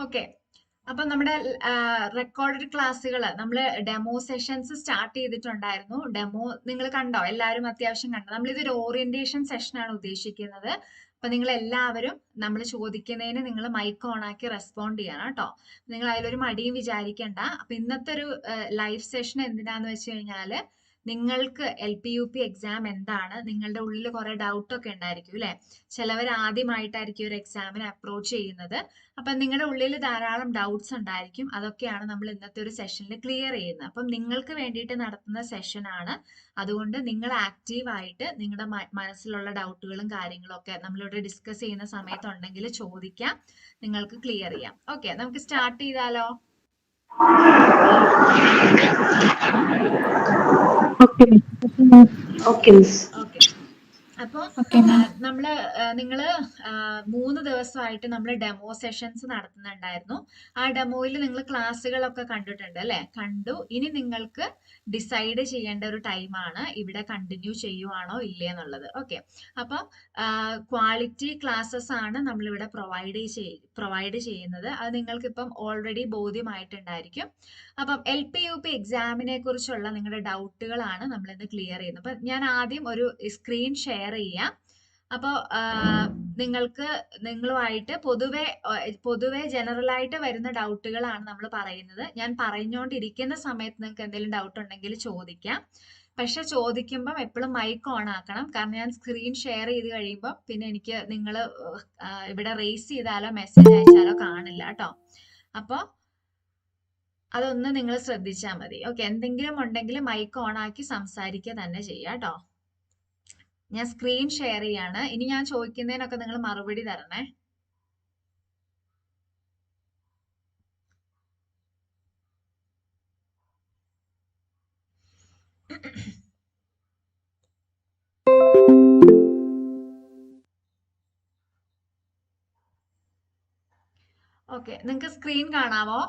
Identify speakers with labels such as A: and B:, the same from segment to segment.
A: Okay. അപ്പൊ നമ്മുടെ recorded ക്ലാസ്സുകൾ നമ്മൾ ഡെമോ സെഷൻസ് സ്റ്റാർട്ട് ചെയ്തിട്ടുണ്ടായിരുന്നു. ഡെമോ നിങ്ങൾ കണ്ടോ? എല്ലാവരും അത്യാവശ്യം കണ്ടോ? നമ്മളിതൊരു ഓറിയന്റേഷൻ സെഷനാണ് ഉദ്ദേശിക്കുന്നത്. അപ്പൊ നിങ്ങൾ എല്ലാവരും നമ്മൾ ചോദിക്കുന്നതിന് നിങ്ങൾ മൈക്ക് ഓൺ ആക്കി റെസ്പോണ്ട് ചെയ്യണം കേട്ടോ. നിങ്ങൾ അതിലൊരു മടിയും വിചാരിക്കണ്ട. അപ്പൊ ഇന്നത്തെ ഒരു ലൈവ് സെഷൻ എന്തിനാന്ന് വെച്ച് കഴിഞ്ഞാല് നിങ്ങൾക്ക് LP UP എക്സാം എന്താണ്, നിങ്ങളുടെ ഉള്ളിൽ കുറെ ഡൗട്ട് ഒക്കെ ഉണ്ടായിരിക്കും അല്ലെ. ചിലവർ ആദ്യമായിട്ടായിരിക്കും ഒരു എക്സാമിന് അപ്രോച്ച് ചെയ്യുന്നത്. അപ്പം നിങ്ങളുടെ ഉള്ളിൽ ധാരാളം ഡൗട്ട്സ് ഉണ്ടായിരിക്കും. അതൊക്കെയാണ് നമ്മൾ ഇന്നത്തെ ഒരു സെഷനിൽ ക്ലിയർ ചെയ്യുന്നത്. അപ്പം നിങ്ങൾക്ക് വേണ്ടിയിട്ട് നടത്തുന്ന സെഷനാണ്. അതുകൊണ്ട് നിങ്ങൾ ആക്റ്റീവായിട്ട് നിങ്ങളുടെ മനസ്സിലുള്ള ഡൗട്ടുകളും കാര്യങ്ങളും ഒക്കെ നമ്മളിവിടെ ഡിസ്കസ് ചെയ്യുന്ന സമയത്തുണ്ടെങ്കിൽ ചോദിക്കാം, നിങ്ങൾക്ക് ക്ലിയർ ചെയ്യാം. ഓക്കെ, നമുക്ക് സ്റ്റാർട്ട് ചെയ്താലോ?
B: Okay okay
A: okay. അപ്പോൾ നിങ്ങള് 3 ദിവസമായിട്ട് നമ്മൾ ഡെമോ സെഷൻസ് നടത്തുന്നുണ്ടായിരുന്നു. ആ ഡെമോയിൽ നിങ്ങൾ ക്ലാസ്സുകളൊക്കെ കണ്ടിട്ടുണ്ട് അല്ലെ? കണ്ടു. ഇനി നിങ്ങൾക്ക് ഡിസൈഡ് ചെയ്യേണ്ട ഒരു ടൈമാണ് ഇവിടെ കണ്ടിന്യൂ ചെയ്യുവാണോ ഇല്ലേ എന്നുള്ളത്. ഓക്കെ, അപ്പം ക്വാളിറ്റി ക്ലാസ്സസ് ആണ് നമ്മളിവിടെ പ്രൊവൈഡ് ചെയ്യുന്നത്. അത് നിങ്ങൾക്ക് ഇപ്പം ഓൾറെഡി ബോധ്യമായിട്ടുണ്ടായിരിക്കും. അപ്പം LP UP എക്സാമിനെ കുറിച്ചുള്ള നിങ്ങളുടെ ഡൗട്ടുകളാണ് നമ്മൾ ഇന്ന് ക്ലിയർ ചെയ്യുന്നത്. അപ്പൊ ഞാൻ ആദ്യം ഒരു സ്ക്രീൻ ഷെയർ ചെയ്യാം. അപ്പോൾ നിങ്ങളുമായിട്ട് പൊതുവെ ജനറൽ ആയിട്ട് വരുന്ന ഡൗട്ടുകളാണ് നമ്മൾ പറയുന്നത്. ഞാൻ പറഞ്ഞുകൊണ്ടിരിക്കുന്ന സമയത്ത് നിങ്ങൾക്ക് എന്തെങ്കിലും ഡൗട്ട് ഉണ്ടെങ്കിൽ ചോദിക്കാം. പക്ഷെ ചോദിക്കുമ്പം എപ്പോഴും മൈക്ക് ഓൺ ആക്കണം. കാരണം ഞാൻ സ്ക്രീൻ ഷെയർ ചെയ്ത് കഴിയുമ്പോൾ പിന്നെ എനിക്ക് നിങ്ങൾ ഇവിടെ റേസ് ചെയ്താലോ മെസ്സേജ് അയച്ചാലോ കാണില്ല കേട്ടോ. അപ്പോൾ അതൊന്ന് നിങ്ങൾ ശ്രദ്ധിച്ചാൽ മതി. ഓക്കെ, എന്തെങ്കിലും ഉണ്ടെങ്കിൽ മൈക്ക് ഓൺ ആക്കി സംസാരിക്കുക തന്നെ ചെയ്യാം കേട്ടോ. ഞാൻ സ്ക്രീൻ ഷെയർ ചെയ്യാണ്. ഇനി ഞാൻ ചോദിക്കുന്നതിനൊക്കെ നിങ്ങൾ മറുപടി തരണേ. ഓക്കെ, നിങ്ങൾക്ക് സ്ക്രീൻ കാണാവോ?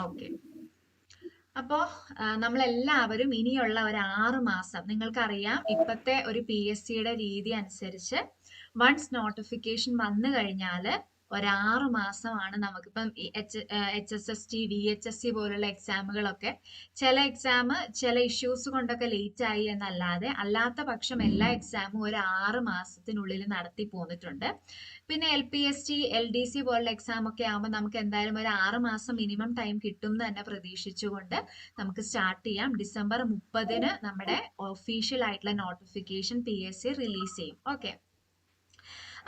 A: ഓക്കെ. അപ്പോ നമ്മളെല്ലാവരും ഇനിയുള്ള ഒരു 6 മാസം, നിങ്ങൾക്കറിയാം ഇപ്പത്തെ ഒരു PSCയുടെ രീതി അനുസരിച്ച് വൺസ് നോട്ടിഫിക്കേഷൻ വന്നു കഴിഞ്ഞാൽ ഒരു 6 മാസമാണ് നമുക്കിപ്പം HSST VHSC പോലുള്ള എക്സാമുകളൊക്കെ ചില എക്സാം ചില ഇഷ്യൂസ് കൊണ്ടൊക്കെ ലേറ്റ് ആയി എന്നല്ലാതെ അല്ലാത്ത പക്ഷം എല്ലാ എക്സാമും ഒരു 6 മാസത്തിനുള്ളിൽ നടത്തി പോന്നിട്ടുണ്ട്. പിന്നെ LPST LDC പോലുള്ള എക്സാം ഒക്കെ ആകുമ്പോൾ നമുക്ക് എന്തായാലും ഒരു 6 മാസം മിനിമം ടൈം കിട്ടും എന്ന് തന്നെ പ്രതീക്ഷിച്ചുകൊണ്ട് നമുക്ക് സ്റ്റാർട്ട് ചെയ്യാം. ഡിസംബർ 30-ന് നമ്മുടെ ഒഫീഷ്യൽ ആയിട്ടുള്ള നോട്ടിഫിക്കേഷൻ PSC റിലീസ് ചെയ്യും. ഓക്കെ,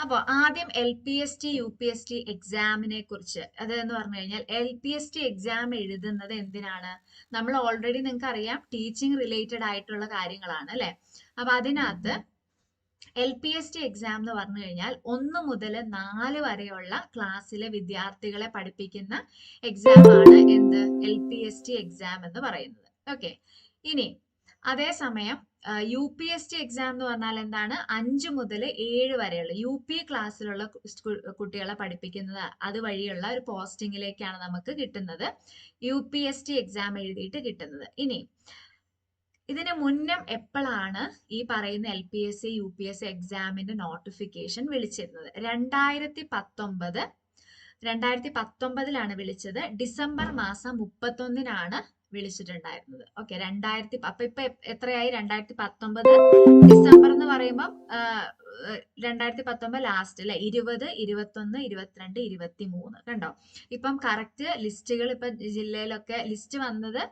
A: അപ്പോൾ ആദ്യം LPST UPST എക്സാമിനെ കുറിച്ച് അതെന്ന് പറഞ്ഞു കഴിഞ്ഞാൽ LPST എക്സാം എഴുതുന്നത് എന്തിനാണ്? നമ്മൾ ഓൾറെഡി നിങ്ങൾക്ക് അറിയാം ടീച്ചിങ് റിലേറ്റഡ് ആയിട്ടുള്ള കാര്യങ്ങളാണ് അല്ലെ. അപ്പൊ അതിനകത്ത് LPST എക്സാം എന്ന് പറഞ്ഞു കഴിഞ്ഞാൽ 1 മുതൽ 4 വരെയുള്ള ക്ലാസ്സിലെ വിദ്യാർത്ഥികളെ പഠിപ്പിക്കുന്ന എക്സാം ആണ് എന്ത്? LPST എക്സാം എന്ന് പറയുന്നത്. ഓക്കെ, ഇനി അതേസമയം UPST എക്സാം എന്ന് പറഞ്ഞാൽ എന്താണ്? 5 മുതൽ 7 വരെയുള്ള UP ക്ലാസ്സിലുള്ള കുട്ടികളെ പഠിപ്പിക്കുന്നത് അതുവഴിയുള്ള ഒരു പോസ്റ്റിംഗിലേക്കാണ് നമുക്ക് കിട്ടുന്നത്, UPST എക്സാം എഴുതിയിട്ട് കിട്ടുന്നത്. ഇനി ഇതിന് മുന്നം എപ്പോഴാണ് ഈ പറയുന്ന LPSC UPSC എക്സാമിന്റെ നോട്ടിഫിക്കേഷൻ വിളിച്ചിരുന്നത്? 2019 വിളിച്ചത്. ഡിസംബർ മാസം 31-നാണ് വിളിച്ചിട്ടുണ്ടായിരുന്നത്. ഓക്കെ, അപ്പൊ ഇപ്പൊ എത്രയായി? 2019 ഡിസംബർ എന്ന് പറയുമ്പോൾ 2019 ലാസ്റ്റ് അല്ലെ, 20, 21, 22, 23 കണ്ടോ? ഇപ്പം കറക്റ്റ് ലിസ്റ്റുകൾ ഇപ്പൊ ജില്ലയിലൊക്കെ ലിസ്റ്റ് വന്നത്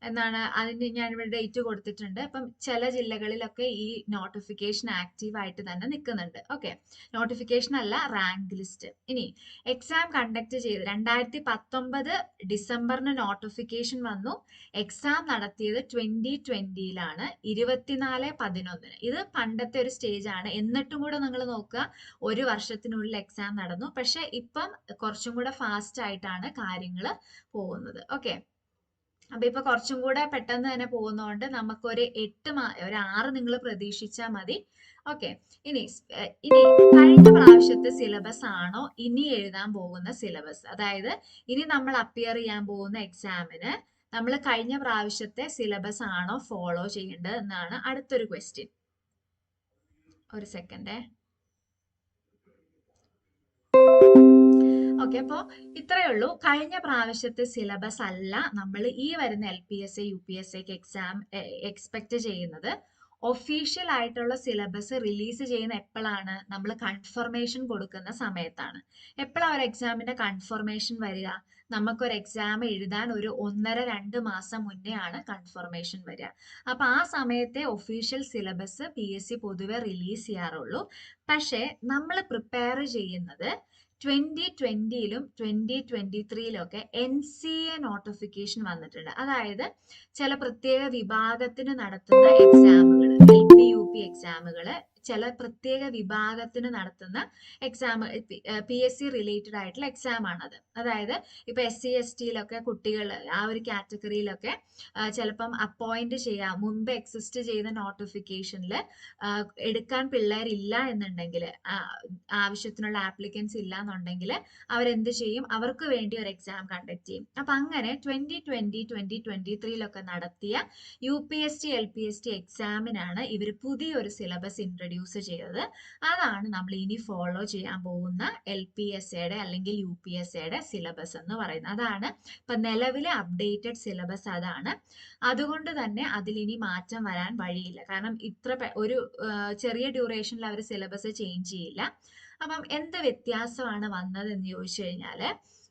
A: എന്നാണ്, അതിന് ഞാൻ ഇവിടെ ഡേറ്റ് കൊടുത്തിട്ടുണ്ട്. അപ്പം ചില ജില്ലകളിലൊക്കെ ഈ നോട്ടിഫിക്കേഷൻ ആക്റ്റീവ് ആയിട്ട് തന്നെ നിൽക്കുന്നുണ്ട്. ഓക്കെ, നോട്ടിഫിക്കേഷൻ അല്ല, റാങ്ക് ലിസ്റ്റ്. ഇനി എക്സാം കണ്ടക്ട് ചെയ്ത് 2019 ഡിസംബറിന് നോട്ടിഫിക്കേഷൻ വന്നു. എക്സാം നടത്തിയത് 2020-ലാണ്, 24/11. ഇത് പണ്ടത്തെ ഒരു സ്റ്റേജ് ആണ്. എന്നിട്ടും കൂടെ നിങ്ങൾ നോക്കുക, ഒരു വർഷത്തിനുള്ളിൽ എക്സാം നടന്നു. പക്ഷെ ഇപ്പം കുറച്ചും കൂടെ ഫാസ്റ്റ് ആയിട്ടാണ് കാര്യങ്ങൾ പോകുന്നത്. ഓക്കെ, അപ്പൊ ഇപ്പൊ കുറച്ചും കൂടെ പെട്ടെന്ന് തന്നെ പോകുന്നതുകൊണ്ട് നമുക്കൊരു 6 നിങ്ങൾ പ്രതീക്ഷിച്ചാൽ മതി. ഓക്കെ, ഇനി കഴിഞ്ഞ പ്രാവശ്യത്തെ സിലബസ് ആണോ ഇനി എഴുതാൻ പോകുന്ന സിലബസ്? അതായത് ഇനി നമ്മൾ അപ്പിയർ ചെയ്യാൻ പോകുന്ന എക്സാമിന് നമ്മൾ കഴിഞ്ഞ പ്രാവശ്യത്തെ സിലബസ് ആണോ ഫോളോ ചെയ്യേണ്ടത് എന്നാണ് അടുത്തൊരു ക്വസ്റ്റ്യൻ. ഒരു സെക്കൻഡേ. ഓക്കെ, അപ്പോൾ ഇത്രയേ ഉള്ളൂ. കഴിഞ്ഞ പ്രാവശ്യത്തെ സിലബസ് അല്ല നമ്മൾ ഈ വരുന്ന LPSA UPSA എക്സാം എക്സ്പെക്ട് ചെയ്യുന്നത്. ഒഫീഷ്യൽ ആയിട്ടുള്ള സിലബസ് റിലീസ് ചെയ്യുന്ന എപ്പോഴാണ്? നമ്മൾ കൺഫർമേഷൻ കൊടുക്കുന്ന സമയത്താണ്. എപ്പോഴാണ് ഒരു എക്സാമിന്റെ കൺഫർമേഷൻ വരിക? നമുക്കൊരു എക്സാം എഴുതാൻ ഒരു 1.5-2 മാസം മുന്നേ ആണ് കൺഫർമേഷൻ വരിക. അപ്പൊ ആ സമയത്തെ ഒഫീഷ്യൽ സിലബസ് PSC പൊതുവെ റിലീസ് ചെയ്യാറുള്ളൂ. പക്ഷേ നമ്മൾ പ്രിപ്പയർ ചെയ്യുന്നത് 2020-ലും 2023-ലൊക്കെ NCA നോട്ടിഫിക്കേഷൻ വന്നിട്ടുണ്ട്. അതായത് ചില പ്രത്യേക വിഭാഗത്തിന് നടത്തുന്ന എക്സാമുകൾ, LP UP എക്സാമുകള്, ചില പ്രത്യേക വിഭാഗത്തിന് നടത്തുന്ന എക്സാം, PSC റിലേറ്റഡ് ആയിട്ടുള്ള എക്സാം ആണത്. അതായത് ഇപ്പൊ SC STയിലൊക്കെ കുട്ടികൾ, ആ ഒരു കാറ്റഗറിയിലൊക്കെ ചിലപ്പം അപ്പോയിന്റ് ചെയ്യാം, മുമ്പ് എക്സിസ്റ്റ് ചെയ്ത നോട്ടിഫിക്കേഷനിൽ എടുക്കാൻ പിള്ളേരില്ല എന്നുണ്ടെങ്കിൽ, ആവശ്യത്തിനുള്ള ആപ്ലിക്കൻസ് ഇല്ല എന്നുണ്ടെങ്കിൽ അവരെന്ത് ചെയ്യും? അവർക്ക് വേണ്ടി ഒരു എക്സാം കണ്ടക്ട് ചെയ്യും. അപ്പൊ അങ്ങനെ 2020-2023-ലൊക്കെ നടത്തിയ UPSC LPST എക്സാമിനാണ് ഇവർ പുതിയൊരു സിലബസ് ഇൻട്രൊഡ്യൂസ് ചെയ്തത്. അതാണ് നമ്മൾ ഇനി ഫോളോ ചെയ്യാൻ പോകുന്ന LPSAയുടെ അല്ലെങ്കിൽ UPSAയുടെ സിലബസ് എന്ന് പറയുന്നത്. അതാണ് ഇപ്പൊ നിലവിലെ അപ്ഡേറ്റഡ് സിലബസ് അതാണ്. അതുകൊണ്ട് തന്നെ അതിലിനി മാറ്റം വരാൻ വഴിയില്ല. കാരണം ഇത്ര ഒരു ചെറിയ ഡ്യൂറേഷനിൽ അവർ സിലബസ് ചേഞ്ച് ചെയ്യില്ല. അപ്പം എന്ത് വ്യത്യാസമാണ് വന്നത് എന്ന് ചോദിച്ചു കഴിഞ്ഞാല്,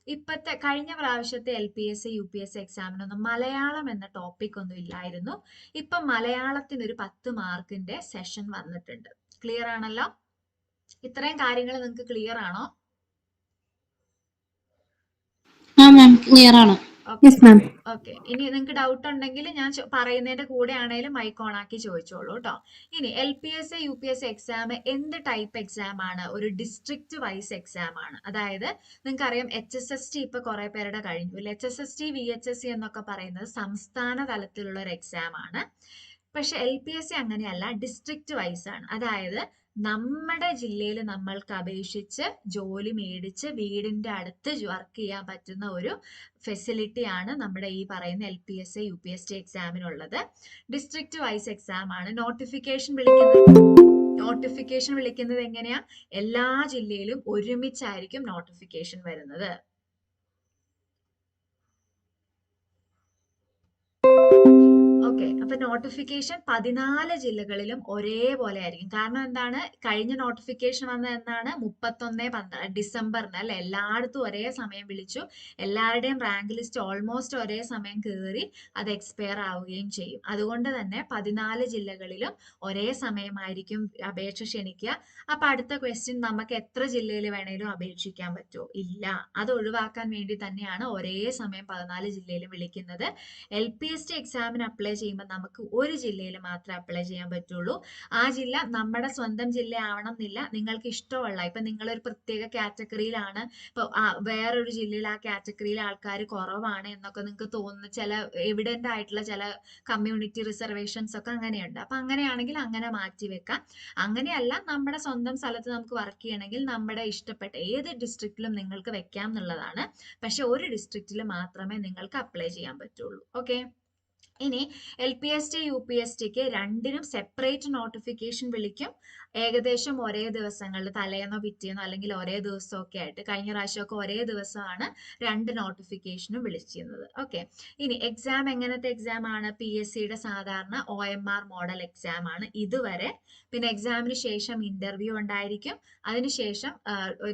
A: ഇപ്പത്തെ കഴിഞ്ഞ പ്രാവശ്യത്തെ LPSA UPSA എക്സാമിനൊന്നും മലയാളം എന്ന ടോപ്പിക് ഒന്നും ഇല്ലായിരുന്നു. ഇപ്പൊ മലയാളത്തിന് ഒരു 10 മാർക്കിന്റെ സെഷൻ വന്നിട്ടുണ്ട്. ക്ലിയർ ആണല്ലോ? ഇത്രയും കാര്യങ്ങൾ നിങ്ങൾക്ക് ക്ലിയർ ആണോ?
B: ക്ലിയർ ആണ്.
A: ഓക്കെ, ഇനി നിങ്ങൾക്ക് ഡൗട്ട് ഉണ്ടെങ്കിൽ ഞാൻ പറയുന്നതിന്റെ കൂടെ ആണെങ്കിലും മൈക്ക് ഓൺ ആക്കി ചോദിച്ചോളൂ കേട്ടോ. ഇനി LPSA UPSA എക്സാം എന്ത് ടൈപ്പ് എക്സാം ആണ്? ഒരു ഡിസ്ട്രിക്ട് വൈസ് എക്സാം ആണ്. അതായത് നിങ്ങൾക്കറിയാം HSST ഇപ്പൊ കുറെ പേരുടെ കഴിഞ്ഞു. HSST VHSC എന്നൊക്കെ പറയുന്നത് സംസ്ഥാന തലത്തിലുള്ള ഒരു എക്സാം ആണ്. പക്ഷെ LPSA അങ്ങനെയല്ല, ഡിസ്ട്രിക്ട് വൈസ് ആണ്. അതായത് നമ്മുടെ ജില്ലയിൽ നമ്മൾക്ക് അപേക്ഷിച്ച് ജോലി മേടിച്ച് വീടിന്റെ അടുത്ത് വർക്ക് ചെയ്യാൻ പറ്റുന്ന ഒരു ഫെസിലിറ്റി ആണ് നമ്മുടെ ഈ പറയുന്ന LPSA UPSC എക്സാമിനുള്ളത്. ഡിസ്ട്രിക്ട് വൈസ് എക്സാം ആണ്. നോട്ടിഫിക്കേഷൻ വിളിക്കുന്നത് എങ്ങനെയാ? എല്ലാ ജില്ലയിലും ഒരുമിച്ചായിരിക്കും നോട്ടിഫിക്കേഷൻ വരുന്നത്. ഓക്കെ, അപ്പൊ നോട്ടിഫിക്കേഷൻ 14 ജില്ലകളിലും ഒരേപോലെ ആയിരിക്കും. കാരണം എന്താണ്? കഴിഞ്ഞ നോട്ടിഫിക്കേഷൻ വന്ന എന്നാണ്? 31 ഡിസംബറിന് അല്ലെ? എല്ലായിടത്തും ഒരേ സമയം വിളിച്ചു. എല്ലാവരുടെയും റാങ്ക് ലിസ്റ്റ് ഓൾമോസ്റ്റ് ഒരേ സമയം കയറി അത് എക്സ്പയർ ആവുകയും ചെയ്യും. അതുകൊണ്ട് തന്നെ 14 ജില്ലകളിലും ഒരേ സമയമായിരിക്കും അപേക്ഷ ക്ഷണിക്കുക. അപ്പൊ അടുത്ത ക്വസ്റ്റ്യൻ, നമുക്ക് എത്ര ജില്ലയിൽ വേണേലും അപേക്ഷിക്കാൻ പറ്റുമോ? ഇല്ല. അത് ഒഴിവാക്കാൻ വേണ്ടി തന്നെയാണ് ഒരേ സമയം 14 ജില്ലയിൽ വിളിക്കുന്നത്. LPST എക്സാമിന് അപ്ലൈ ചെയ്യുമ്പോൾ നമുക്ക് ഒരു ജില്ലയിൽ മാത്രമേ അപ്ലൈ ചെയ്യാൻ പറ്റുള്ളൂ. ആ ജില്ല നമ്മുടെ സ്വന്തം ജില്ല ആവണം എന്നില്ല. നിങ്ങൾക്ക് ഇഷ്ടമുള്ള, ഇപ്പൊ നിങ്ങളൊരു പ്രത്യേക കാറ്റഗറിയിലാണ്, ഇപ്പൊ വേറൊരു ജില്ലയിൽ ആ കാറ്റഗറിയിൽ ആൾക്കാർ കുറവാണ് എന്നൊക്കെ നിങ്ങൾക്ക് തോന്നുന്ന ചില എവിഡന്റ് ആയിട്ടുള്ള ചില കമ്മ്യൂണിറ്റി റിസർവേഷൻസ് ഒക്കെ അങ്ങനെയുണ്ട്. അപ്പൊ അങ്ങനെയാണെങ്കിൽ അങ്ങനെ മാറ്റി വെക്കാം. അങ്ങനെയല്ല, നമ്മുടെ സ്വന്തം സ്ഥലത്ത് നമുക്ക് വർക്ക് ചെയ്യണമെങ്കിൽ നമ്മുടെ ഇഷ്ടപ്പെട്ട ഏത് ഡിസ്ട്രിക്റ്റിലും നിങ്ങൾക്ക് വെക്കാം എന്നുള്ളതാണ്. പക്ഷെ ഒരു ഡിസ്ട്രിക്റ്റിൽ മാത്രമേ നിങ്ങൾക്ക് അപ്ലൈ ചെയ്യാൻ പറ്റുള്ളൂ. ഓക്കെ, ഇനി LPST UPSTക്ക് രണ്ടിനും സെപ്പറേറ്റ് നോട്ടിഫിക്കേഷൻ വിളിക്കും. ഏകദേശം ഒരേ ദിവസങ്ങളിൽ, തലേന്നോ പിറ്റേന്നോ അല്ലെങ്കിൽ ഒരേ ദിവസമൊക്കെ ആയിട്ട്. കഴിഞ്ഞ പ്രാവശ്യമൊക്കെ ഒരേ ദിവസമാണ് രണ്ട് നോട്ടിഫിക്കേഷനും വിളിച്ചിരുന്നത്. ഓക്കെ, ഇനി എക്സാം എങ്ങനത്തെ എക്സാം ആണ്? PSCയുടെ സാധാരണ OMR മോഡൽ എക്സാം ആണ് ഇതുവരെ. പിന്നെ എക്സാമിന് ശേഷം ഇന്റർവ്യൂ ഉണ്ടായിരിക്കും. അതിനുശേഷം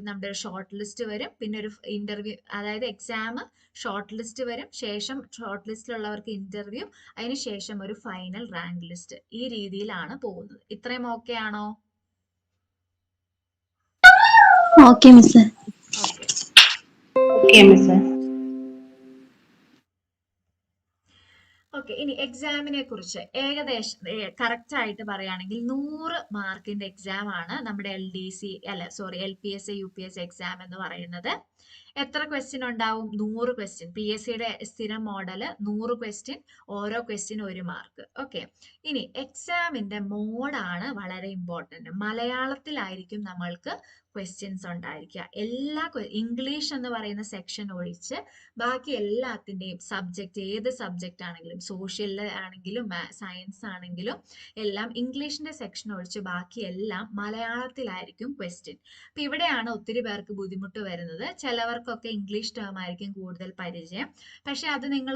A: നമ്മുടെ ഷോർട്ട് ലിസ്റ്റ് വരും. പിന്നെ ഒരു ഇന്റർവ്യൂ, അതായത് എക്സാം ഷോർട്ട് ലിസ്റ്റ് വരും, ശേഷം ഷോർട്ട് ലിസ്റ്റിലുള്ളവർക്ക് ഇന്റർവ്യൂ, അതിനുശേഷം ഒരു ഫൈനൽ റാങ്ക് ലിസ്റ്റ്. ഈ രീതിയിലാണ് പോകുന്നത്. ഇത്രയും ഓക്കെ ആണോ?
B: Okay miss.
A: ഓക്കെ, ഇനി എക്സാമിനെ കുറിച്ച് ഏകദേശം കറക്റ്റ് ആയിട്ട് പറയുകയാണെങ്കിൽ 100 മാർക്കിന്റെ എക്സാം ആണ് നമ്മുടെ LPSA UPSA എക്സാം എന്ന് പറയുന്നത്. എത്ര ക്വസ്റ്റ്യൻ ഉണ്ടാവും? 100 ക്വസ്റ്റ്യൻ. PSCയുടെ സ്ഥിരം മോഡല് 100 ക്വസ്റ്റ്യൻ, ഓരോ ക്വസ്റ്റ്യൻ 1 മാർക്ക്. ഓക്കെ, ഇനി എക്സാമിന്റെ മോഡാണ് വളരെ ഇമ്പോർട്ടന്റ്. മലയാളത്തിലായിരിക്കും നമ്മൾക്ക് ക്വസ്റ്റ്യൻസ് ഉണ്ടായിരിക്കുക. ഇംഗ്ലീഷ് എന്ന് പറയുന്ന സെക്ഷൻ ഒഴിച്ച് ബാക്കി എല്ലാത്തിൻ്റെയും സബ്ജക്റ്റ്, ഏത് സബ്ജക്റ്റ് ആണെങ്കിലും, സോഷ്യൽ ആണെങ്കിലും സയൻസ് ആണെങ്കിലും എല്ലാം ഇംഗ്ലീഷിന്റെ സെക്ഷൻ ഒഴിച്ച് ബാക്കി എല്ലാം മലയാളത്തിലായിരിക്കും ക്വസ്റ്റ്യൻ. അപ്പൊ ഇവിടെയാണ് ഒത്തിരി പേർക്ക് ബുദ്ധിമുട്ട് വരുന്നത്. ചിലവർക്ക് ചിലർക്കൊക്കെ ഇംഗ്ലീഷ് ടേം ആയിരിക്കും കൂടുതൽ പരിചയം. പക്ഷെ അത് നിങ്ങൾ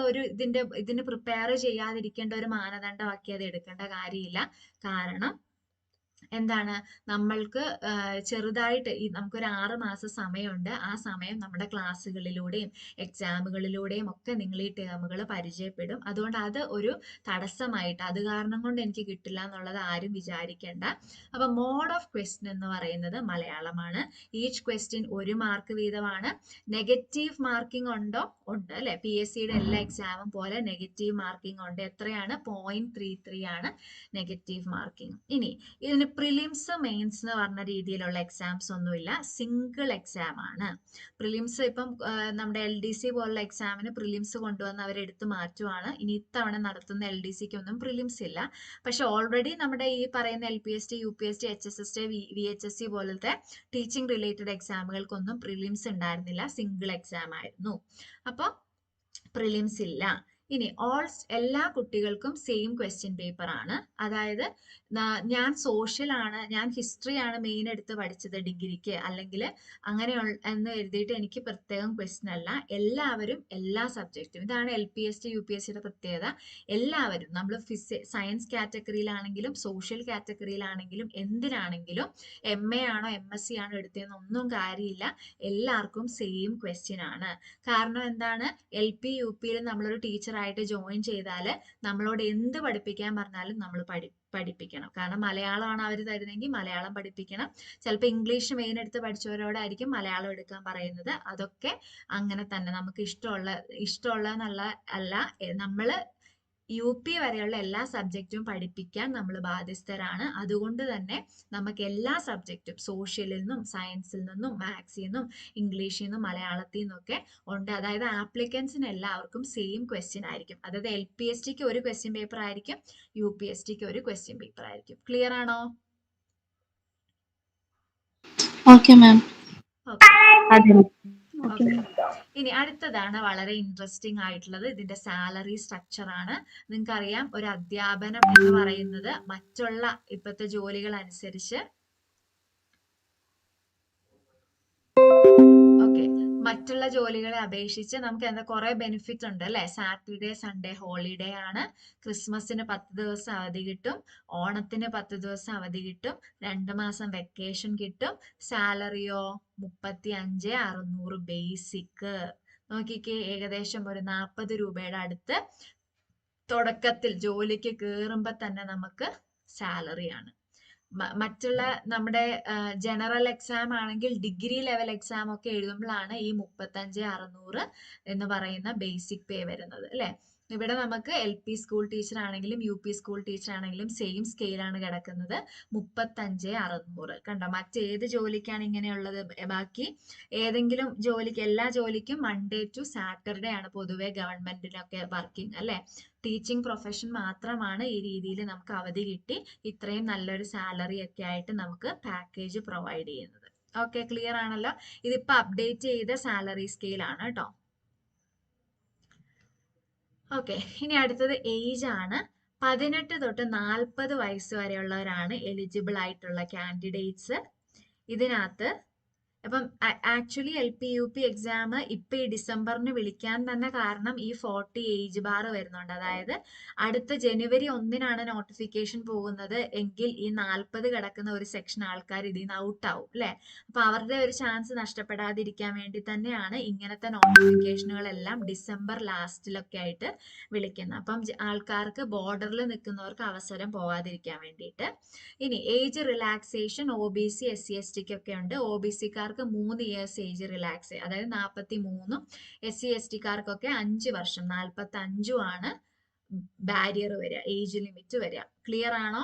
A: ഇതിന് പ്രിപ്പയർ ചെയ്യാതിരിക്കേണ്ട ഒരു മാനദണ്ഡമാക്കി അത് എടുക്കേണ്ട കാര്യമില്ല. കാരണം എന്താണ്, നമ്മൾക്ക് ചെറുതായിട്ട് നമുക്കൊരു 6 മാസം സമയമുണ്ട്. ആ സമയം നമ്മുടെ ക്ലാസ്സുകളിലൂടെയും എക്സാമുകളിലൂടെയും ഒക്കെ നിങ്ങൾ ഈ ടേമുകൾ പരിചയപ്പെടും. അതുകൊണ്ട് അത് ഒരു തടസ്സമായിട്ട് അത് കാരണം കൊണ്ട് എനിക്ക് കിട്ടില്ല എന്നുള്ളത് ആരും വിചാരിക്കേണ്ട. അപ്പൊ മോഡ് ഓഫ് ക്വസ്റ്റ്യൻ എന്ന് പറയുന്നത് മലയാളമാണ്. ഈച്ച് ക്വസ്റ്റ്യൻ 1 മാർക്ക് വീതമാണ്. നെഗറ്റീവ് മാർക്കിംഗ് ഉണ്ടോ? ഉണ്ട് അല്ലെ. PSCയുടെ എല്ലാ എക്സാമും പോലെ നെഗറ്റീവ് മാർക്കിംഗ് ഉണ്ട്. എത്രയാണ്? 0.33 ആണ് നെഗറ്റീവ് മാർക്കിംഗ്. ഇനി ഇതിന് പ്രിലിംസ് മെയിൻസ് എന്ന് പറഞ്ഞ രീതിയിലുള്ള എക്സാംസ് ഒന്നുമില്ല. സിംഗിൾ എക്സാം ആണ്. പ്രിലിംസ് ഇപ്പം നമ്മുടെ LDC പോലുള്ള എക്സാമിന് പ്രിലിംസ് കൊണ്ടുവന്ന് അവരെടുത്ത് മാറ്റുവാണ്. ഇനി ഇത്തവണ നടത്തുന്ന LDCക്ക് ഒന്നും പ്രിലിംസ് ഇല്ല. പക്ഷെ ഓൾറെഡി നമ്മുടെ ഈ പറയുന്ന LPST, UPST, HSST, VHSC പോലത്തെ ടീച്ചിങ് റിലേറ്റഡ് എക്സാമുകൾക്കൊന്നും പ്രിലിംസ് ഉണ്ടായിരുന്നില്ല. സിംഗിൾ എക്സാം ആയിരുന്നു. അപ്പൊ പ്രിലിംസ് ഇല്ല. ഇനി എല്ലാ കുട്ടികൾക്കും സെയിം ക്വസ്റ്റ്യൻ പേപ്പർ ആണ്. അതായത് ഞാൻ സോഷ്യൽ ആണ്, ഞാൻ ഹിസ്റ്ററി ആണ് മെയിൻ എടുത്ത് പഠിച്ചത് ഡിഗ്രിക്ക്, അല്ലെങ്കിൽ അങ്ങനെ എന്ന് എഴുതിയിട്ട് എനിക്ക് പ്രത്യേകം ക്വസ്റ്റ്യൻ അല്ല. എല്ലാവരും എല്ലാ സബ്ജക്റ്റും, ഇതാണ് LPST, UPSCയുടെ പ്രത്യേകത. എല്ലാവരും നമ്മൾ സയൻസ് കാറ്റഗറിയിലാണെങ്കിലും സോഷ്യൽ കാറ്റഗറിയിലാണെങ്കിലും എന്തിനാണെങ്കിലും MA ആണോ MSc ആണോ എടുത്തതെന്ന് ഒന്നും കാര്യമില്ല. എല്ലാവർക്കും സെയിം ക്വസ്റ്റ്യൻ ആണ്. കാരണം എന്താണ്, LP UPയിൽ നമ്മളൊരു ടീച്ചറായിട്ട് ജോയിൻ ചെയ്താൽ നമ്മളോട് എന്ത് പഠിപ്പിക്കാൻ പറഞ്ഞാലും നമ്മൾ പഠിപ്പിക്കണം. കാരണം മലയാളമാണ് അവർ തരുന്നെങ്കിൽ മലയാളം പഠിപ്പിക്കണം. ചിലപ്പോൾ ഇംഗ്ലീഷ് മെയിൻ എടുത്ത് പഠിച്ചവരോടായിരിക്കും മലയാളം എടുക്കാൻ പറയുന്നത്. അതൊക്കെ അങ്ങനെ തന്നെ നമുക്ക് ഇഷ്ടമുള്ള എന്നുള്ള അല്ല, നമ്മൾ UP വരെയുള്ള എല്ലാ സബ്ജക്റ്റും പഠിപ്പിക്കാൻ നമ്മൾ ബാധ്യസ്ഥരാണ്. അതുകൊണ്ട് തന്നെ നമുക്ക് എല്ലാ സബ്ജക്റ്റും സോഷ്യലിൽ നിന്നും സയൻസിൽ നിന്നും മാത്സിൽ നിന്നും ഇംഗ്ലീഷിൽ നിന്നും മലയാളത്തിൽ നിന്നൊക്കെ ഉണ്ട്. അതായത് ആപ്ലിക്കൻസിന് എല്ലാവർക്കും സെയിം ക്വസ്റ്റ്യൻ ആയിരിക്കും. അതായത് LPSTക്ക് ഒരു ക്വസ്റ്റ്യൻ പേപ്പർ ആയിരിക്കും, UPSTക്ക് ഒരു ക്വസ്റ്റ്യൻ പേപ്പർ ആയിരിക്കും. ക്ലിയർ ആണോ?
B: Okay ma'am.
A: ഇനി അടുത്തതാണ് വളരെ ഇൻട്രസ്റ്റിംഗ് ആയിട്ടുള്ളത്. ഇതിന്റെ സാലറി സ്ട്രക്ചർ ആണ്. നിങ്ങൾക്കറിയാം, ഒരു അധ്യാപനം എന്ന് പറയുന്നത് മറ്റുള്ള ഇപ്പോഴത്തെ ജോലികൾ അനുസരിച്ച് മറ്റുള്ള ജോലികളെ അപേക്ഷിച്ച് നമുക്ക് എന്താ കുറെ ബെനിഫിറ്റ് ഉണ്ട് അല്ലെ. സാറ്റർഡേ സൺഡേ ഹോളിഡേ ആണ്. ക്രിസ്മസിന് 10 ദിവസം അവധി കിട്ടും. ഓണത്തിന് 10 ദിവസം അവധി കിട്ടും. 2 മാസം വെക്കേഷൻ കിട്ടും. സാലറിയോ 35,600 ബേസിക്. നോക്കിക്കേ, ഏകദേശം ഒരു 40 രൂപയുടെ അടുത്ത് തുടക്കത്തിൽ ജോലിക്ക് കയറുമ്പോ തന്നെ നമുക്ക് സാലറിയാണ്. മറ്റുള്ള നമ്മുടെ ജനറൽ എക്സാം ആണെങ്കിൽ ഡിഗ്രി ലെവൽ എക്സാം ഒക്കെ എഴുതുമ്പോഴാണ് ഈ 35,600 എന്ന് പറയുന്ന ബേസിക് പേ വരുന്നത് അല്ലെ. ഇവിടെ നമുക്ക് LP സ്കൂൾ ടീച്ചർ ആണെങ്കിലും UP സ്കൂൾ ടീച്ചർ ആണെങ്കിലും സെയിം സ്കെയിലാണ് കിടക്കുന്നത്. 35,600 കണ്ടോ. മറ്റേത് ജോലിക്കാണ് ഇങ്ങനെയുള്ളത്? ബാക്കി ഏതെങ്കിലും ജോലിക്ക്, എല്ലാ ജോലിക്കും മൺഡേ ടു സാറ്റർഡേ ആണ് പൊതുവെ ഗവൺമെന്റിനൊക്കെ വർക്കിംഗ് അല്ലെ. ടീച്ചിങ് പ്രൊഫഷൻ മാത്രമാണ് ഈ രീതിയിൽ നമുക്ക് അവധി കിട്ടി ഇത്രയും നല്ലൊരു സാലറി ഒക്കെ ആയിട്ട് നമുക്ക് പാക്കേജ് പ്രൊവൈഡ് ചെയ്യുന്നത്. ഓക്കെ, ക്ലിയർ ആണല്ലോ. ഇതിപ്പോ അപ്ഡേറ്റ് ചെയ്ത സാലറി സ്കെയിൽ ആണ് കേട്ടോ. ഓക്കെ, ഇനി അടുത്തത് ഏജ് ആണ്. 18 തൊട്ട് 40 വയസ്സ് വരെയുള്ളവരാണ് എലിജിബിൾ ആയിട്ടുള്ള കാൻഡിഡേറ്റ്സ്. ഇതിനകത്ത് അപ്പം ആക്ച്വലി LP UP എക്സാം ഇപ്പൊ ഈ ഡിസംബറിന് വിളിക്കാൻ തന്നെ കാരണം ഈ 40 ഏജ് ബാർ വരുന്നുണ്ട്. അതായത് അടുത്ത ജനുവരി 1-നാണ് നോട്ടിഫിക്കേഷൻ പോകുന്നത് എങ്കിൽ ഈ 40 കിടക്കുന്ന ഒരു സെക്ഷൻ ആൾക്കാർ ഇതിൽ നിന്ന് ഔട്ട് ആവും അല്ലെ. അപ്പൊ അവരുടെ ഒരു ചാൻസ് നഷ്ടപ്പെടാതിരിക്കാൻ വേണ്ടി തന്നെയാണ് ഇങ്ങനത്തെ നോട്ടിഫിക്കേഷനുകളെല്ലാം ഡിസംബർ ലാസ്റ്റിലൊക്കെ ആയിട്ട് വിളിക്കുന്നത്. അപ്പം ആൾക്കാർക്ക് ബോർഡറിൽ നിൽക്കുന്നവർക്ക് അവസരം പോവാതിരിക്കാൻ വേണ്ടിയിട്ട്. ഇനി ഏജ് റിലാക്സേഷൻ OBC SC STക്കൊക്കെ ഉണ്ട്. OBCക്കാർക്ക് 3 ഇയേഴ്സ് ഏജ് റിലാക്സ്, അതായത് 43. SC STക്കാർക്കൊക്കെ 5 വർഷം 45 ആണ് ബാരിയർ വരിക, ഏജ് ലിമിറ്റ് വരിക. ക്ലിയർ ആണോ?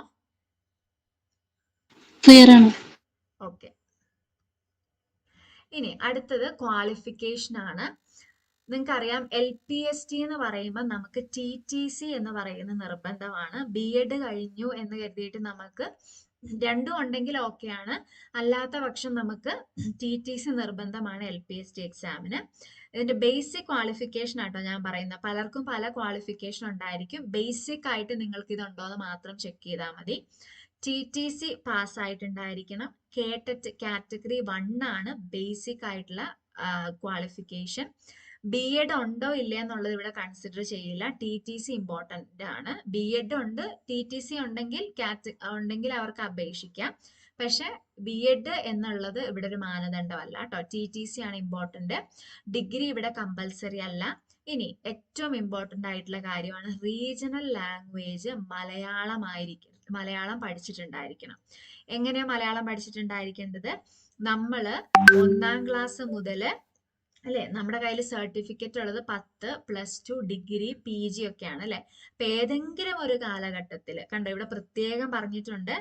B: ക്ലിയർ ആണ്.
A: ഓക്കെ, ഇനി അടുത്തത് ക്വാളിഫിക്കേഷൻ ആണ്. നിങ്ങൾക്കറിയാം LPST എന്ന് പറയുമ്പോൾ നമുക്ക് TTC എന്ന് പറയുന്ന നിർബന്ധമാണ്. BEd കഴിഞ്ഞു എന്ന് കരുതിയിട്ട് നമുക്ക് രണ്ടും ഉണ്ടെങ്കിൽ ഓക്കെയാണ്. അല്ലാത്ത പക്ഷം നമുക്ക് TTC നിർബന്ധമാണ് LPST എക്സാമിന്. ഇതിന്റെ ബേസിക് ക്വാളിഫിക്കേഷൻ ആട്ടോ ഞാൻ പറയുന്നത്. പലർക്കും പല ക്വാളിഫിക്കേഷൻ ഉണ്ടായിരിക്കും. ബേസിക് ആയിട്ട് നിങ്ങൾക്ക് ഇതുണ്ടോ എന്ന് മാത്രം ചെക്ക് ചെയ്താൽ മതി. TTC പാസ് ആയിട്ടുണ്ടായിരിക്കണം. കേട്ടറ്റ് കാറ്റഗറി 1 ആണ് ബേസിക് ആയിട്ടുള്ള ക്വാളിഫിക്കേഷൻ. B.Ed ഉണ്ടോ ഇല്ലേ എന്നുള്ളത് ഇവിടെ കൺസിഡർ ചെയ്യില്ല. TTC ഇമ്പോർട്ടന്റ് ആണ്. B.Ed ഉണ്ട്, TTC ഉണ്ടെങ്കിൽ അവർക്ക് അപേക്ഷിക്കാം. പക്ഷെ B.Ed എന്നുള്ളത് ഇവിടെ ഒരു മാനദണ്ഡമല്ല കേട്ടോ. TTC ആണ് ഇമ്പോർട്ടന്റ്. ഡിഗ്രി ഇവിടെ കമ്പൽസറി അല്ല. ഇനി ഏറ്റവും ഇമ്പോർട്ടന്റ് ആയിട്ടുള്ള കാര്യമാണ് റീജിയണൽ ലാംഗ്വേജ് മലയാളം പഠിച്ചിട്ടുണ്ടായിരിക്കണം. എങ്ങനെയാ മലയാളം പഠിച്ചിട്ടുണ്ടായിരിക്കേണ്ടത്? നമ്മള് 1ാം ക്ലാസ് മുതല് അല്ലെ, നമ്മുടെ കയ്യിൽ സർട്ടിഫിക്കറ്റ് ഉള്ളത് 10, +2, ഡിഗ്രി, PG ഒക്കെയാണ് അല്ലെ. അപ്പൊ ഏതെങ്കിലും ഒരു കാലഘട്ടത്തിൽ കണ്ടോ, ഇവിടെ പ്രത്യേകം പറഞ്ഞിട്ടുണ്ട്,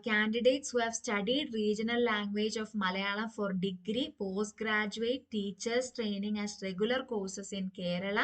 A: candidates who have studied regional language of Malayalam for degree, post graduate, teachers training as regular courses in Kerala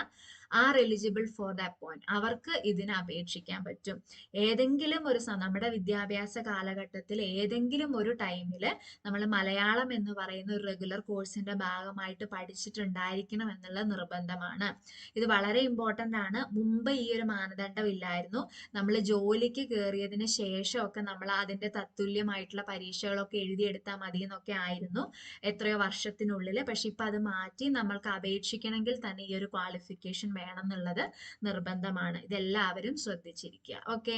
A: are eligible for the appoint. അവർക്ക് ഇതിന് അപേക്ഷിക്കാൻ പറ്റും. ഏതെങ്കിലും ഒരു നമ്മുടെ വിദ്യാഭ്യാസ കാലഘട്ടത്തിൽ ഏതെങ്കിലും ഒരു ടൈമില് നമ്മൾ മലയാളം എന്ന് പറയുന്ന ഒരു റെഗുലർ കോഴ്സിന്റെ ഭാഗമായിട്ട് പഠിച്ചിട്ടുണ്ടായിരിക്കണം എന്നുള്ള നിർബന്ധമാണ്. ഇത് വളരെ ഇമ്പോർട്ടന്റ് ആണ്. മുമ്പ് ഈ ഒരു മാനദണ്ഡം ഇല്ലായിരുന്നു. നമ്മൾ ജോലിക്ക് കയറിയതിന് ശേഷമൊക്കെ നമ്മൾ അതിന്റെ തത്തുല്യമായിട്ടുള്ള പരീക്ഷകളൊക്കെ എഴുതിയെടുത്താൽ മതി എന്നൊക്കെ ആയിരുന്നു എത്രയോ വർഷത്തിനുള്ളിൽ. പക്ഷെ ഇപ്പൊ അത് മാറ്റി നമ്മൾക്ക് അപേക്ഷിക്കണമെങ്കിൽ തന്നെ ഈ ഒരു ക്വാളിഫിക്കേഷൻ വേണം എന്നുള്ളത് നിർബന്ധമാണ്. ഇതെല്ലാവരും ശ്രദ്ധിച്ചിരിക്കുക. ഓക്കെ,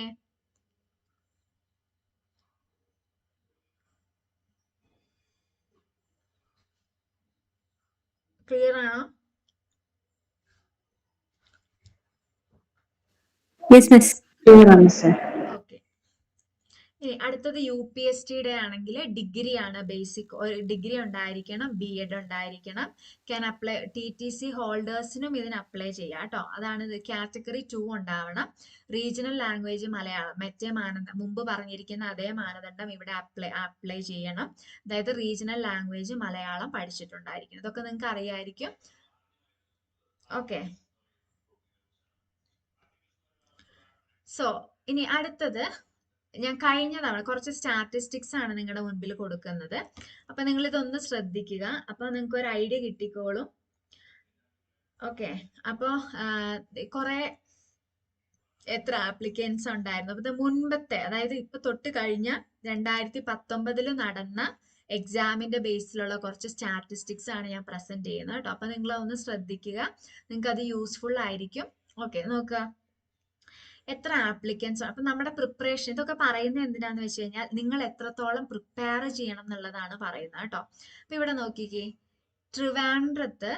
A: ക്ലിയർ ആണോ?
B: യെസ് മിസ്, ക്ലിയർ ആണ് സർ.
A: ഓക്കെ, ഇനി അടുത്തത് UPSCയുടെ ആണെങ്കിൽ ഡിഗ്രി ആണ് ബേസിക്. ഒരു ഡിഗ്രി ഉണ്ടായിരിക്കണം, B.Ed ഉണ്ടായിരിക്കണം. ക്യാൻ അപ്ലൈ TTC ഹോൾഡേഴ്സിനും ഇതിന് അപ്ലൈ ചെയ്യാം കേട്ടോ. അതാണ് കാറ്റഗറി 2 ഉണ്ടാവണം. റീജിയണൽ ലാംഗ്വേജ് മലയാളം, മറ്റേ മുമ്പ് പറഞ്ഞിരിക്കുന്ന അതേ മാനദണ്ഡം ഇവിടെ അപ്ലൈ ചെയ്യണം. അതായത് റീജിയണൽ ലാംഗ്വേജ് മലയാളം പഠിച്ചിട്ടുണ്ടായിരിക്കണം. ഇതൊക്കെ നിങ്ങൾക്ക് അറിയായിരിക്കും. ഓക്കെ, സോ ഇനി അടുത്തത്, ഞാൻ കഴിഞ്ഞ തവണ കുറച്ച് സ്റ്റാറ്റിസ്റ്റിക്സ് ആണ് നിങ്ങളുടെ മുൻപിൽ കൊടുക്കുന്നത്. അപ്പൊ നിങ്ങൾ ഇതൊന്ന് ശ്രദ്ധിക്കുക. അപ്പൊ നിങ്ങൾക്ക് ഒരു ഐഡിയ കിട്ടിക്കോളും. ഓക്കെ, അപ്പോ കുറെ എത്ര ആപ്ലിക്കൻസ് ഉണ്ടായിരുന്നു. അപ്പൊ ഇത് മുൻപത്തെ, അതായത് ഇപ്പൊ തൊട്ട് കഴിഞ്ഞ 2019 നടന്ന എക്സാമിന്റെ ബേസിലുള്ള കുറച്ച് സ്റ്റാറ്റിസ്റ്റിക്സ് ആണ് ഞാൻ പ്രസന്റ് ചെയ്യുന്നത് കേട്ടോ. അപ്പൊ നിങ്ങൾ ഒന്ന് ശ്രദ്ധിക്കുക, നിങ്ങൾക്ക് അത് യൂസ്ഫുൾ ആയിരിക്കും. ഓക്കെ, നോക്കുക എത്ര ആപ്ലിക്കൻസ്. അപ്പൊ നമ്മുടെ പ്രിപ്പറേഷൻ, ഇതൊക്കെ പറയുന്നത് എന്തിനാന്ന് വെച്ച് കഴിഞ്ഞാൽ നിങ്ങൾ എത്രത്തോളം പ്രിപ്പയർ ചെയ്യണം എന്നുള്ളതാണ് പറയുന്നത് കേട്ടോ. അപ്പൊ ഇവിടെ നോക്കിക്കേ, ട്രിവാൻഡ്രത്ത്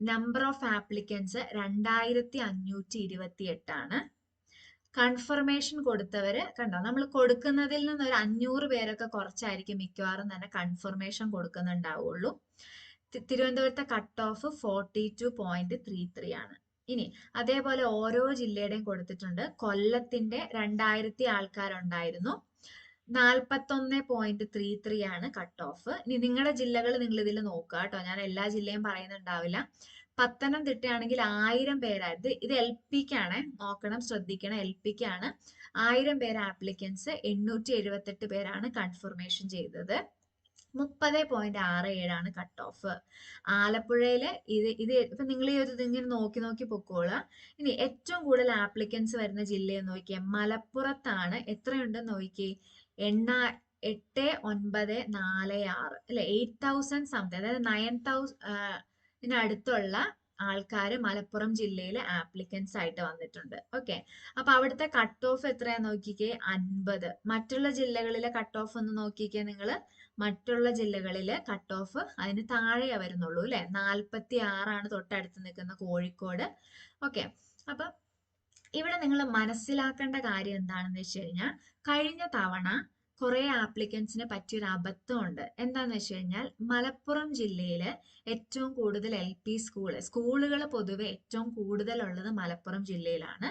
A: നമ്പർ ഓഫ് ആപ്ലിക്കൻസ് 2528 ആണ്. കൺഫർമേഷൻ കൊടുത്തവര് കണ്ടോ, നമ്മൾ കൊടുക്കുന്നതിൽ നിന്ന് ഒരു 500 പേരൊക്കെ കുറച്ചായിരിക്കും മിക്കവാറും തന്നെ കൺഫർമേഷൻ കൊടുക്കുന്നുണ്ടാവുള്ളൂ. തിരുവനന്തപുരത്തെ കട്ട് ഓഫ് 42.33 ആണ്. ഇനി അതേപോലെ ഓരോ ജില്ലയുടെയും കൊടുത്തിട്ടുണ്ട്. കൊല്ലത്തിന്റെ 2000 ആൾക്കാരുണ്ടായിരുന്നു, 41.33 ആണ് കട്ട് ഓഫ്. ഇനി നിങ്ങളുടെ ജില്ലകൾ നിങ്ങൾ ഇതിൽ നോക്കുക കേട്ടോ, ഞാൻ എല്ലാ ജില്ലയും പറയുന്നുണ്ടാവില്ല. പത്തനംതിട്ടയാണെങ്കിൽ 1000 പേരായിരുന്നു. ഇത് LPക്കാണ്, നോക്കണം, ശ്രദ്ധിക്കണം, LPക്കാണ്. 1000 പേര് ആപ്ലിക്കൻസ്, 878 പേരാണ് കൺഫർമേഷൻ ചെയ്തത്. 30.67 ആണ് കട്ട് ഓഫ്. ആലപ്പുഴയില് ഇത് ഇപ്പൊ നിങ്ങൾ ഈ ഒരു ഇതിങ്ങനെ നോക്കി പൊക്കോളാം. ഇനി ഏറ്റവും കൂടുതൽ ആപ്ലിക്കൻസ് വരുന്ന ജില്ലയെന്ന് നോക്കിയേ, മലപ്പുറത്താണ്. എത്രയുണ്ടെന്ന് നോക്കിയേ, 8946 അല്ലെ, 8000 സംതിങ്, അതായത് 9000 അടുത്തുള്ള ആൾക്കാർ മലപ്പുറം ജില്ലയിൽ ആപ്ലിക്കൻസ് ആയിട്ട് വന്നിട്ടുണ്ട്. ഓക്കെ, അപ്പൊ അവിടുത്തെ കട്ട് ഓഫ് എത്രയാന്ന് നോക്കിക്കേ, 50. മറ്റുള്ള ജില്ലകളിലെ കട്ട് ഓഫ് ഒന്ന് നോക്കിക്കേ നിങ്ങൾ. മറ്റുള്ള ജില്ലകളിലെ കട്ട് ഓഫ് അതിന് താഴെയാ വരുന്നുള്ളൂ അല്ലെ. 46 ആണ് തൊട്ടടുത്ത് നിൽക്കുന്ന കോഴിക്കോട്. ഓക്കെ, അപ്പൊ ഇവിടെ നിങ്ങൾ മനസ്സിലാക്കേണ്ട കാര്യം എന്താണെന്ന് വെച്ച് കഴിഞ്ഞാൽ, കഴിഞ്ഞ തവണ കുറെ ആപ്ലിക്കൻസിന് പറ്റിയൊരു അബദ്ധമുണ്ട്. എന്താന്ന് വെച്ച് കഴിഞ്ഞാൽ, മലപ്പുറം ജില്ലയില് ഏറ്റവും കൂടുതൽ LP സ്കൂളുകൾ പൊതുവെ ഏറ്റവും കൂടുതലുള്ളത് മലപ്പുറം ജില്ലയിലാണ്.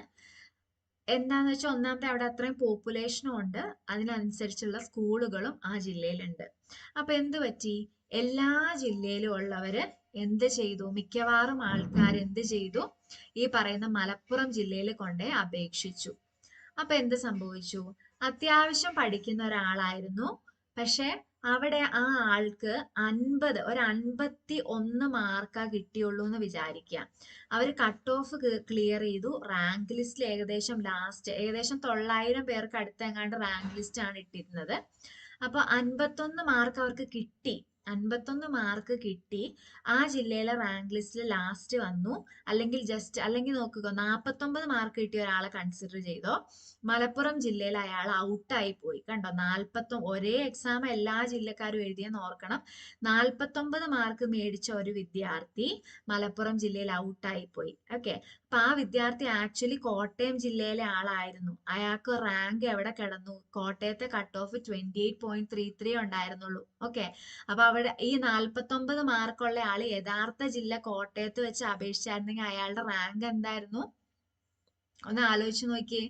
A: എന്താന്ന് വെച്ചാൽ, ഒന്നാമത്തെ അവിടെ അത്രയും പോപ്പുലേഷനും ഉണ്ട്, അതിനനുസരിച്ചുള്ള സ്കൂളുകളും ആ ജില്ലയിലുണ്ട്. അപ്പൊ എന്ത് പറ്റി, എല്ലാ ജില്ലയിലും ഉള്ളവര് എന്ത് ചെയ്തു, മിക്കവാറും ആൾക്കാർ എന്ത് ചെയ്തു, ഈ പറയുന്ന മലപ്പുറം ജില്ലയിൽ കൊണ്ടേ അപേക്ഷിച്ചു. അപ്പൊ എന്ത് സംഭവിച്ചു, അത്യാവശ്യം പഠിക്കുന്ന ഒരാളായിരുന്നു, പക്ഷെ അവിടെ ആ ആൾക്ക് 51 മാർക്കാ കിട്ടിയുള്ളൂ എന്ന് വിചാരിക്കുക. അവർ കട്ട് ഓഫ് ക്ലിയർ ചെയ്തു. റാങ്ക് ലിസ്റ്റിൽ ഏകദേശം 900 പേർക്ക് അടുത്ത് എങ്ങാണ്ട് റാങ്ക് ലിസ്റ്റ് ആണ് ഇട്ടിരുന്നത്. അപ്പൊ 51 മാർക്ക് അവർക്ക് കിട്ടി. 51 മാർക്ക് കിട്ടി ആ ജില്ലയിലെ റാങ്ക് ലിസ്റ്റിൽ ലാസ്റ്റ് വന്നു, അല്ലെങ്കിൽ നോക്കുക 49 മാർക്ക് കിട്ടിയ ഒരാളെ കൺസിഡർ ചെയ്തോ, മലപ്പുറം ജില്ലയിൽ അയാൾ ഔട്ടായി പോയി. കണ്ടോ, 49 ഒരേ എക്സാം എല്ലാ ജില്ലക്കാരും എഴുതിയെന്ന് ഓർക്കണം. 49 മാർക്ക് മേടിച്ച ഒരു വിദ്യാർത്ഥി മലപ്പുറം ജില്ലയിൽ ഔട്ടായി പോയി. ഓക്കെ, അപ്പൊ ആ വിദ്യാർത്ഥി ആക്ച്വലി കോട്ടയം ജില്ലയിലെ ആളായിരുന്നു. അയാൾക്ക് റാങ്ക് എവിടെ കിടന്നു? കോട്ടയത്തെ കട്ട് ഓഫ് 28.33 ഉണ്ടായിരുന്നുള്ളൂ. ഓക്കെ, അപ്പൊ അവിടെ ഈ 49 മാർക്കുള്ള ആള് യഥാർത്ഥ ജില്ല കോട്ടയത്ത് വെച്ച് അപേക്ഷിച്ചായിരുന്നെങ്കിൽ അയാളുടെ റാങ്ക് എന്തായിരുന്നു? ഒന്ന് ആലോചിച്ച് നോക്കിയേ.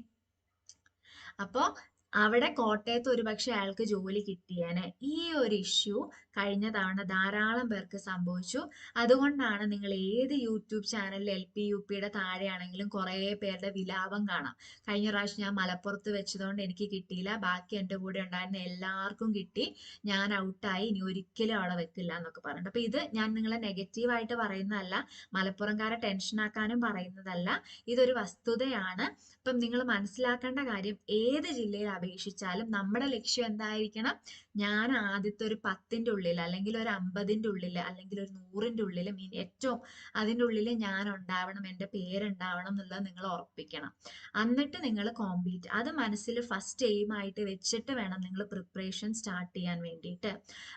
A: അപ്പോ അവിടെ കോട്ടയത്ത് ഒരുപക്ഷെ അയാൾക്ക് ജോലി കിട്ടിയേനെ. ഈ ഒരു ഇഷ്യൂ കഴിഞ്ഞ തവണ ധാരാളം പേർക്ക് സംഭവിച്ചു. അതുകൊണ്ടാണ് നിങ്ങൾ ഏത് യൂട്യൂബ് ചാനലിൽ LP UPയുടെ താഴെയാണെങ്കിലും കുറേ പേരുടെ വിലാപം കാണാം. കഴിഞ്ഞ പ്രാവശ്യം ഞാൻ മലപ്പുറത്ത് വെച്ചതുകൊണ്ട് എനിക്ക് കിട്ടിയില്ല, ബാക്കി എൻ്റെ കൂടെ ഉണ്ടായിരുന്ന എല്ലാവർക്കും കിട്ടി, ഞാൻ ഔട്ടായി, ഇനി ഒരിക്കലും അവിടെ വെക്കില്ല എന്നൊക്കെ പറഞ്ഞിട്ട്. അപ്പൊ ഇത് ഞാൻ നിങ്ങളെ നെഗറ്റീവായിട്ട് പറയുന്നതല്ല, മലപ്പുറംകാരെ ടെൻഷനാക്കാനും പറയുന്നതല്ല, ഇതൊരു വസ്തുതയാണ്. ഇപ്പം നിങ്ങൾ മനസ്സിലാക്കേണ്ട കാര്യം, ഏത് ജില്ലയിൽ അപേക്ഷിച്ചാലും നമ്മുടെ ലക്ഷ്യം എന്തായിരിക്കണം? ഞാൻ ആദ്യത്തെ ഒരു 10ന്റെ ഉള്ളിൽ, അല്ലെങ്കിൽ ഒരു 50ന്റെ ഉള്ളിൽ, അല്ലെങ്കിൽ ഒരു 100ന്റെ ഉള്ളിൽ, ഏറ്റവും അതിൻ്റെ ഉള്ളിൽ ഞാൻ ഉണ്ടാവണം, എൻ്റെ പേരുണ്ടാവണം എന്നുള്ളത് നിങ്ങൾ ഉറപ്പിക്കണം. എന്നിട്ട് നിങ്ങൾ കോമ്പീറ്റ്, അത് മനസ്സിൽ ഫസ്റ്റ് എയിം ആയിട്ട് വെച്ചിട്ട് വേണം നിങ്ങൾ പ്രിപ്പറേഷൻ സ്റ്റാർട്ട് ചെയ്യാൻ വേണ്ടിയിട്ട്.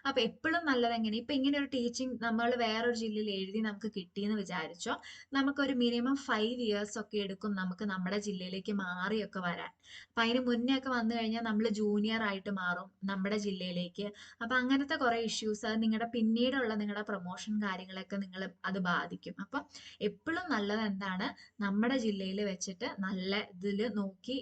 A: അപ്പൊ എപ്പോഴും നല്ലത് എങ്ങനെ, ഇപ്പൊ ഇങ്ങനെ ഒരു ടീച്ചിങ് നമ്മൾ വേറൊരു ജില്ലയിൽ എഴുതി നമുക്ക് കിട്ടിയെന്ന് വിചാരിച്ചോ, നമുക്കൊരു മിനിമം 5 years ഒക്കെ എടുക്കും നമുക്ക് നമ്മുടെ ജില്ലയിലേക്ക് മാറിയൊക്കെ വരാൻ. അപ്പൊ അതിന് മുന്നേ ഒക്കെ വന്നു കഴിഞ്ഞാൽ നമ്മൾ ജൂനിയർ ആയിട്ട് മാറും നമ്മുടെ ജില്ലയിലേക്ക്. അപ്പൊ അങ്ങനത്തെ കുറെ ഇഷ്യൂസ്, അത് നിങ്ങളുടെ പ്രൊമോഷൻ കാര്യങ്ങളൊക്കെ നിങ്ങൾ അത് ബാധിക്കും. അപ്പൊ എപ്പോഴും നല്ലത് എന്താണ്, നമ്മുടെ ജില്ലയിൽ വെച്ചിട്ട് നല്ല ഇതിൽ നോക്കി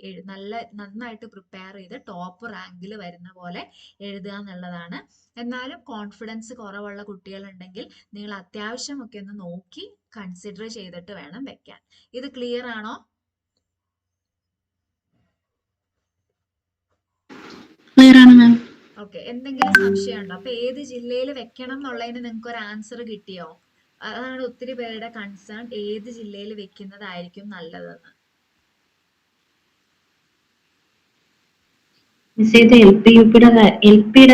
A: നന്നായിട്ട് പ്രിപ്പയർ ചെയ്ത് ടോപ്പ് റാങ്കിൽ വരുന്ന പോലെ എഴുതുക എന്നുള്ളതാണ്. എന്നാലും കോൺഫിഡൻസ് കുറവുള്ള കുട്ടികളുണ്ടെങ്കിൽ നിങ്ങൾ അത്യാവശ്യമൊക്കെ ഒന്ന് നോക്കി കൺസിഡർ ചെയ്തിട്ട് വേണം വെക്കാൻ. ഇത് ക്ലിയർ ആണോ?
B: ക്ലിയർ ആണ് മാം.
A: ഓക്കെ, എന്തെങ്കിലും സംശയം ഉണ്ടോ? അപ്പൊ ഏത് ജില്ലയിൽ വെക്കണം എന്നുള്ളതിന് നിങ്ങൾക്ക് ഒരു ആൻസർ കിട്ടിയോ? അതാണ് ഒത്തിരി പേരുടെ കൺസേൺ, ഏത് ജില്ലയിൽ വെക്കുന്നതായിരിക്കും നല്ലതെന്ന്.
B: മിസ് ഇത് LP-UPയുടെ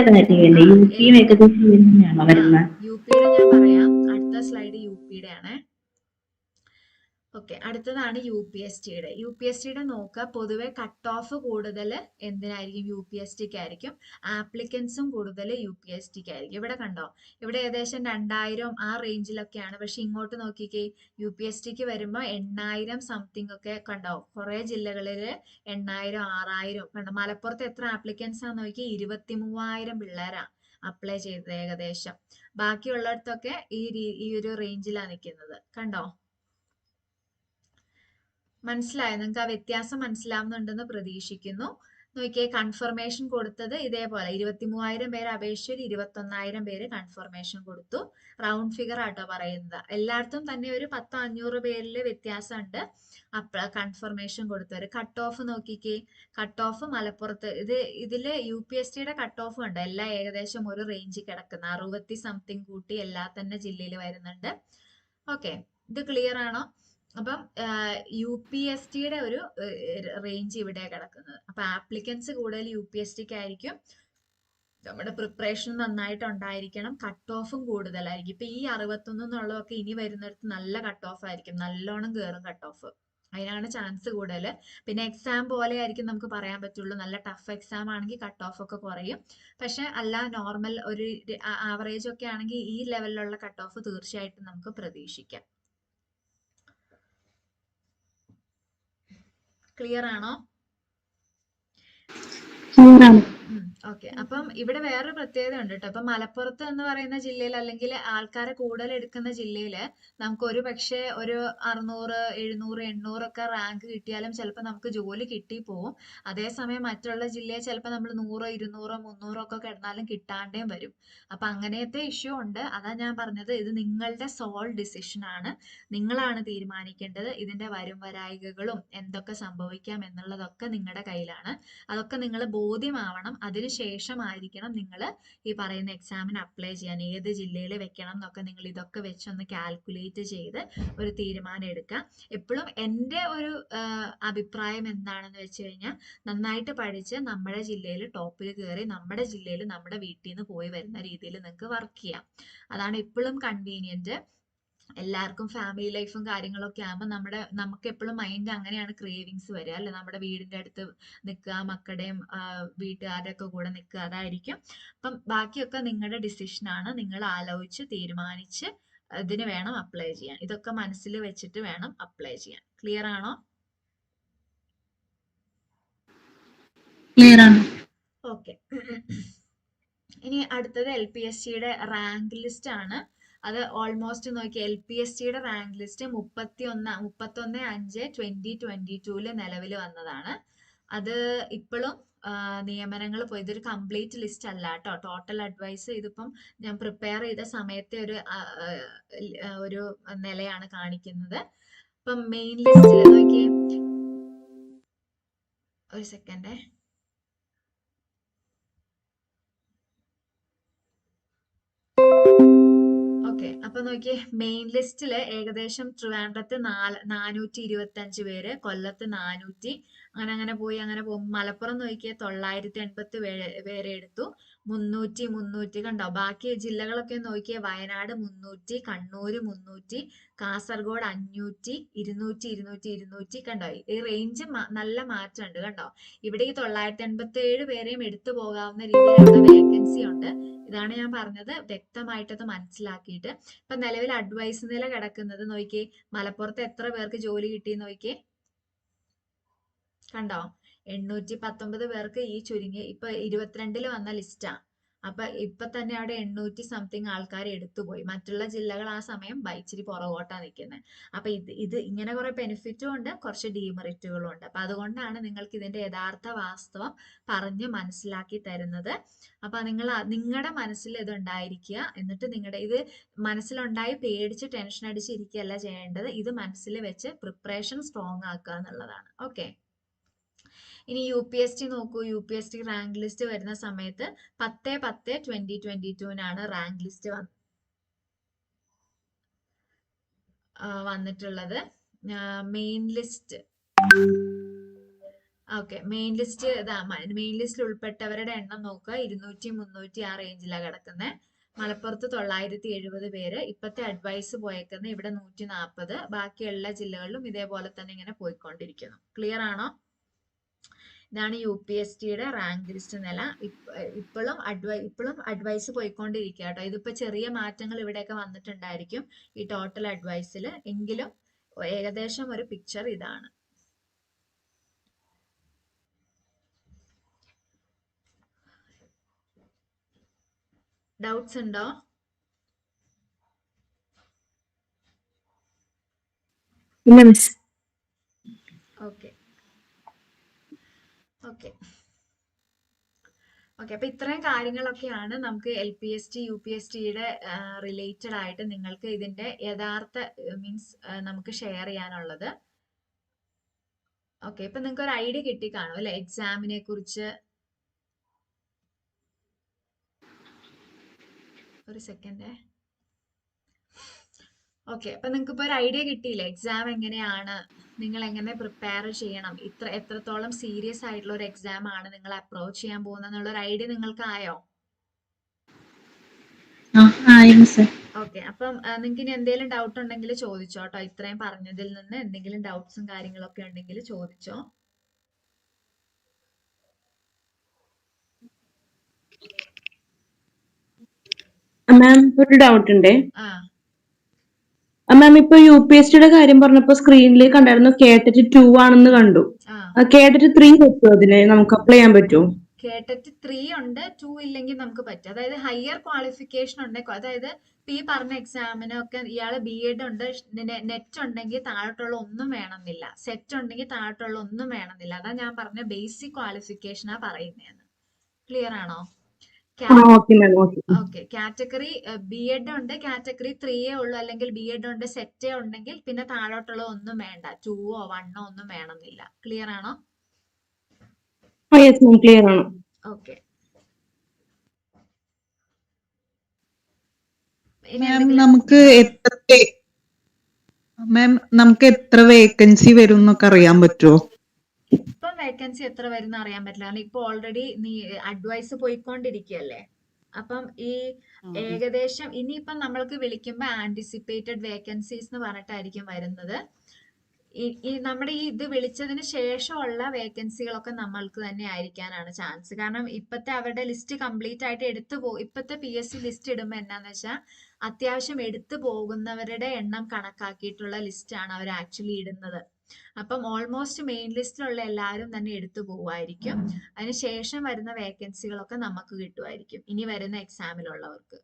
B: കാര്യമല്ലേ? UPയും ഏകദേശം ഇത് തന്നെയാണോ വരുന്നത്?
A: UPയുടെ ഞാൻ പറയാം, അടുത്ത സ്ലൈഡ് UPയുടെ ആണ്. ഓക്കെ, അടുത്തതാണ് UPSTയുടെ. UPSTയുടെ നോക്കുക, പൊതുവെ കട്ട് ഓഫ് കൂടുതൽ എന്തിനായിരിക്കും? UPSTക്ക് ആയിരിക്കും. ആപ്ലിക്കൻസും കൂടുതൽ UPSTക്ക് ആയിരിക്കും. ഇവിടെ കണ്ടോ, ഇവിടെ ഏകദേശം 2000 ആ റേഞ്ചിലൊക്കെയാണ്. പക്ഷെ ഇങ്ങോട്ട് നോക്കിക്കേ, UPSTക്ക് വരുമ്പോൾ 8000 സംതിങ് ഒക്കെ കണ്ടോ. കുറെ ജില്ലകളിൽ 8000, 6000 കണ്ടോ. മലപ്പുറത്ത് എത്ര ആപ്ലിക്കൻസ് ആണെന്ന് നോക്കി, 23,000 പിള്ളേരാ അപ്ലൈ ചെയ്തത് ഏകദേശം. ബാക്കിയുള്ളിടത്തൊക്കെ ഈ ഒരു റേഞ്ചിലാണ് നിൽക്കുന്നത്. കണ്ടോ, മനസ്സിലായോ? നിങ്ങൾക്ക് ആ വ്യത്യാസം മനസ്സിലാവുന്നുണ്ടെന്ന് പ്രതീക്ഷിക്കുന്നു. നോക്കിയേ, കൺഫർമേഷൻ കൊടുത്തത് ഇതേപോലെ 23,000 പേര് അപേക്ഷിച്ച് 21,000 പേര് കൺഫർമേഷൻ കൊടുത്തു. റൗണ്ട് ഫിഗർ ആട്ടോ പറയുന്നത്. എല്ലായിടത്തും തന്നെ ഒരു 10-500 പേരിൽ വ്യത്യാസമുണ്ട് കൺഫർമേഷൻ കൊടുത്തവര്. കട്ട് ഓഫ് നോക്കിക്കേ, കട്ട് ഓഫ് മലപ്പുറത്ത് ഇതില് UPSTയുടെ കട്ട് ഓഫ് ഉണ്ട്, എല്ലാം ഏകദേശം ഒരു റേഞ്ചിൽ കിടക്കുന്ന 60 സംതിങ് കൂട്ടി എല്ലാ തന്നെ ജില്ലയിൽ വരുന്നുണ്ട്. ഓക്കെ, ഇത് ക്ലിയർ ആണോ? അപ്പം UPSTയുടെ ഒരു റേഞ്ച് ഇവിടെ കിടക്കുന്നത്. അപ്പൊ ആപ്ലിക്കൻസ് കൂടുതൽ UPSTക്ക് ആയിരിക്കും. നമ്മുടെ പ്രിപ്പറേഷൻ നന്നായിട്ട് ഉണ്ടായിരിക്കണം. കട്ട് ഓഫും കൂടുതലായിരിക്കും. ഇപ്പൊ ഈ 61 എന്നുള്ളതൊക്കെ ഇനി വരുന്നിടത്ത് നല്ല കട്ട് ഓഫ് ആയിരിക്കും, നല്ലോണം കയറും കട്ട് ഓഫ്. അതിനാണ് ചാൻസ് കൂടുതൽ. പിന്നെ എക്സാം പോലെ ആയിരിക്കും നമുക്ക് പറയാൻ പറ്റുള്ളൂ. നല്ല ടഫ് എക്സാം ആണെങ്കിൽ കട്ട് ഓഫ് ഒക്കെ കുറയും. പക്ഷെ അല്ല, നോർമൽ ഒരു ആവറേജ് ഒക്കെ ആണെങ്കിൽ ഈ ലെവലിലുള്ള കട്ട് ഓഫ് തീർച്ചയായിട്ടും നമുക്ക് പ്രതീക്ഷിക്കാം. ക്ലിയർ ആണോ? ഓക്കെ, അപ്പം ഇവിടെ വേറൊരു പ്രത്യേകത ഉണ്ട് കേട്ടോ. അപ്പൊ മലപ്പുറത്ത് എന്ന് പറയുന്ന ജില്ലയിൽ, അല്ലെങ്കിൽ ആൾക്കാരെ കൂടുതൽ എടുക്കുന്ന ജില്ലയിൽ നമുക്ക് ഒരു പക്ഷേ ഒരു 600, 700, 800 ഒക്കെ റാങ്ക് കിട്ടിയാലും ചിലപ്പോൾ നമുക്ക് ജോലി കിട്ടി പോവും. അതേസമയം മറ്റുള്ള ജില്ലയിൽ ചിലപ്പോൾ നമ്മൾ 100, 200, 300 ഒക്കെ കിടന്നാലും കിട്ടാണ്ടേയും വരും. അപ്പൊ അങ്ങനത്തെ ഇഷ്യൂ ഉണ്ട്. അതാ ഞാൻ പറഞ്ഞത്, ഇത് നിങ്ങളുടെ സോൾ ഡിസിഷൻ ആണ്, നിങ്ങളാണ് തീരുമാനിക്കേണ്ടത്. ഇതിന്റെ വരും വരായികകളും എന്തൊക്കെ സംഭവിക്കാം എന്നുള്ളതൊക്കെ നിങ്ങളുടെ കയ്യിലാണ്. അതൊക്കെ നിങ്ങൾ ബോധ്യമാവണം. വെക്കണം. അതിനുശേഷമായിരിക്കണം നിങ്ങൾ ഈ പറയുന്ന എക്സാമിന് അപ്ലൈ ചെയ്യാൻ. ഏത് ജില്ലയിൽ വെക്കണം എന്നൊക്കെ നിങ്ങൾ ഇതൊക്കെ വെച്ചൊന്ന് കാൽക്കുലേറ്റ് ചെയ്ത് ഒരു തീരുമാനം എടുക്കുക. എപ്പോഴും എൻ്റെ ഒരു അഭിപ്രായം എന്താണെന്ന് വെച്ച് കഴിഞ്ഞാൽ, നന്നായിട്ട് പഠിച്ച് നമ്മുടെ ജില്ലയിൽ ടോപ്പിൽ കയറി നമ്മുടെ ജില്ലയിൽ നമ്മുടെ വീട്ടിൽ നിന്ന് പോയി വരുന്ന രീതിയിൽ നിങ്ങൾക്ക് വർക്ക് ചെയ്യാം. അതാണ് എപ്പോഴും കൺവീനിയൻറ്റ്. എല്ലാവർക്കും ഫാമിലി ലൈഫും കാര്യങ്ങളൊക്കെ ആകുമ്പോൾ നമുക്ക് എപ്പോഴും മൈൻഡ് അങ്ങനെയാണ് ക്രേവിങ്സ് വരിക അല്ലെ, നമ്മുടെ വീടിന്റെ അടുത്ത് നിൽക്കുക, മക്കളുടെയും വീട്ടുകാരുടെ ഒക്കെ കൂടെ നിൽക്കുക, അതായിരിക്കും. അപ്പം ബാക്കിയൊക്കെ നിങ്ങളുടെ ഡിസിഷനാണ്. നിങ്ങൾ ആലോചിച്ച് തീരുമാനിച്ച് ഇതിന് വേണം അപ്ലൈ ചെയ്യാൻ. ഇതൊക്കെ മനസ്സിൽ വെച്ചിട്ട് വേണം അപ്ലൈ ചെയ്യാൻ. ക്ലിയർ ആണോ?
B: ക്ലിയർ ആണ്.
A: ഓക്കെ. ഇനി അടുത്തത് LPSCയുടെ റാങ്ക് ലിസ്റ്റ് ആണ്. അത് ഓൾമോസ്റ്റ് നോക്കി, LPSCയുടെ റാങ്ക് ലിസ്റ്റ് 31/5/2022 നിലവിൽ വന്നതാണ്. അത് ഇപ്പോഴും നിയമനങ്ങൾ പോയി, ഇതൊരു കംപ്ലീറ്റ് ലിസ്റ്റ് അല്ല കേട്ടോ. ടോട്ടൽ അഡ്വൈസ് ഇതിപ്പം ഞാൻ പ്രിപ്പയർ ചെയ്ത സമയത്തെ ഒരു നിലയാണ് കാണിക്കുന്നത്. ഇപ്പം മെയിൻ ലിസ്റ്റിൽ നോക്കിയേ, ഒരു സെക്കൻഡേ. ഓക്കെ, അപ്പൊ നോക്കിയേ, മെയിൻ ലിസ്റ്റില് ഏകദേശം ട്രിവാൻഡ്രത്ത് 425 പേര്, കൊല്ലത്ത് 400, അങ്ങനെ പോകും. മലപ്പുറം നോക്കിയേ 980 പേരെ എടുത്തു. 300 കണ്ടോ. ബാക്കി ജില്ലകളൊക്കെ നോക്കിയേ, വയനാട് 300, കണ്ണൂര് 300, കാസർഗോഡ് 500, 200 കണ്ടോ. ഈ റേഞ്ച് നല്ല മാറ്റമുണ്ട് കണ്ടോ. ഇവിടെ ഈ 987 പേരെയും എടുത്തു പോകാവുന്ന രീതിയിൽ അവിടെ വേക്കൻസി ഉണ്ട്. ഇതാണ് ഞാൻ പറഞ്ഞത്, വ്യക്തമായിട്ടത് മനസ്സിലാക്കിയിട്ട്. ഇപ്പൊ നിലവിൽ അഡ്വൈസ് നില കിടക്കുന്നത് നോക്കിയേ, മലപ്പുറത്ത് എത്ര പേർക്ക് ജോലി കിട്ടി നോക്കിയേ, കണ്ടോ. 819 പേർക്ക് ഈ ചുരുങ്ങി, ഇപ്പൊ 22 വന്ന ലിസ്റ്റാ. അപ്പൊ ഇപ്പൊ തന്നെ അവിടെ 800 സംതിങ് ആൾക്കാർ എടുത്തുപോയി. മറ്റുള്ള ജില്ലകൾ ആ സമയം ഇച്ചിരി പുറകോട്ടാ നിൽക്കുന്നത്. അപ്പൊ ഇത് ഇങ്ങനെ കുറെ ബെനിഫിറ്റും ഉണ്ട്, കുറച്ച് ഡീമെറിറ്റുകളും ഉണ്ട്. അപ്പൊ അതുകൊണ്ടാണ് നിങ്ങൾക്ക് ഇതിന്റെ യഥാർത്ഥ വാസ്തവം പറഞ്ഞ് മനസ്സിലാക്കി തരുന്നത്. അപ്പൊ നിങ്ങളുടെ മനസ്സിൽ ഇത് ഉണ്ടായിരിക്കുക. എന്നിട്ട് ഇത് മനസ്സിലുണ്ടായി പേടിച്ച് ടെൻഷൻ അടിച്ചിരിക്കുകയല്ല ചെയ്യേണ്ടത്. ഇത് മനസ്സിൽ വെച്ച് പ്രിപ്പറേഷൻ സ്ട്രോങ് ആക്കുക എന്നുള്ളതാണ്. ഓക്കെ. ഇനി UPSC നോക്കൂ. UPSC റാങ്ക് ലിസ്റ്റ് വരുന്ന സമയത്ത് 10/10/2022 റാങ്ക് ലിസ്റ്റ് വന്നിട്ടുള്ളത്. മെയിൻ ലിസ്റ്റ്, ഓക്കെ, മെയിൻ ലിസ്റ്റിൽ ഉൾപ്പെട്ടവരുടെ എണ്ണം നോക്കുക. 200, 300 ആ റേഞ്ചിലാണ് കിടക്കുന്നത്. മലപ്പുറത്ത് 970 പേര്. ഇപ്പത്തെ അഡ്വൈസ് പോയേക്കുന്നത് ഇവിടെ 140. ബാക്കിയുള്ള ജില്ലകളിലും ഇതേപോലെ തന്നെ ഇങ്ങനെ പോയിക്കൊണ്ടിരിക്കുന്നു. ക്ലിയർ ആണോ? ഇതാണ് UPSCയുടെ റാങ്ക് ലിസ്റ്റ് നില. ഇപ്പോഴും അഡ്വൈസ് പോയിക്കൊണ്ടിരിക്കുക കേട്ടോ. ഇതിപ്പോ ചെറിയ മാറ്റങ്ങൾ ഇവിടെയൊക്കെ വന്നിട്ടുണ്ടായിരിക്കും ഈ ടോട്ടൽ അഡ്വൈസിൽ. എങ്കിലും ഏകദേശം ഒരു പിക്ചർ ഇതാണ്. ഡൗട്ട്സ് ഉണ്ടോ?
B: ഇല്ല മിസ്.
A: ഓക്കെ. അപ്പൊ ഇത്രയും കാര്യങ്ങളൊക്കെയാണ് നമുക്ക് LPSC UPSCയുടെ റിലേറ്റഡ് ആയിട്ട് നിങ്ങൾക്ക് ഇതിന്റെ യഥാർത്ഥ മീൻസ് നമുക്ക് ഷെയർ ചെയ്യാനുള്ളത്. ഓക്കെ, ഇപ്പൊ നിങ്ങൾക്ക് ഒരു ഐഡിയ കിട്ടി കാണും അല്ലെ എക്സാമിനെ കുറിച്ച്. ഒരു സെക്കൻഡ്. ഓക്കെ, അപ്പൊ നിങ്ങൾക്ക് ഇപ്പൊ ഒരു ഐഡിയ കിട്ടിയില്ലേ എക്സാം എങ്ങനെയാണ്, നിങ്ങൾ എങ്ങനെ പ്രിപ്പയർ ചെയ്യണം, എത്രത്തോളം സീരിയസ് ആയിട്ടുള്ള ഒരു എക്സാം ആണ് നിങ്ങൾ അപ്രോച്ച് ചെയ്യാൻ പോകുന്നത് എന്നുള്ള ഒരു ഐഡിയ നിങ്ങൾക്ക് ആയോ? ഓക്കെ, അപ്പം നിങ്ങൾക്ക് ഇനി എന്തെങ്കിലും ഡൗട്ട് ഉണ്ടെങ്കിൽ ചോദിച്ചോ കേട്ടോ. ഇത്രയും പറഞ്ഞതിൽ നിന്ന് എന്തെങ്കിലും ഡൗട്ട്സും കാര്യങ്ങളൊക്കെ ഉണ്ടെങ്കിൽ ചോദിച്ചോ.
B: മാം ഒരു ഡൗട്ട് ഉണ്ട്.
A: ആ,
B: മാം ഇപ്പൊ UPSCയുടെ കാര്യം പറഞ്ഞപ്പോ സ്ക്രീനിൽ കണ്ടായിരുന്നു കേട്ടറ്റ് 2 ആണെന്ന് കണ്ടു. കേട്ടറ്റ് 3 പറ്റുമോ? അതിന് നമുക്ക് അപ്ലൈ ചെയ്യാൻ പറ്റുമോ?
A: കേട്ടറ്റ് 3 ഉണ്ട്, 2 ഇല്ലെങ്കിൽ നമുക്ക് പറ്റും. അതായത് ഹയർ ക്വാളിഫിക്കേഷൻ ഉണ്ടെങ്കിൽ, അതായത് ഈ പറഞ്ഞ എക്സാമിനൊക്കെ ഇയാള് BEd ഉണ്ട്, നെറ്റ് ഉണ്ടെങ്കിൽ താഴോട്ടുള്ള ഒന്നും വേണമെന്നില്ല, സെറ്റ് ഉണ്ടെങ്കിൽ താഴോട്ടുള്ള ഒന്നും വേണമെന്നില്ല. അതാ ഞാൻ പറഞ്ഞ ബേസിക് ക്വാളിഫിക്കേഷനാ പറയുന്നതെന്ന്. ക്ലിയർ ആണോ? ഓക്കെ, കാറ്റഗറി BEd ഉണ്ട്, കാറ്റഗറി 3 ഉള്ളൂ, അല്ലെങ്കിൽ BEd ഉണ്ട് സെറ്റേ ഉണ്ടെങ്കിൽ പിന്നെ താഴോട്ടുള്ള ഒന്നും വേണ്ട, 2ഓ 1ഓ ഒന്നും വേണമെന്നില്ല. ക്ലിയർ ആണോ?
B: ക്ലിയർ ആണ്.
A: ഓക്കെ.
C: മാം നമുക്ക് എത്ര വേക്കൻസി വരും എന്നൊക്കെ അറിയാൻ പറ്റുമോ?
A: ഇപ്പം വേക്കൻസി എത്ര വരും അറിയാൻ പറ്റില്ല, കാരണം ഇപ്പൊ ഓൾറെഡി നീ അഡ്വൈസ് പോയിക്കൊണ്ടിരിക്കുകയല്ലേ. അപ്പം ഈ ഏകദേശം ഇനിയിപ്പം നമ്മൾക്ക് വിളിക്കുമ്പോൾ ആന്റിസിപ്പേറ്റഡ് വേക്കൻസീസ് എന്ന് പറഞ്ഞിട്ടായിരിക്കും വരുന്നത്. ഈ നമ്മുടെ ഈ ഇത് വിളിച്ചതിന് ശേഷമുള്ള വേക്കൻസികളൊക്കെ നമ്മൾക്ക് തന്നെ ആയിരിക്കാനാണ് ചാൻസ്. കാരണം ഇപ്പത്തെ അവരുടെ ലിസ്റ്റ് കംപ്ലീറ്റ് ആയിട്ട് ഇപ്പത്തെ PSC ലിസ്റ്റ് ഇടുമ്പോൾ എന്നാന്ന് വെച്ചാൽ അത്യാവശ്യം എടുത്തു പോകുന്നവരുടെ എണ്ണം കണക്കാക്കിയിട്ടുള്ള ലിസ്റ്റാണ് അവർ ആക്ച്വലി ഇടുന്നത്. അപ്പം ഓൾമോസ്റ്റ് മെയിൻ ലിസ്റ്റിലുള്ള എല്ലാവരും തന്നെ എടുത്തു പോവുമായിരിക്കും. അതിനുശേഷം വരുന്ന വേക്കൻസികളൊക്കെ നമുക്ക് കിട്ടുമായിരിക്കും ഇനി വരുന്ന എക്സാമിലുള്ളവർക്ക്.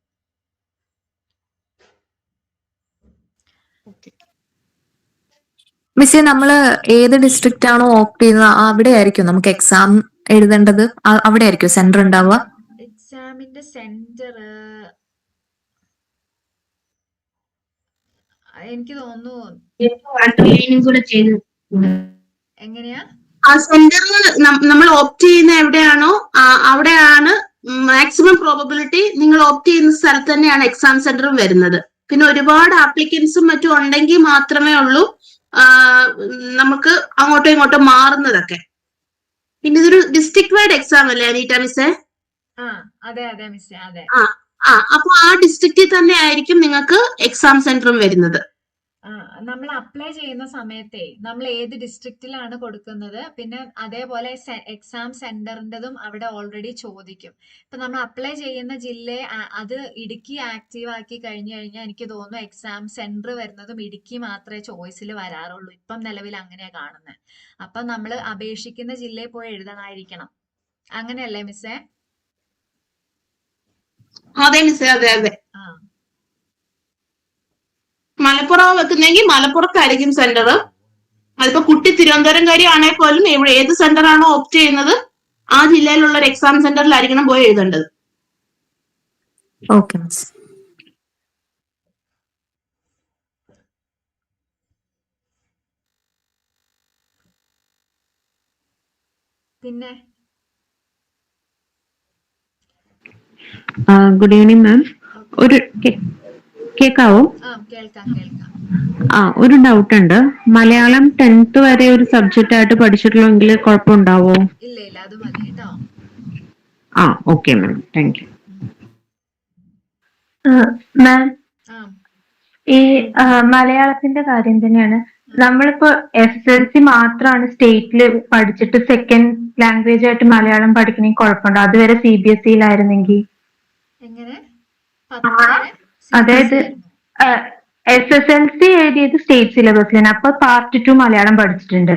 D: മിസ്സേ, നമ്മള് ഏത് ഡിസ്ട്രിക്റ്റ് ആണോ ഓപ്റ്റ് ചെയ്യുന്നത് അവിടെ ആയിരിക്കും നമുക്ക് എക്സാം എഴുതേണ്ടത്? അവിടെ ആയിരിക്കും സെന്റർ ഉണ്ടാവുക?
A: എക്സാമിന്റെ സെന്റർ എനിക്ക് തോന്നുന്നു എങ്ങനെയാ
B: ആ സെന്റർ നമ്മൾ ഓപ്റ്റ് ചെയ്യുന്ന എവിടെയാണോ അവിടെയാണ് മാക്സിമം പ്രോബബിലിറ്റി നിങ്ങൾ ഓപ്റ്റ് ചെയ്യുന്ന സ്ഥലത്ത് തന്നെയാണ് എക്സാം സെന്ററും വരുന്നത്. പിന്നെ ഒരുപാട് ആപ്ലിക്കൻസും മറ്റും ഉണ്ടെങ്കിൽ മാത്രമേ ഉള്ളൂ നമുക്ക് അങ്ങോട്ടും ഇങ്ങോട്ടും മാറുന്നതൊക്കെ. പിന്നെ ഇതൊരു ഡിസ്ട്രിക്ട് വൈഡ് എക്സാം അല്ലേ അനീറ്റ മിസ്സേ?
A: അതെ അതെ മിസ്സേ, അതെ.
B: അപ്പൊ ആ ഡിസ്ട്രിക്റ്റിൽ തന്നെ ആയിരിക്കും നിങ്ങൾക്ക് എക്സാം സെന്ററും വരുന്നത്.
A: നമ്മൾ അപ്ലൈ ചെയ്യുന്ന സമയത്തെ നമ്മൾ ഏത് ഡിസ്ട്രിക്റ്റിലാണ് കൊടുക്കുന്നത്, പിന്നെ അതേപോലെ എക്സാം സെന്ററിൻ്റെതും അവിടെ ഓൾറെഡി ചോദിക്കും. ഇപ്പൊ നമ്മൾ അപ്ലൈ ചെയ്യുന്ന ജില്ലയെ അത് ഇടുക്കി ആക്റ്റീവ് ആക്കി കഴിഞ്ഞു കഴിഞ്ഞാൽ എനിക്ക് തോന്നുന്നു എക്സാം സെന്റർ വരുന്നതും ഇടുക്കി മാത്രമേ ചോയ്സിൽ വരാറുള്ളൂ. ഇപ്പം നിലവിൽ അങ്ങനെയാ കാണുന്നത്. അപ്പൊ നമ്മൾ അപേക്ഷിക്കുന്ന ജില്ലയിൽ പോയി എഴുതണമായിരിക്കണം. അങ്ങനെയല്ലേ മിസ്സേ?
B: അതെ മിസ്സേ, അതെ അതെ. മലപ്പുറം വെക്കുന്നെങ്കിൽ മലപ്പുറത്തായിരിക്കും സെന്റർ. അതിപ്പോ കുട്ടി തിരുവനന്തപുരംകാരി ആണെങ്കിൽ പോലും ഏത് സെന്റർ ആണോ ഓപ്റ്റ് ചെയ്യുന്നത് ആ ജില്ലയിലുള്ള ഒരു എക്സാം സെന്ററിലായിരിക്കണം പോയി എഴുതേണ്ടത്.
D: Okay miss.
A: പിന്നെ
E: ഗുഡ് ഈവനിങ് മാം. ഒരു കേക്കാവോ?
A: കേൾക്കാം കേൾക്കാം.
E: ഒരു ഡൗട്ട് ഉണ്ട്. മലയാളം 10th വരെ ഒരു സബ്ജക്റ്റ് ആയിട്ട് പഠിച്ചിട്ടുള്ളെങ്കിൽ കുഴപ്പമുണ്ടാവോ?
A: ഇല്ല ഇല്ല, അത് മതി കേട്ടോ.
E: Okay ma'am, thank you.
F: Ma'am, ഈ മലയാളത്തിന്റെ കാര്യം തന്നെയാണ്. നമ്മളിപ്പോ SSLC മാത്രമാണ് സ്റ്റേറ്റിൽ പഠിച്ചിട്ട് സെക്കൻഡ് ലാംഗ്വേജ് ആയിട്ട് മലയാളം പഠിക്കണമെങ്കിൽ കുഴപ്പമുണ്ടോ? അതുവരെ CBSE-യിലായിരുന്നെങ്കിൽ? അതായത് SSLC എഴുതിയത് സ്റ്റേറ്റ് സിലബസിലാണ്, അപ്പൊ പാർട്ട് 2 മലയാളം പഠിച്ചിട്ടുണ്ട്.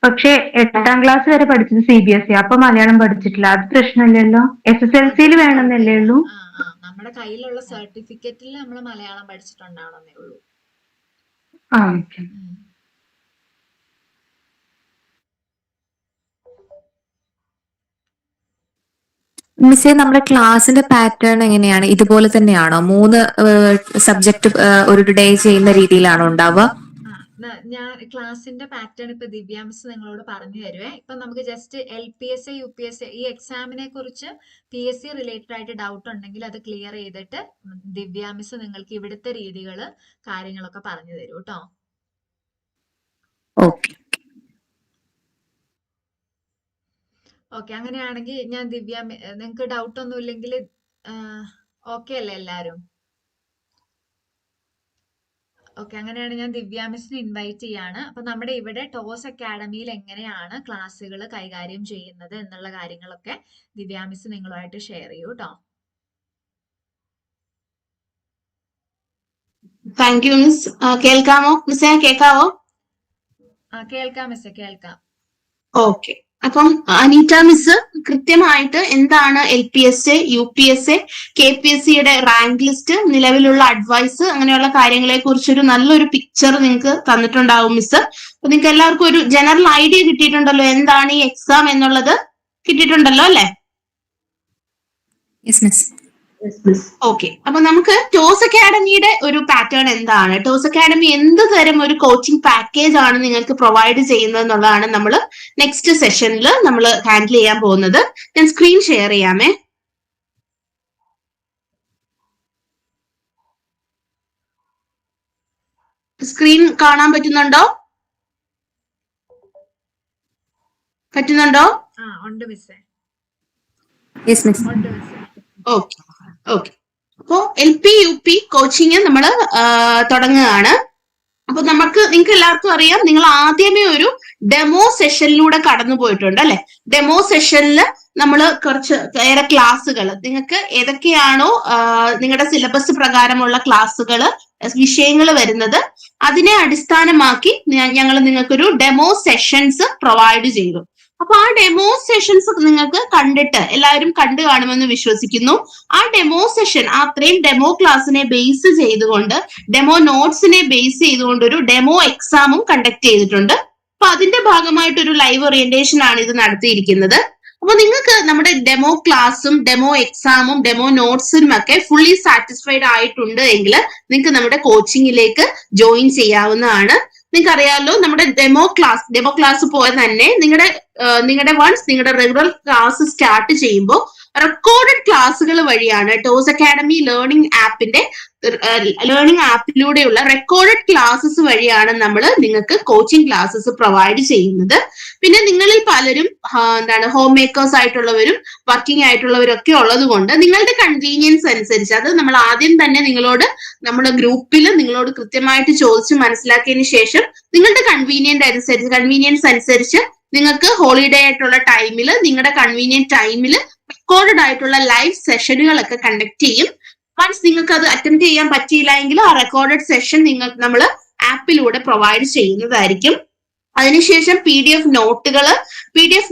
F: പക്ഷെ 8ാം ക്ലാസ് വരെ പഠിച്ചത് CBSE, അപ്പൊ മലയാളം പഠിച്ചിട്ടില്ല. അത് പ്രശ്നമില്ലല്ലോ? SSLC-യിൽ വേണമെന്നല്ലേ ഉള്ളൂ?
A: നമ്മുടെ കയ്യിലുള്ള സർട്ടിഫിക്കറ്റിൽ നമ്മൾ മലയാളം പഠിച്ചിട്ടുണ്ടാവണമെന്നേ ഉള്ളൂ.
D: മിസ്സേ, നമ്മുടെ ക്ലാസിന്റെ പാറ്റേൺ എങ്ങനെയാണ്? ഇതുപോലെ തന്നെയാണോ? 3 സബ്ജക്ട് ഒരു ഡേ ചെയ്യുന്ന രീതിയിലാണോ ഉണ്ടാവുക?
A: ഞാൻ ക്ലാസിന്റെ പാറ്റേൺ ഇപ്പൊ ദിവ്യ മിസ് നിങ്ങളോട് പറഞ്ഞു തരുവേ. ഇപ്പൊ നമുക്ക് ജസ്റ്റ് LPSA UPSA ഈ എക്സാമിനെ കുറിച്ച് PSC റിലേറ്റഡ് ആയിട്ട് ഡൗട്ട് ഉണ്ടെങ്കിൽ അത് ക്ലിയർ ചെയ്തിട്ട് ദിവ്യ മിസ് നിങ്ങൾക്ക് ഇവിടുത്തെ രീതികള് കാര്യങ്ങളൊക്കെ പറഞ്ഞു തരൂ കേട്ടോ. ഓക്കെ, അങ്ങനെയാണെങ്കിൽ ഞാൻ നിങ്ങൾക്ക് ഡൗട്ട് ഒന്നും ഇല്ലെങ്കിൽ ഓക്കെ അല്ലേ എല്ലാരും? ഓക്കെ, അങ്ങനെയാണ് ഞാൻ ദിവ്യ മിസ്സിനെ ഇൻവൈറ്റ് ചെയ്യാണ്. അപ്പൊ നമ്മുടെ ഇവിടെ ടോസ് അക്കാഡമിയിൽ എങ്ങനെയാണ് ക്ലാസ്സുകൾ കൈകാര്യം ചെയ്യുന്നത് എന്നുള്ള കാര്യങ്ങളൊക്കെ ദിവ്യ മിസ് നിങ്ങളുമായിട്ട് ഷെയർ ചെയ്യൂ കേട്ടോ.
B: Thank you miss. കേൾക്കാമോ മിസ്സേ? കേൾക്കാവോ?
A: കേൾക്കാം മിസ്സേ, കേൾക്കാം.
B: ഓക്കെ. അപ്പം അനീറ്റ മിസ് കൃത്യമായിട്ട് എന്താണ് LPSA UPSA KPSC-യുടെ റാങ്ക് ലിസ്റ്റ്, നിലവിലുള്ള അഡ്വൈസ്, അങ്ങനെയുള്ള കാര്യങ്ങളെ കുറിച്ചൊരു നല്ലൊരു പിക്ചർ നിങ്ങൾക്ക് തന്നിട്ടുണ്ടാവും മിസ്. അപ്പൊ നിങ്ങൾക്ക് എല്ലാവർക്കും ഒരു ജനറൽ ഐഡിയ കിട്ടിയിട്ടുണ്ടല്ലോ എന്താണ് ഈ എക്സാം എന്നുള്ളത്? കിട്ടിയിട്ടുണ്ടല്ലോ അല്ലേ? ഓക്കെ, അപ്പൊ നമുക്ക് ടോസ് അക്കാഡമിയുടെ ഒരു പാറ്റേൺ എന്താണ്, ടോസ് അക്കാഡമി എന്ത് തരം ഒരു കോച്ചിങ് പാക്കേജ് ആണ് നിങ്ങൾക്ക് പ്രൊവൈഡ് ചെയ്യുന്നത് എന്നുള്ളതാണ് നമ്മൾ നെക്സ്റ്റ് സെഷനിൽ നമ്മൾ ഹാൻഡിൽ ചെയ്യാൻ പോകുന്നത്. ഞാൻ സ്ക്രീൻ ഷെയർ ചെയ്യാമേ. സ്ക്രീൻ കാണാൻ പറ്റുന്നുണ്ടോ?
A: ഉണ്ട് മിസ്സേ.
D: Yes miss.
A: ഉണ്ട് മിസ്സേ.
B: Okay okay. അപ്പോ LP UP കോച്ചിങ് നമ്മൾ തുടങ്ങുകയാണ്. അപ്പൊ നിങ്ങൾക്ക് എല്ലാവർക്കും അറിയാം, നിങ്ങൾ ആദ്യമേ ഒരു ഡെമോ സെഷനിലൂടെ കടന്നു പോയിട്ടുണ്ട് അല്ലെ. ഡെമോ സെഷനിൽ നമ്മൾ ഏറെ ക്ലാസ്സുകൾ, നിങ്ങൾക്ക് ഏതൊക്കെയാണോ നിങ്ങളുടെ സിലബസ് പ്രകാരമുള്ള ക്ലാസ്സുകൾ വിഷയങ്ങൾ വരുന്നത് അതിനെ അടിസ്ഥാനമാക്കി ഞങ്ങൾ നിങ്ങൾക്കൊരു ഡെമോ സെഷൻസ് പ്രൊവൈഡ് ചെയ്തു. അപ്പൊ ആ ഡെമോ സെഷൻസ് നിങ്ങൾക്ക് കണ്ടിട്ട് എല്ലാവരും കണ്ടു കാണുമെന്ന് വിശ്വസിക്കുന്നു. ആ ഡെമോ സെഷൻ, അത്രയും ഡെമോ ക്ലാസ്സിനെ ബേസ് ചെയ്തുകൊണ്ട്, ഡെമോ നോട്ട്സിനെ ബേസ് ചെയ്തുകൊണ്ട് ഒരു ഡെമോ എക്സാമും കണ്ടക്ട് ചെയ്തിട്ടുണ്ട്. അപ്പൊ അതിന്റെ ഭാഗമായിട്ടൊരു ലൈവ് ഓറിയന്റേഷൻ ആണ് ഇത് നടത്തിയിരിക്കുന്നത്. അപ്പൊ നിങ്ങൾക്ക് നമ്മുടെ ഡെമോ ക്ലാസ്സും ഡെമോ എക്സാമും ഡെമോ നോട്ട്സിനും ഒക്കെ ഫുള്ളി സാറ്റിസ്ഫൈഡ് ആയിട്ടുണ്ട് എങ്കിൽ നിങ്ങൾക്ക് നമ്മുടെ കോച്ചിങ്ങിലേക്ക് ജോയിൻ ചെയ്യാവുന്നതാണ്. നിങ്ങൾക്ക് അറിയാമല്ലോ, നമ്മുടെ ഡെമോ ക്ലാസ് പോലെ തന്നെ നിങ്ങളുടെ വൺസ് നിങ്ങളുടെ റെഗുലർ ക്ലാസ് സ്റ്റാർട്ട് ചെയ്യുമ്പോൾ റെക്കോർഡഡ് ക്ലാസ്സുകൾ വഴിയാണ് ടോസ് അക്കാഡമി ലേണിംഗ് ആപ്പിലൂടെയുള്ള റെക്കോർഡഡ് ക്ലാസ്സസ് വഴിയാണ് നമ്മൾ നിങ്ങൾക്ക് കോച്ചിങ് ക്ലാസ്സസ് പ്രൊവൈഡ് ചെയ്യുന്നത്. പിന്നെ നിങ്ങളിൽ പലരും ഹോം മേക്കേഴ്സ് ആയിട്ടുള്ളവരും വർക്കിംഗ് ആയിട്ടുള്ളവരും ഒക്കെ ഉള്ളത് കൊണ്ട് നിങ്ങളുടെ കൺവീനിയൻസ് അനുസരിച്ച്, അത് നമ്മൾ ആദ്യം തന്നെ നമ്മുടെ ഗ്രൂപ്പിൽ നിങ്ങളോട് കൃത്യമായിട്ട് ചോദിച്ച് മനസ്സിലാക്കിയതിന് ശേഷം നിങ്ങളുടെ കൺവീനിയൻസ് അനുസരിച്ച് നിങ്ങൾക്ക് ഹോളിഡേ ആയിട്ടുള്ള ടൈമിൽ, നിങ്ങളുടെ കൺവീനിയന്റ് ടൈമിൽ റെക്കോർഡഡ് ആയിട്ടുള്ള ലൈവ് സെഷനുകളൊക്കെ കണ്ടക്ട് ചെയ്യും. വൺസ് നിങ്ങൾക്ക് അത് അറ്റൻഡ് ചെയ്യാൻ പറ്റിയില്ല എങ്കിൽ ആ റെക്കോർഡഡ് സെഷൻ നമ്മൾ ആപ്പിലൂടെ പ്രൊവൈഡ് ചെയ്യുന്നതായിരിക്കും. അതിനുശേഷം PDF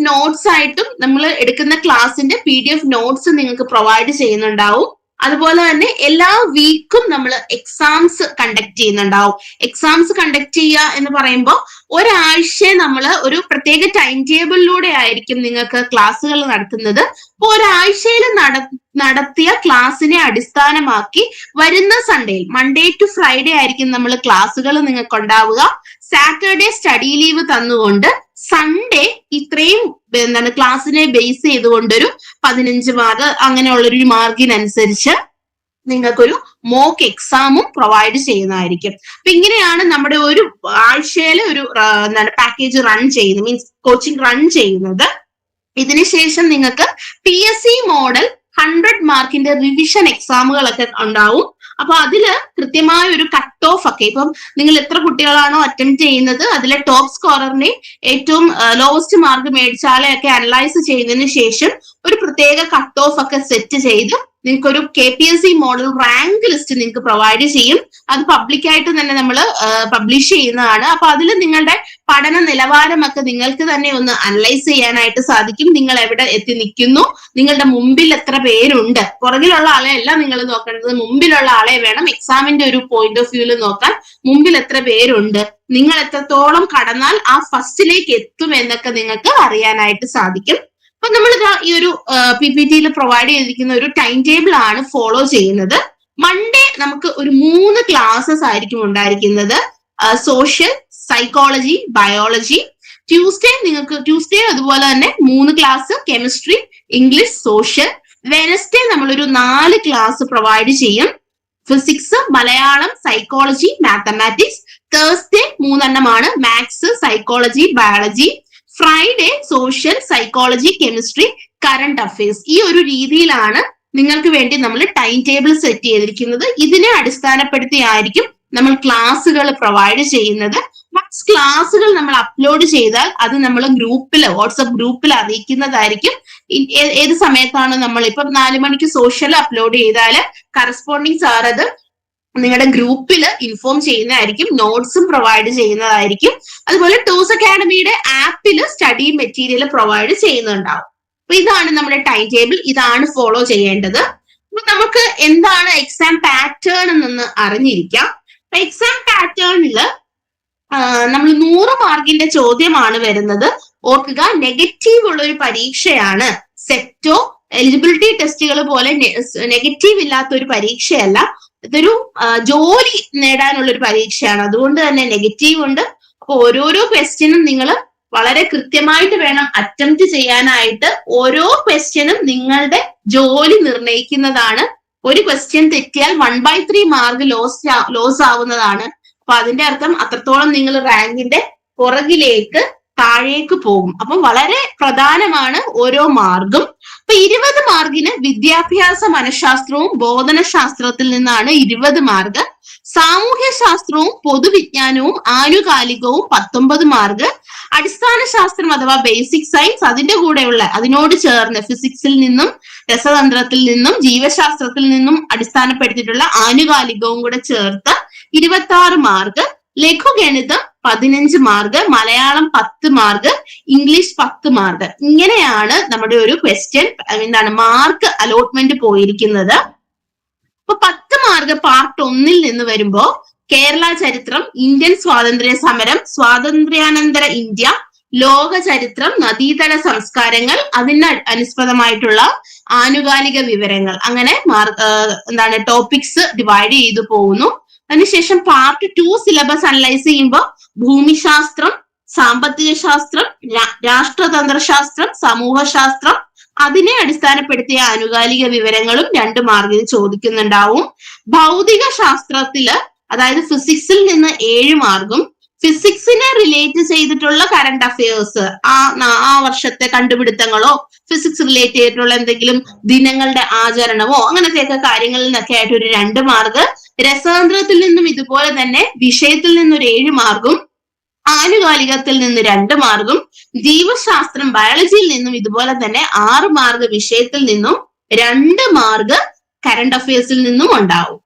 B: നോട്ട്സ് ആയിട്ടും നമ്മൾ എടുക്കുന്ന ക്ലാസിന്റെ PDF നോട്ട്സ് നിങ്ങൾക്ക് പ്രൊവൈഡ് ചെയ്യുന്നുണ്ടാവും. അതുപോലെ തന്നെ എല്ലാ വീക്കും നമ്മൾ എക്സാംസ് കണ്ടക്ട് ചെയ്യുന്നുണ്ടാവും. എക്സാംസ് കണ്ടക്ട് ചെയ്യുക എന്ന് പറയുമ്പോൾ ഒരാഴ്ച നമ്മൾ ഒരു പ്രത്യേക ടൈം ടേബിളിലൂടെ ആയിരിക്കും നിങ്ങൾക്ക് ക്ലാസ്സുകൾ നടത്തുന്നത്. അപ്പോൾ ഒരാഴ്ചയിൽ നടത്തിയ ക്ലാസ്സിനെ അടിസ്ഥാനമാക്കി വരുന്ന സൺഡേ, മൺഡേ ടു ഫ്രൈഡേ ആയിരിക്കും നമ്മൾ ക്ലാസ്സുകൾ നിങ്ങൾക്ക് ഉണ്ടാവുക. സാറ്റർഡേ സ്റ്റഡി ലീവ് തന്നുകൊണ്ട് സൺഡേ ഇത്രയും ക്ലാസ്സിനെ ബേസ് ചെയ്തുകൊണ്ടൊരു 15 മാർക്ക് അങ്ങനെയുള്ളൊരു മാർക്കിനനുസരിച്ച് നിങ്ങൾക്കൊരു മോക്ക് എക്സാമും പ്രൊവൈഡ് ചെയ്യുന്നതായിരിക്കും. അപ്പൊ ഇങ്ങനെയാണ് നമ്മുടെ ഒരു ആഴ്ചയിലെ ഒരു പാക്കേജ് റൺ ചെയ്യുന്നത്, മീൻസ് കോച്ചിങ് റൺ ചെയ്യുന്നത്. ഇതിനുശേഷം നിങ്ങൾക്ക് PSC മോഡൽ 100 മാർക്കിന്റെ റിവിഷൻ എക്സാമുകളൊക്കെ ഉണ്ടാവും. അപ്പൊ അതില് കൃത്യമായ ഒരു കട്ട് ഓഫ് ഒക്കെ, ഇപ്പം നിങ്ങൾ എത്ര കുട്ടികളാണോ അറ്റംപ്റ്റ് ചെയ്യുന്നത് അതിലെ ടോപ്പ് സ്കോററിനെ ഏറ്റവും ലോവസ്റ്റ് മാർക്ക് മേടിച്ചാലെ ഒക്കെ അനലൈസ് ചെയ്തതിന് ശേഷം ഒരു പ്രത്യേക കട്ട് ഓഫ് ഒക്കെ സെറ്റ് ചെയ്ത് നിങ്ങൾക്കൊരു KPSC മോഡൽ റാങ്ക് ലിസ്റ്റ് നിങ്ങൾക്ക് പ്രൊവൈഡ് ചെയ്യും. അത് പബ്ലിക്കായിട്ട് തന്നെ നമ്മൾ പബ്ലിഷ് ചെയ്യുന്നതാണ്. അപ്പൊ അതിൽ നിങ്ങളുടെ പഠന നിലവാരമൊക്കെ നിങ്ങൾക്ക് തന്നെ ഒന്ന് അനലൈസ് ചെയ്യാനായിട്ട് സാധിക്കും. നിങ്ങൾ എവിടെ എത്തി നിൽക്കുന്നു, നിങ്ങളുടെ മുമ്പിൽ എത്ര പേരുണ്ട്, പുറകിലുള്ള ആളെ അല്ല നിങ്ങൾ നോക്കേണ്ടത്, മുമ്പിലുള്ള ആളെ വേണം. എക്സാമിന്റെ ഒരു പോയിന്റ് ഓഫ് വ്യൂവിൽ നോക്കാൻ മുമ്പിൽ എത്ര പേരുണ്ട്, നിങ്ങൾ എത്രത്തോളം കടന്നാൽ ആ ഫസ്റ്റിലേക്ക് എത്തും എന്നൊക്കെ നിങ്ങൾക്ക് അറിയാനായിട്ട് സാധിക്കും. അപ്പൊ നമ്മൾ ഈ ഒരു PPTയിൽ പ്രൊവൈഡ് ചെയ്തിരിക്കുന്ന ഒരു ടൈം ടേബിൾ ആണ് ഫോളോ ചെയ്യുന്നത്. മൺഡേ നമുക്ക് ഒരു 3 ക്ലാസ്സസ് ആയിരിക്കും ഉണ്ടായിരിക്കുന്നത്, സോഷ്യൽ, സൈക്കോളജി, ബയോളജി. ട്യൂസ്ഡേ അതുപോലെ തന്നെ 3 class, chemistry, English, social. Wednesday നമ്മളൊരു 4 ക്ലാസ് പ്രൊവൈഡ് ചെയ്യും, physics, Malayalam, psychology, mathematics. Thursday 3 എണ്ണമാണ്, maths, psychology, biology. Friday social, psychology, chemistry, current affairs. ഈ ഒരു രീതിയിലാണ് നിങ്ങൾക്ക് വേണ്ടി നമ്മൾ ടൈം ടേബിൾ സെറ്റ് ചെയ്തിരിക്കുന്നത്. ഇതിനെ അടിസ്ഥാനപ്പെടുത്തിയായിരിക്കും നമ്മൾ ക്ലാസ്സുകൾ പ്രൊവൈഡ് ചെയ്യുന്നത്. ക്ലാസ്സുകൾ നമ്മൾ അപ്ലോഡ് ചെയ്താൽ അത് നമ്മൾ വാട്സപ്പ് ഗ്രൂപ്പിൽ അറിയിക്കുന്നതായിരിക്കും. ഏത് സമയത്താണ് നമ്മൾ ഇപ്പം 4 മണിക്ക് സോഷ്യൽ അപ്ലോഡ് ചെയ്താൽ കറസ്പോണ്ടിങ് സാർ അത് നിങ്ങളുടെ ഗ്രൂപ്പിൽ ഇൻഫോം ചെയ്യുന്നതായിരിക്കും, നോട്ട്സും പ്രൊവൈഡ് ചെയ്യുന്നതായിരിക്കും. അതുപോലെ ടോസ് അക്കാഡമിയുടെ ആപ്പിൽ സ്റ്റഡി മെറ്റീരിയൽ പ്രൊവൈഡ് ചെയ്യുന്നുണ്ടാവും. അപ്പൊ ഇതാണ് നമ്മുടെ ടൈം ടേബിൾ, ഇതാണ് ഫോളോ ചെയ്യേണ്ടത്. അപ്പൊ നമുക്ക് എന്താണ് എക്സാം പാറ്റേൺ എന്നൊന്ന് അറിഞ്ഞിരിക്കാം. എക്സാം പാറ്റേണിൽ നമ്മൾ 100 മാർക്കിന്റെ ചോദ്യമാണ് വരുന്നത്. ഓർക്കുക, നെഗറ്റീവ് ഉള്ള ഒരു പരീക്ഷയാണ് സെറ്റോ എലിജിബിലിറ്റി ടെസ്റ്റുകൾ പോലെ നെഗറ്റീവ് ഇല്ലാത്ത ഒരു പരീക്ഷയല്ല. ഇതൊരു ജോലി നേടാനുള്ള ഒരു പരീക്ഷയാണ്. അതുകൊണ്ട് തന്നെ നെഗറ്റീവ് ഉണ്ട്. അപ്പൊ ഓരോരോ ക്വസ്റ്റ്യനും നിങ്ങൾ വളരെ കൃത്യമായിട്ട് വേണം അറ്റംപ്റ്റ് ചെയ്യാനായിട്ട്. ഓരോ ക്വസ്റ്റ്യനും നിങ്ങളുടെ ജോലി നിർണ്ണയിക്കുന്നതാണ്. ഒരു ക്വസ്റ്റ്യൻ തെറ്റിയാൽ 1/3 മാർക്ക് ലോസ് ആവുന്നതാണ്. അപ്പൊ അതിന്റെ അർത്ഥം അത്രത്തോളം നിങ്ങൾ റാങ്കിന്റെ പുറകിലേക്ക് താഴേക്ക് പോകും. അപ്പം വളരെ പ്രധാനമാണ് ഓരോ മാർക്കും. അപ്പൊ 20 മാർക്കിന് വിദ്യാഭ്യാസ മനഃശാസ്ത്രവും ബോധനശാസ്ത്രത്തിൽ നിന്നാണ് 20 മാർക്ക്. സാമൂഹ്യ ശാസ്ത്രവും പൊതുവിജ്ഞാനവും ആനുകാലികവും 19 മാർക്ക്. അടിസ്ഥാന ശാസ്ത്രം അഥവാ ബേസിക് സയൻസ് അതിന്റെ കൂടെയുള്ള അതിനോട് ചേർന്ന് ഫിസിക്സിൽ നിന്നും രസതന്ത്രത്തിൽ നിന്നും ജീവശാസ്ത്രത്തിൽ നിന്നും അടിസ്ഥാനപ്പെടുത്തിയിട്ടുള്ള ആനുകാലികവും കൂടെ ചേർത്ത് 26 മാർക്ക്. ലഘുഗണിതം 15 mark, Malayalam 10 mark, English 10 mark. ഇങ്ങനെയാണ് നമ്മുടെ ഒരു ക്വസ്റ്റ്യൻ മാർക്ക് അലോട്ട്മെന്റ് പോയിരിക്കുന്നത്. അപ്പൊ 10 മാർക്ക് പാർട്ട് 1 നിന്ന് വരുമ്പോ കേരള ചരിത്രം, ഇന്ത്യൻ സ്വാതന്ത്ര്യ സമരം, സ്വാതന്ത്ര്യാനന്തര ഇന്ത്യ, ലോക ചരിത്രം, നദീതട സംസ്കാരങ്ങൾ, അതിന് അനുസ്പദമായിട്ടുള്ള ആനുകാലിക വിവരങ്ങൾ, അങ്ങനെ ടോപ്പിക്സ് ഡിവൈഡ് ചെയ്തു പോകുന്നു. അതിനുശേഷം പാർട്ട് 2 സിലബസ് അനലൈസ് ചെയ്യുമ്പോൾ ഭൂമിശാസ്ത്രം, സാമ്പത്തിക ശാസ്ത്രം, രാഷ്ട്രതന്ത്രശാസ്ത്രം, സമൂഹശാസ്ത്രം, അതിനെ അടിസ്ഥാനപ്പെടുത്തിയ ആനുകാലിക വിവരങ്ങളും 2 മാർക്കിന് ചോദിക്കുന്നുണ്ടാവും. ഭൗതിക ശാസ്ത്രത്തില് അതായത് ഫിസിക്സിൽ നിന്ന് 7 മാർക്കും, ഫിസിക്സിനെ റിലേറ്റ് ചെയ്തിട്ടുള്ള കറണ്ട് അഫയേഴ്സ്, ആ വർഷത്തെ കണ്ടുപിടുത്തങ്ങളോ ഫിസിക്സ് റിലേറ്റ് ചെയ്തിട്ടുള്ള എന്തെങ്കിലും ദിനങ്ങളുടെ ആചരണമോ അങ്ങനത്തെയൊക്കെ കാര്യങ്ങളിൽ നിന്നൊക്കെ ആയിട്ട് ഒരു 2 മാർക്ക്. രസതന്ത്രത്തിൽ നിന്നും ഇതുപോലെ തന്നെ വിഷയത്തിൽ നിന്നൊരു 7 മാർക്കും, ആനുകാലികത്തിൽ നിന്ന് 2 മാർക്കും, ജീവശാസ്ത്രം ബയോളജിയിൽ നിന്നും ഇതുപോലെ തന്നെ 6 മാർക്ക് വിഷയത്തിൽ നിന്നും, 2 മാർക്ക് കറണ്ട് അഫയേഴ്സിൽ നിന്നും ഉണ്ടാവും.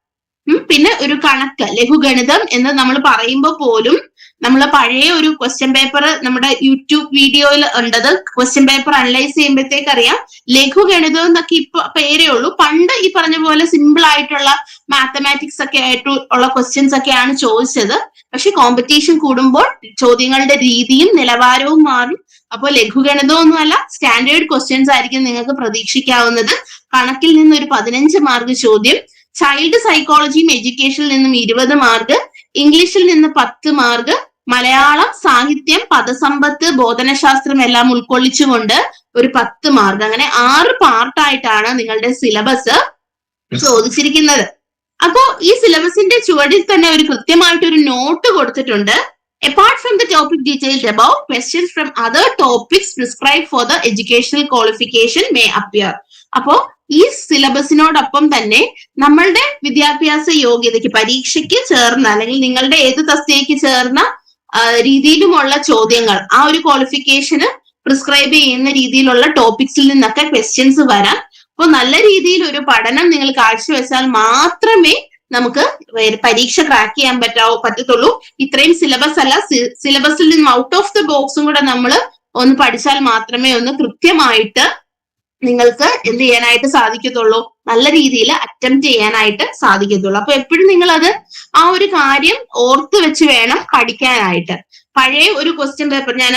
B: പിന്നെ ഒരു കണക്ക്, ലഘുഗണിതം എന്ന് നമ്മൾ പറയുമ്പോൾ പോലും നമ്മൾ പഴയ ഒരു ക്വസ്റ്റ്യൻ പേപ്പർ നമ്മുടെ യൂട്യൂബ് വീഡിയോയിൽ ഉണ്ടത്. ക്വസ്റ്റ്യൻ പേപ്പർ അനലൈസ് ചെയ്യുമ്പോഴത്തേക്ക് അറിയാം ലഘുഗണിതം എന്നൊക്കെ ഇപ്പൊ പേരേ ഉള്ളൂ. പണ്ട് ഈ പറഞ്ഞ പോലെ സിമ്പിൾ ആയിട്ടുള്ള മാത്തമാറ്റിക്സ് ഒക്കെ ആയിട്ട് ഉള്ള ക്വസ്റ്റ്യൻസ് ഒക്കെയാണ് ചോദിച്ചത്. പക്ഷെ കോമ്പറ്റീഷൻ കൂടുമ്പോൾ ചോദ്യങ്ങളുടെ രീതിയും നിലവാരവും മാറും. അപ്പോൾ ലഘുഗണിതമൊന്നുമല്ല, സ്റ്റാൻഡേർഡ് ക്വസ്റ്റ്യൻസ് ആയിരിക്കും നിങ്ങൾക്ക് പ്രതീക്ഷിക്കാവുന്നത്. കണക്കിൽ നിന്ന് ഒരു 15 മാർക്ക് ചോദ്യം, ചൈൽഡ് സൈക്കോളജിയും എഡ്യൂക്കേഷനിൽ നിന്നും 20 മാർക്ക്, ഇംഗ്ലീഷിൽ നിന്ന് 10 മാർക്ക്, മലയാളം, സാഹിത്യം, പദസമ്പത്ത്, ബോധനശാസ്ത്രം എല്ലാം ഉൾക്കൊള്ളിച്ചുകൊണ്ട് ഒരു 10 മാർക്ക്. അങ്ങനെ 6 പാർട്ടായിട്ടാണ് നിങ്ങളുടെ സിലബസ് ചോദിച്ചിരിക്കുന്നത്. അപ്പോ ഈ സിലബസിന്റെ ചുവടിൽ തന്നെ ഒരു കൃത്യമായിട്ടൊരു നോട്ട് കൊടുത്തിട്ടുണ്ട്. Apart from the topic detailed above, questions from other topics prescribed for the educational qualification may appear. അപ്പോ ഈ സിലബസിനോടൊപ്പം തന്നെ നമ്മളുടെ വിദ്യാഭ്യാസ യോഗ്യതയ്ക്ക് പരീക്ഷയ്ക്ക് ചേർന്ന അല്ലെങ്കിൽ നിങ്ങളുടെ ഏത് തസ്തികയ്ക്ക് ചേർന്ന രീതിയിലുമുള്ള ചോദ്യങ്ങൾ, ആ ഒരു ക്വാളിഫിക്കേഷന് പ്രിസ്ക്രൈബ് ചെയ്യുന്ന രീതിയിലുള്ള ടോപ്പിക്സിൽ നിന്നൊക്കെ ക്വസ്റ്റ്യൻസ് വരാം. അപ്പോൾ നല്ല രീതിയിൽ ഒരു പഠനം നിങ്ങൾ കാഴ്ചവെച്ചാൽ മാത്രമേ നമുക്ക് പരീക്ഷ ക്രാക്ക് ചെയ്യാൻ പറ്റത്തുള്ളൂ. ഇത്രയും സിലബസ് അല്ല, സിലബസിൽ നിന്നും ഔട്ട് ഓഫ് ദ ബോക്സും കൂടെ നമ്മൾ ഒന്ന് പഠിച്ചാൽ മാത്രമേ ഒന്ന് കൃത്യമായിട്ട് നിങ്ങൾക്ക് എന്ത് ചെയ്യാനായിട്ട് സാധിക്കത്തുള്ളൂ, നല്ല രീതിയിൽ അറ്റംപ്റ്റ് ചെയ്യാനായിട്ട് സാധിക്കത്തുള്ളൂ. അപ്പൊ എപ്പോഴും നിങ്ങൾ അത് ആ ഒരു കാര്യം ഓർത്ത് വെച്ച് വേണം പഠിക്കാനായിട്ട്. പഴയ ഒരു ക്വസ്റ്റ്യൻ പേപ്പർ ഞാൻ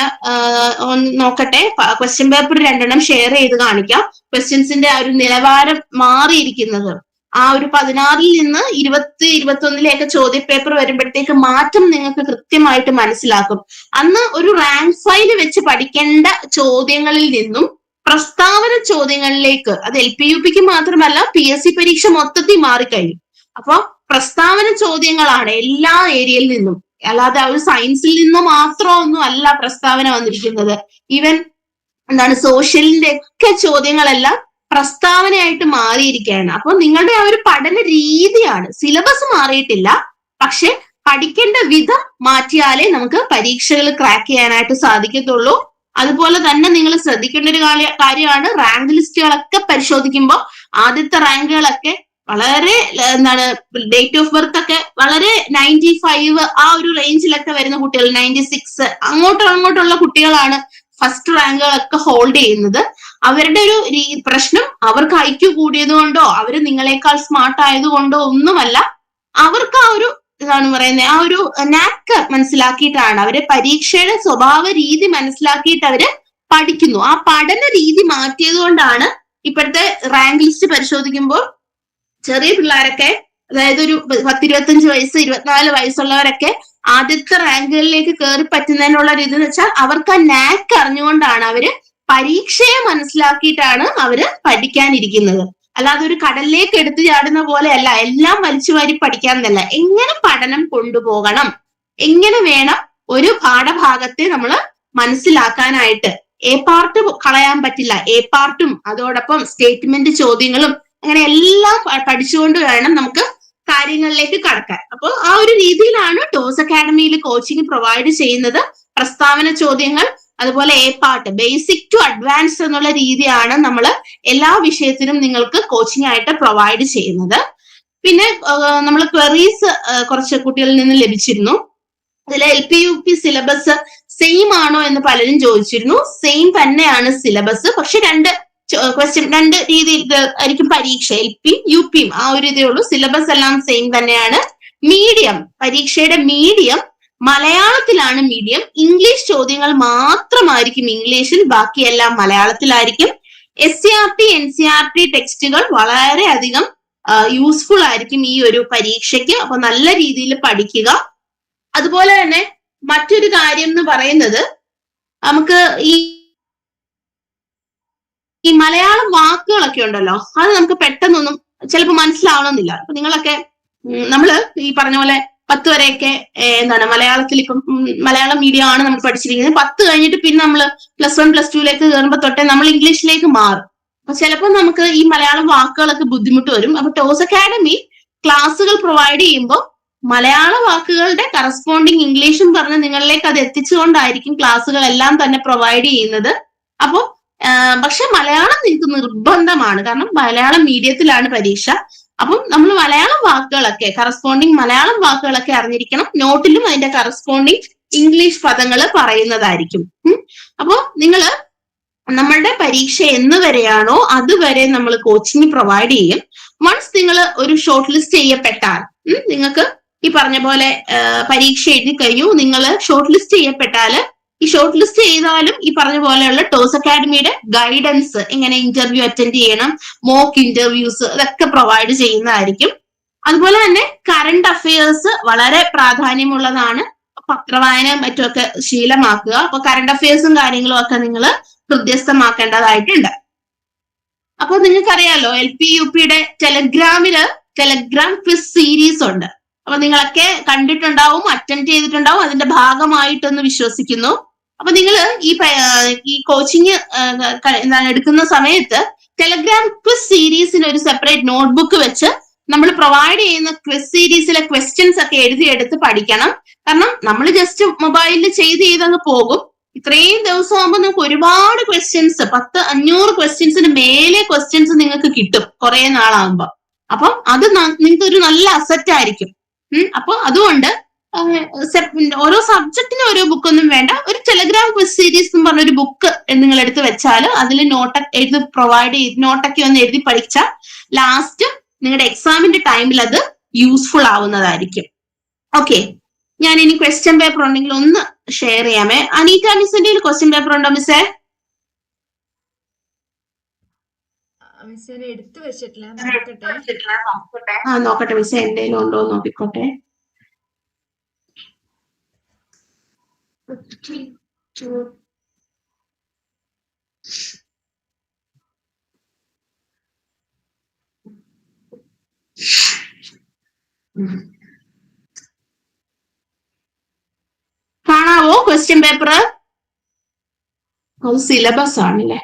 B: നോക്കട്ടെ, ക്വസ്റ്റ്യൻ പേപ്പർ 2 ഷെയർ ചെയ്ത് കാണിക്കാം. ക്വസ്റ്റ്യൻസിന്റെ ആ ഒരു നിലവാരം മാറിയിരിക്കുന്നത് ആ ഒരു 16 നിന്ന് 20-21 ചോദ്യ പേപ്പർ വരുമ്പോഴത്തേക്ക് മാറ്റം നിങ്ങൾക്ക് കൃത്യമായിട്ട് മനസ്സിലാക്കും. അന്ന് ഒരു റാങ്ക് ഫയൽ വെച്ച് പഠിക്കേണ്ട ചോദ്യങ്ങളിൽ നിന്നും പ്രസ്താവന ചോദ്യങ്ങളിലേക്ക്, അത് LP-UP മാത്രമല്ല PSC പരീക്ഷ മൊത്തത്തിൽ മാറിക്കഴിഞ്ഞു. അപ്പൊ പ്രസ്താവന ചോദ്യങ്ങളാണ് എല്ലാ ഏരിയയിൽ നിന്നും, അല്ലാതെ ഒരു സയൻസിൽ നിന്നോ മാത്രമൊന്നും അല്ല പ്രസ്താവന വന്നിരിക്കുന്നത്. ഈവൻ സോഷ്യലിന്റെ ഒക്കെ ചോദ്യങ്ങളെല്ലാം പ്രസ്താവനയായിട്ട് മാറിയിരിക്കുകയാണ്. അപ്പൊ നിങ്ങളുടെ ആ ഒരു പഠന രീതിയാണ്, സിലബസ് മാറിയിട്ടില്ല, പക്ഷെ പഠിക്കേണ്ട വിധം മാറ്റിയാലേ നമുക്ക് പരീക്ഷകൾ ക്രാക്ക് ചെയ്യാനായിട്ട് സാധിക്കത്തുള്ളൂ. അതുപോലെ തന്നെ നിങ്ങൾ ശ്രദ്ധിക്കേണ്ട ഒരു കാര്യമാണ്, റാങ്ക് ലിസ്റ്റുകളൊക്കെ പരിശോധിക്കുമ്പോൾ ആദ്യത്തെ റാങ്കുകളൊക്കെ വളരെ ഡേറ്റ് ഓഫ് ബർത്ത് ഒക്കെ വളരെ 95 ആ ഒരു റേഞ്ചിലൊക്കെ വരുന്ന കുട്ടികൾ, 96 അങ്ങോട്ടുള്ള കുട്ടികളാണ് ഫസ്റ്റ് റാങ്കുകളൊക്കെ ഹോൾഡ് ചെയ്യുന്നത്. അവരുടെ ഒരു പ്രശ്നം അവർക്ക് IQ കൂടിയത് കൊണ്ടോ അവര് നിങ്ങളെക്കാൾ സ്മാർട്ട് ആയതുകൊണ്ടോ ഒന്നുമല്ല, അവർക്ക് ആ ഒരു ആ ഒരു നാക്ക് മനസ്സിലാക്കിയിട്ടാണ്, അവര് പരീക്ഷയുടെ സ്വഭാവ രീതി മനസ്സിലാക്കിയിട്ട് അവര് പഠിക്കുന്നു. ആ പഠന രീതി മാറ്റിയത് കൊണ്ടാണ് ഇപ്പോഴത്തെ റാങ്ക് ലിസ്റ്റ് പരിശോധിക്കുമ്പോൾ ചെറിയ പിള്ളേരൊക്കെ, അതായത് ഒരു 10-25 വയസ്സ് 24 വയസ്സുള്ളവരൊക്കെ ആദ്യത്തെ റാങ്കുകളിലേക്ക് കയറി പറ്റുന്നതിനുള്ള ഒരു ഇതെന്ന് വെച്ചാൽ അവർക്ക് ആ നാക്ക് അറിഞ്ഞുകൊണ്ടാണ്, അവര് പരീക്ഷയെ മനസ്സിലാക്കിയിട്ടാണ് അവര് പഠിക്കാനിരിക്കുന്നത്. അല്ലാതെ ഒരു കടലിലേക്ക് എടുത്തു ചാടുന്ന പോലെയല്ല, എല്ലാം വലിച്ചുവാരി പഠിക്കാന്നല്ല. എങ്ങനെ പഠനം കൊണ്ടുപോകണം, എങ്ങനെ വേണം ഒരു പാഠഭാഗത്തെ നമ്മൾ മനസ്സിലാക്കാനായിട്ട്. എ പാർട്ട് കളയാൻ പറ്റില്ല, എ പാർട്ടും അതോടൊപ്പം സ്റ്റേറ്റ്മെന്റ് ചോദ്യങ്ങളും അങ്ങനെ എല്ലാം പഠിച്ചുകൊണ്ട് വേണം നമുക്ക് കാര്യങ്ങളിലേക്ക് കടക്കാൻ. അപ്പോൾ ആ ഒരു രീതിയിലാണ് ടോസ് അക്കാഡമിയിൽ കോച്ചിങ് പ്രൊവൈഡ് ചെയ്യുന്നത്. പ്രസ്താവന ചോദ്യങ്ങൾ, അതുപോലെ A part, basic to advance എന്നുള്ള രീതിയാണ് നമ്മൾ എല്ലാ വിഷയത്തിനും നിങ്ങൾക്ക് കോച്ചിങ് ആയിട്ട് പ്രൊവൈഡ് ചെയ്യുന്നത്. പിന്നെ നമ്മൾ ക്വറീസ് കുറച്ച് കുട്ടികളിൽ നിന്ന് ലഭിച്ചിരുന്നു. അതിൽ LP UP സിലബസ് സെയിം ആണോ എന്ന് പലരും ചോദിച്ചിരുന്നു. സെയിം തന്നെയാണ് സിലബസ്, പക്ഷെ രണ്ട് രീതിയിൽ ആയിരിക്കും പരീക്ഷ. LP UP ആ ഒരു ഇതേ ഉള്ളൂ. സിലബസ് എല്ലാം സെയിം തന്നെയാണ്. മീഡിയം, പരീക്ഷയുടെ മീഡിയം മലയാളത്തിലാണ്. മീഡിയം ഇംഗ്ലീഷ് ചോദ്യങ്ങൾ മാത്രമായിരിക്കും ഇംഗ്ലീഷിൽ, ബാക്കിയെല്ലാം മലയാളത്തിലായിരിക്കും. SCERT NCERT ടെക്സ്റ്റുകൾ വളരെയധികം യൂസ്ഫുൾ ആയിരിക്കും ഈ ഒരു പരീക്ഷയ്ക്ക്. അപ്പൊ നല്ല രീതിയിൽ പഠിക്കുക. അതുപോലെ തന്നെ മറ്റൊരു കാര്യം എന്ന് പറയുന്നത്, നമുക്ക് ഈ മലയാളം വാക്കുകളൊക്കെ ഉണ്ടല്ലോ, അത് നമുക്ക് പെട്ടെന്നൊന്നും ചിലപ്പോൾ മനസ്സിലാവണമെന്നില്ല. അപ്പൊ നിങ്ങളൊക്കെ നമ്മള് ഈ പറഞ്ഞ പോലെ 10 വരെയൊക്കെ എന്താണ് മലയാളത്തിൽ, ഇപ്പം മലയാളം മീഡിയം ആണ് നമ്മൾ പഠിച്ചിരിക്കുന്നത്. 10 കഴിഞ്ഞിട്ട് പിന്നെ നമ്മൾ +1 +2ലേക്ക് കയറുമ്പോൾ തൊട്ടേ നമ്മൾ ഇംഗ്ലീഷിലേക്ക് മാറും. അപ്പൊ ചിലപ്പോൾ നമുക്ക് ഈ മലയാളം വാക്കുകളൊക്കെ ബുദ്ധിമുട്ട് വരും. അപ്പൊ ടോസ് അക്കാഡമി ക്ലാസ്സുകൾ പ്രൊവൈഡ് ചെയ്യുമ്പോൾ മലയാള വാക്കുകളുടെ കറസ്പോണ്ടിങ് ഇംഗ്ലീഷും പറഞ്ഞ് നിങ്ങളിലേക്ക് അത് എത്തിച്ചുകൊണ്ടായിരിക്കും ക്ലാസ്സുകളെല്ലാം തന്നെ പ്രൊവൈഡ് ചെയ്യുന്നത്. അപ്പോൾ പക്ഷെ മലയാളം നിങ്ങൾക്ക് നിർബന്ധമാണ്, കാരണം മലയാളം മീഡിയത്തിലാണ് പരീക്ഷ. അപ്പം നമ്മൾ മലയാളം വാക്കുകളൊക്കെ, കറസ്പോണ്ടിങ് മലയാളം വാക്കുകളൊക്കെ അറിഞ്ഞിരിക്കണം. നോട്ടിലും അതിന്റെ കറസ്പോണ്ടിങ് ഇംഗ്ലീഷ് പദങ്ങൾ പറയുന്നതായിരിക്കും. അപ്പോൾ നിങ്ങൾ നമ്മളുടെ പരീക്ഷ എന്ന് വരെയാണോ അതുവരെ നമ്മൾ കോച്ചിങ് പ്രൊവൈഡ് ചെയ്യും. വൺസ് നിങ്ങൾ ഒരു ഷോർട്ട് ലിസ്റ്റ് ചെയ്യപ്പെട്ടാൽ, നിങ്ങൾക്ക് ഈ പറഞ്ഞ പോലെ പരീക്ഷ എഴുതി കഴിഞ്ഞു, നിങ്ങൾ ഷോർട്ട് ലിസ്റ്റ് ചെയ്യപ്പെട്ടാൽ, ഈ ഷോർട്ട് ലിസ്റ്റ് ചെയ്താലും ഈ പറഞ്ഞ പോലെയുള്ള ടോസ് അക്കാഡമിയുടെ ഗൈഡൻസ്, എങ്ങനെ ഇന്റർവ്യൂ അറ്റൻഡ് ചെയ്യണം, മോക്ക് ഇന്റർവ്യൂസ്, ഇതൊക്കെ പ്രൊവൈഡ് ചെയ്യുന്നതായിരിക്കും. അതുപോലെ തന്നെ കറണ്ട് അഫയേഴ്സ് വളരെ പ്രാധാന്യമുള്ളതാണ്. പത്രവായന മറ്റുമൊക്കെ ശീലമാക്കുക. അപ്പൊ കറണ്ട് അഫയേഴ്സും കാര്യങ്ങളും ഒക്കെ നിങ്ങൾ ഹൃദ്യസ്ഥമാക്കേണ്ടതായിട്ടുണ്ട്. അപ്പൊ നിങ്ങൾക്കറിയാലോ LP UPയുടെ ടെലഗ്രാം ക്വിസ് സീരീസ് ഉണ്ട്. അപ്പൊ നിങ്ങളൊക്കെ കണ്ടിട്ടുണ്ടാവും, അറ്റൻഡ് ചെയ്തിട്ടുണ്ടാവും, അതിന്റെ ഭാഗമായിട്ടെന്ന് വിശ്വസിക്കുന്നു. അപ്പൊ നിങ്ങൾ ഈ കോച്ചിങ് എന്താണ് എടുക്കുന്ന സമയത്ത് ടെലഗ്രാം ക്വിസ് സീരീസിന് ഒരു സെപ്പറേറ്റ് നോട്ട്ബുക്ക് വെച്ച് നമ്മൾ പ്രൊവൈഡ് ചെയ്യുന്ന ക്വിസ് സീരീസിലെ ക്വസ്റ്റ്യൻസ് ഒക്കെ എഴുതിയെടുത്ത് പഠിക്കണം. കാരണം നമ്മൾ ജസ്റ്റ് മൊബൈലിൽ ചെയ്തങ്ങ് പോകും. ഇത്രയും ദിവസം ആകുമ്പോൾ നമുക്ക് ഒരുപാട് ക്വസ്റ്റ്യൻസ്, 500 ക്വസ്റ്റ്യൻസിന് മേലെ ക്വസ്റ്റ്യൻസ് നിങ്ങൾക്ക് കിട്ടും കുറെ നാളാകുമ്പോൾ. അപ്പം അത് നിങ്ങൾക്ക് ഒരു നല്ല അസറ്റ് ആയിരിക്കും. അപ്പൊ അതുകൊണ്ട് ഓരോ സബ്ജക്റ്റിനും ഓരോ ബുക്കൊന്നും വേണ്ട, ഒരു ടെലഗ്രാം ക്വിസ് സീരീസ് എന്ന് പറഞ്ഞൊരു ബുക്ക് നിങ്ങൾ എടുത്ത് വെച്ചാൽ അതിൽ നോട്ടൊക്കെ ഒന്ന് എഴുതി പഠിച്ചാൽ ലാസ്റ്റ് നിങ്ങളുടെ എക്സാമിന്റെ ടൈമിൽ അത് യൂസ്ഫുൾ ആവുന്നതായിരിക്കും. ഓക്കെ, ഞാൻ ഇനി ക്വസ്റ്റ്യൻ പേപ്പർ ഉണ്ടെങ്കിൽ ഒന്ന് ഷെയർ ചെയ്യാമേ. അനീറ്റ മിസ്സിന്റെ ക്വസ്റ്റ്യൻ പേപ്പർ ഉണ്ടോ മിസ്സേ?
A: മിസ്സിനെ എടുത്തു വെച്ചിട്ടില്ല, നോക്കട്ടെ.
B: നോക്കട്ടെ മിസ്സേ, എന്റെ ഉണ്ടോ നോക്കിക്കോട്ടെ. കാണാവോ ക്വസ്റ്റ്യൻ പേപ്പർ? അത് സിലബസ് ആണല്ലേ.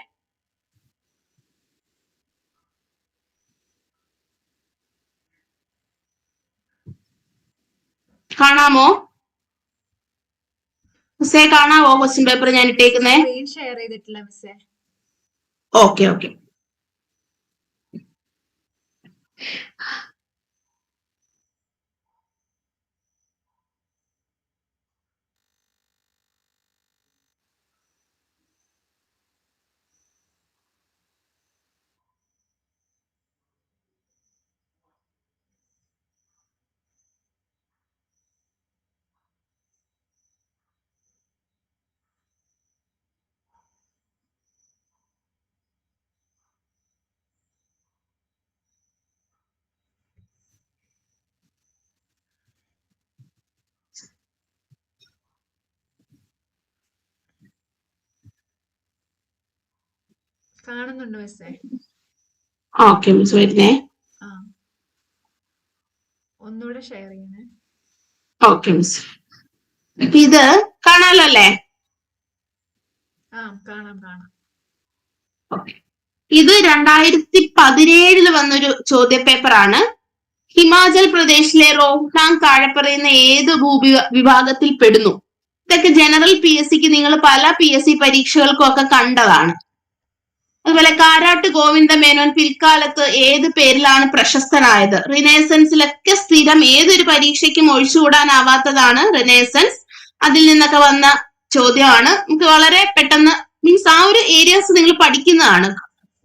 B: കാണാമോ മിസ്സേ? കാണാവോ ക്വസ്റ്റ്യൻ പേപ്പർ ഞാൻ ഇട്ടേക്കുന്നേ?
A: സ്ക്രീൻ ഷെയർ ചെയ്തിട്ടില്ല മിസ്സേ.
B: Okay okay.
A: കാണുന്നുണ്ട് മിസ്സേ.
B: ഓക്കെ മിസ് വരുന്നേ.
A: ആ ഒന്നുകൂടെ ഷെയർ ചെയ്യണേ.
B: Okay miss. ഇപ്പൊ ഇത് കാണാലോ അല്ലേ?
A: ആ കാണാം കാണാം.
B: ഓക്കെ. ഇത് 2017 വന്നൊരു ചോദ്യ പേപ്പറാണ്. ഹിമാചൽ പ്രദേശിലെ റോഹ്താങ് താഴെ പറയുന്ന ഏത് വിഭാഗത്തിൽ പെടുന്നു? ഇതൊക്കെ ജനറൽ PSCക്ക് നിങ്ങൾ പല PSC പരീക്ഷകൾക്കും ഒക്കെ കണ്ടതാണ്. അതുപോലെ കാരാട്ട് ഗോവിന്ദ മേനോൻ പിൽക്കാലത്ത് ഏത് പേരിലാണ് പ്രശസ്തനായത്? റിനേസൻസിലൊക്കെ സ്ഥിരം ഏതൊരു പരീക്ഷയ്ക്കും ഒഴിച്ചുകൂടാനാവാത്തതാണ് റിനേസൻസ്. അതിൽ നിന്നൊക്കെ വന്ന ചോദ്യമാണ്. നമുക്ക് വളരെ പെട്ടെന്ന് മീൻസ് ആ ഒരു ഏരിയാസ് നിങ്ങൾ പഠിക്കുന്നതാണ്,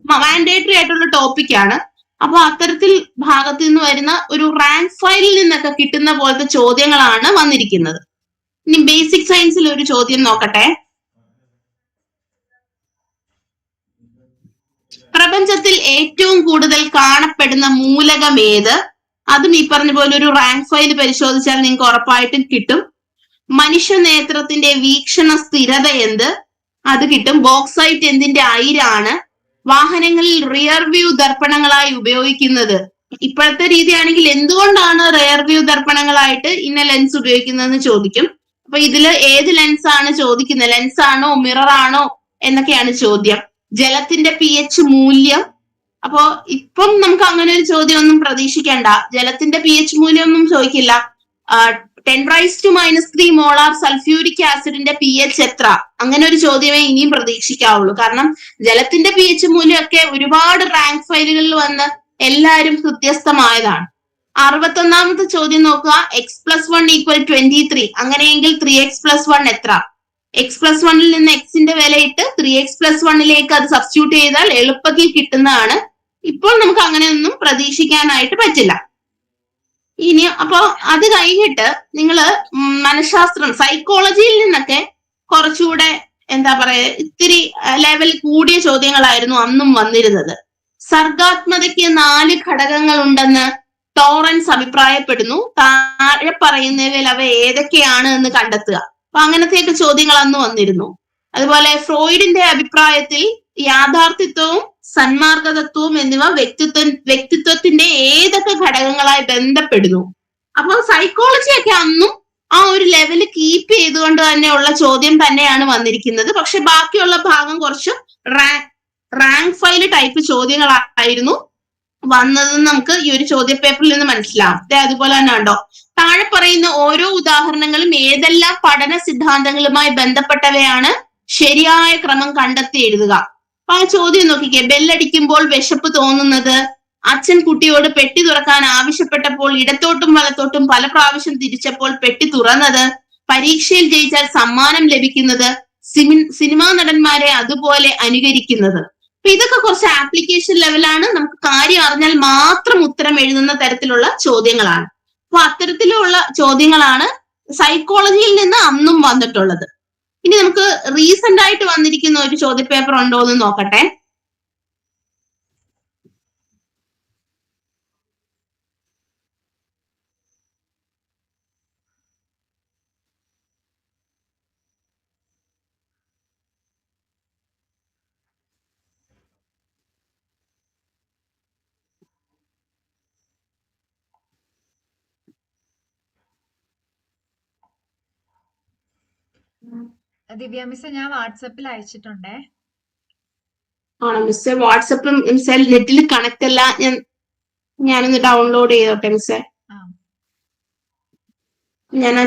B: മാൻഡേറ്ററി ആയിട്ടുള്ള ടോപ്പിക്കാണ്. അപ്പൊ അത്തരത്തിൽ ഭാഗത്ത് നിന്ന് വരുന്ന ഒരു റാങ്ക് ഫയലിൽ നിന്നൊക്കെ കിട്ടുന്ന പോലത്തെ ചോദ്യങ്ങളാണ് വന്നിരിക്കുന്നത്. ഇനി ബേസിക് സയൻസിൽ ഒരു ചോദ്യം നോക്കട്ടെ. പ്രപഞ്ചത്തിൽ ഏറ്റവും കൂടുതൽ കാണപ്പെടുന്ന മൂലകം ഏത്? അതും ഈ പറഞ്ഞ പോലെ ഒരു റാങ്ക് ഫയൽ പരിശോധിച്ചാൽ നിങ്ങൾക്ക് ഉറപ്പായിട്ടും കിട്ടും. മനുഷ്യ നേത്രത്തിന്റെ വീക്ഷണ സ്ഥിരത എന്ത്? അത് കിട്ടും. ബോക്സൈറ്റ് എന്തിന്റെ അയിരാണ്? വാഹനങ്ങളിൽ റിയർ വ്യൂ ദർപ്പണങ്ങളായി ഉപയോഗിക്കുന്നത്? ഇപ്പോഴത്തെ രീതിയാണെങ്കിൽ എന്തുകൊണ്ടാണ് റിയർ വ്യൂ ദർപ്പണങ്ങളായിട്ട് ഇന്ന ലെൻസ് ഉപയോഗിക്കുന്നതെന്ന് ചോദിക്കും. അപ്പൊ ഇതില് ഏത് ലെൻസ് ആണ് ചോദിക്കുന്നത്? ലെൻസ് ആണോ മിറർ ആണോ എന്നൊക്കെയാണ് ചോദ്യം. ജലത്തിന്റെ pH മൂല്യം. അപ്പോ ഇപ്പം നമുക്ക് അങ്ങനെ ഒരു ചോദ്യം ഒന്നും പ്രതീക്ഷിക്കേണ്ട. ജലത്തിന്റെ pH മൂല്യം ഒന്നും ചോദിക്കില്ല. 10⁻³ മോളാർ സൾഫ്യൂരിക് ആസിഡിന്റെ pH എത്ര? അങ്ങനെ ഒരു ചോദ്യമേ ഇനിയും പ്രതീക്ഷിക്കാവുള്ളൂ. കാരണം ജലത്തിന്റെ pH മൂല്യമൊക്കെ ഒരുപാട് റാങ്ക് ഫയലുകളിൽ വന്ന് എല്ലാവരും വ്യത്യസ്തമായതാണ്. 61ാമത്തെ ചോദ്യം നോക്കുക. x+1 = 23. അങ്ങനെയെങ്കിൽ 3x+1 എത്ര? x+1 നിന്ന് എക്സിന്റെ വിലയിട്ട് 3x+1 അത് സബ്സ്റ്റിറ്റ്യൂട്ട് ചെയ്താൽ എളുപ്പത്തിൽ കിട്ടുന്നതാണ്. ഇപ്പോൾ നമുക്ക് അങ്ങനെയൊന്നും പ്രതീക്ഷിക്കാനായിട്ട് പറ്റില്ല. ഇനി അപ്പൊ അത് കഴിഞ്ഞിട്ട് നിങ്ങള് മനഃശാസ്ത്രം, സൈക്കോളജിയിൽ നിന്നൊക്കെ കുറച്ചുകൂടെ എന്താ പറയാ ഇത്തിരി ലെവൽ കൂടിയ ചോദ്യങ്ങളായിരുന്നു അന്നും വന്നിരുന്നത്. സർഗാത്മകതയ്ക്ക് 4 ഘടകങ്ങൾ ഉണ്ടെന്ന് ടോറൻസ് അഭിപ്രായപ്പെടുന്നു. താഴെ പറയുന്നവയിൽ അവ ഏതൊക്കെയാണ് എന്ന് കണ്ടെത്തുക. അപ്പൊ അങ്ങനത്തെയൊക്കെ ചോദ്യങ്ങൾ അന്ന് വന്നിരുന്നു. അതുപോലെ ഫ്രോയിഡിന്റെ അഭിപ്രായത്തിൽ യാഥാർത്ഥ്യത്വവും സന്മാർഗതത്വവും എന്നിവ വ്യക്തിത്വത്തിന്റെ ഏതൊക്കെ ഘടകങ്ങളായി ബന്ധപ്പെടുന്നു? അപ്പൊ സൈക്കോളജി ഒക്കെ അന്നും ആ ഒരു ലെവല് കീപ്പ് ചെയ്തുകൊണ്ട് തന്നെയുള്ള ചോദ്യം തന്നെയാണ് വന്നിരിക്കുന്നത്. പക്ഷെ ബാക്കിയുള്ള ഭാഗം കുറച്ച് റാങ്ക് ഫയൽ ടൈപ്പ് ചോദ്യങ്ങളായിരുന്നു വന്നതെന്ന് നമുക്ക് ഈ ഒരു ചോദ്യ പേപ്പറിൽ നിന്ന് മനസ്സിലാവും. അതുപോലെ തന്നെ ഉണ്ടോ, താഴെ പറയുന്ന ഓരോ ഉദാഹരണങ്ങളും ഏതെല്ലാം പഠന സിദ്ധാന്തങ്ങളുമായി ബന്ധപ്പെട്ടവയാണ്? ശരിയായ ക്രമം കണ്ടെത്തി എഴുതുക. അപ്പൊ ആ ചോദ്യം നോക്കിക്കേ. ബെല്ലടിക്കുമ്പോൾ വിശപ്പ് തോന്നുന്നത്? അച്ഛൻ കുട്ടിയോട് പെട്ടി തുറക്കാൻ ആവശ്യപ്പെട്ടപ്പോൾ ഇടത്തോട്ടും വലത്തോട്ടും പല പ്രാവശ്യം തിരിച്ചപ്പോൾ പെട്ടി തുറന്നത്? പരീക്ഷയിൽ ജയിച്ചാൽ സമ്മാനം ലഭിക്കുന്നത്? സിനിമാ നടന്മാരെ അതുപോലെ അനുകരിക്കുന്നത്? അപ്പൊ ഇതൊക്കെ കുറച്ച് ആപ്ലിക്കേഷൻ ലെവലാണ്. നമുക്ക് കാര്യം അറിഞ്ഞാൽ മാത്രം ഉത്തരം എഴുതുന്ന തരത്തിലുള്ള ചോദ്യങ്ങളാണ്. അപ്പൊ അത്തരത്തിലുള്ള ചോദ്യങ്ങളാണ് സൈക്കോളജിയിൽ നിന്ന് അന്നും വന്നിട്ടുള്ളത്. ഇനി നമുക്ക് റീസെന്റ് ആയിട്ട് വന്നിരിക്കുന്ന ഒരു ചോദ്യ പേപ്പർ ഉണ്ടോ എന്ന് നോക്കട്ടെ.
A: ദിവ്യ മിസ്, ഞാൻ വാട്സപ്പിൽ അയച്ചിട്ടുണ്ടേ.
B: ആണോ മിസ്സേ? വാട്സപ്പും മിസ്സേ നെറ്റിൽ കണക്ട് അല്ല. ഞാനൊന്ന് ഡൗൺലോഡ് ചെയ്തോട്ടെ മിസ്സേ. ഞാൻ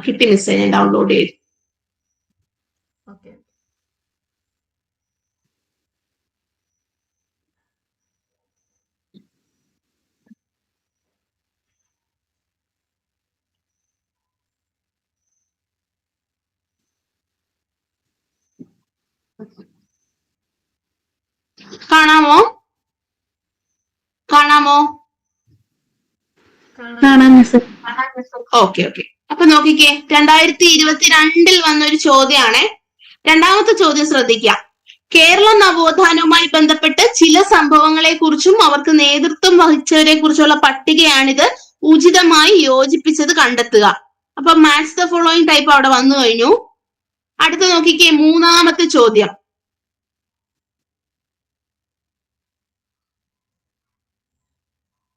B: കിട്ടി മിസ്സേ, ഞാൻ ഡൗൺലോഡ് ചെയ്തു.
A: ഓക്കെ.
B: കാണാമോ?
E: കാണാം മിസ്.
B: ഓക്കെ. അപ്പൊ നോക്കിക്കേ, 2022 വന്നൊരു ചോദ്യമാണ്. രണ്ടാമത്തെ ചോദ്യം ശ്രദ്ധിക്കാം. കേരള നവോത്ഥാനവുമായി ബന്ധപ്പെട്ട് ചില സംഭവങ്ങളെ കുറിച്ചും അവർക്ക് നേതൃത്വം വഹിച്ചവരെ കുറിച്ചുള്ള പട്ടികയാണിത്. ഉചിതമായി യോജിപ്പിച്ചത് കണ്ടെത്തുക. അപ്പൊ മാച്ച് ദ ഫോളോയിങ് ടൈപ്പ് അവിടെ വന്നു കഴിഞ്ഞു. അടുത്ത നോക്കിക്കേ, മൂന്നാമത്തെ ചോദ്യം.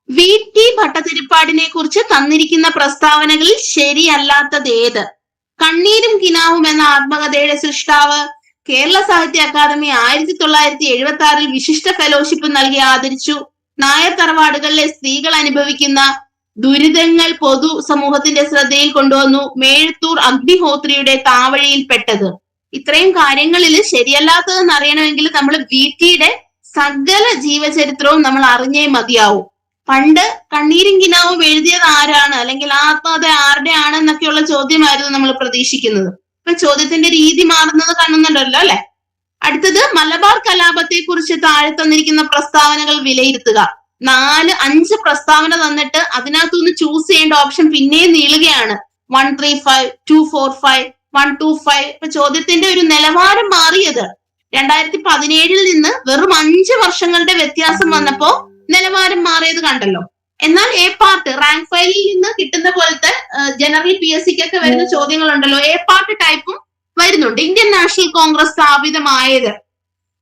B: VT ഭട്ടതിരിപ്പാടിനെ കുറിച്ച് തന്നിരിക്കുന്ന പ്രസ്താവനകളിൽ ശരിയല്ലാത്തത് ഏത്? കണ്ണീരും കിനാവും എന്ന ആത്മകഥയുടെ സൃഷ്ടാവ് കേരള സാഹിത്യ അക്കാദമി 1976 വിശിഷ്ട ഫെലോഷിപ്പ് നൽകി ആദരിച്ചു. നായർ തറവാടുകളിലെ സ്ത്രീകൾ അനുഭവിക്കുന്ന ദുരിതങ്ങൾ പൊതു സമൂഹത്തിന്റെ ശ്രദ്ധയിൽ കൊണ്ടുവന്നു. മേഴത്തൂർ അഗ്നിഹോത്രിയുടെ താവഴിയിൽപ്പെട്ടത്. ഇത്രയും കാര്യങ്ങളിൽ ശരിയല്ലാത്തതെന്ന് അറിയണമെങ്കിൽ നമ്മൾ VTയുടെ സകല ജീവചരിത്രവും നമ്മൾ അറിഞ്ഞേ മതിയാവും. പണ്ട് കണ്ണീരും കിനാവും എഴുതിയത് ആരാണ്, അല്ലെങ്കിൽ ആത്മകഥ ആരുടെ ആണ് എന്നൊക്കെയുള്ള ചോദ്യമായിരുന്നു നമ്മൾ പ്രതീക്ഷിക്കുന്നത്. ഇപ്പൊ ചോദ്യത്തിന്റെ രീതി മാറുന്നത് കാണുന്നുണ്ടല്ലോ അല്ലെ. അടുത്തത്, മലബാർ കലാപത്തെ കുറിച്ച് താഴെ തന്നിരിക്കുന്ന പ്രസ്താവനകൾ വിലയിരുത്തുക. 4-5 പ്രസ്താവന തന്നിട്ട് അതിനകത്തുനിന്ന് ചൂസ് ചെയ്യേണ്ട ഓപ്ഷൻ പിന്നെയും നീളുകയാണ്. 135, 245, 125. ഇപ്പൊ ചോദ്യത്തിന്റെ ഒരു നിലവാരം മാറിയത് 2017 നിന്ന് വെറും 5 വർഷങ്ങളുടെ വ്യത്യാസം വന്നപ്പോ നിലവാരം മാറിയത് കണ്ടല്ലോ. എന്നാൽ A പാർട്ട് റാങ്ക് ഫയലിൽ നിന്ന് കിട്ടുന്ന പോലത്തെ ജനറൽ PSCക്കൊക്കെ വരുന്ന ചോദ്യങ്ങളുണ്ടല്ലോ, A പാർട്ട് ടൈപ്പും വരുന്നുണ്ട്. ഇന്ത്യൻ നാഷണൽ കോൺഗ്രസ് സ്ഥാപിതമായത്,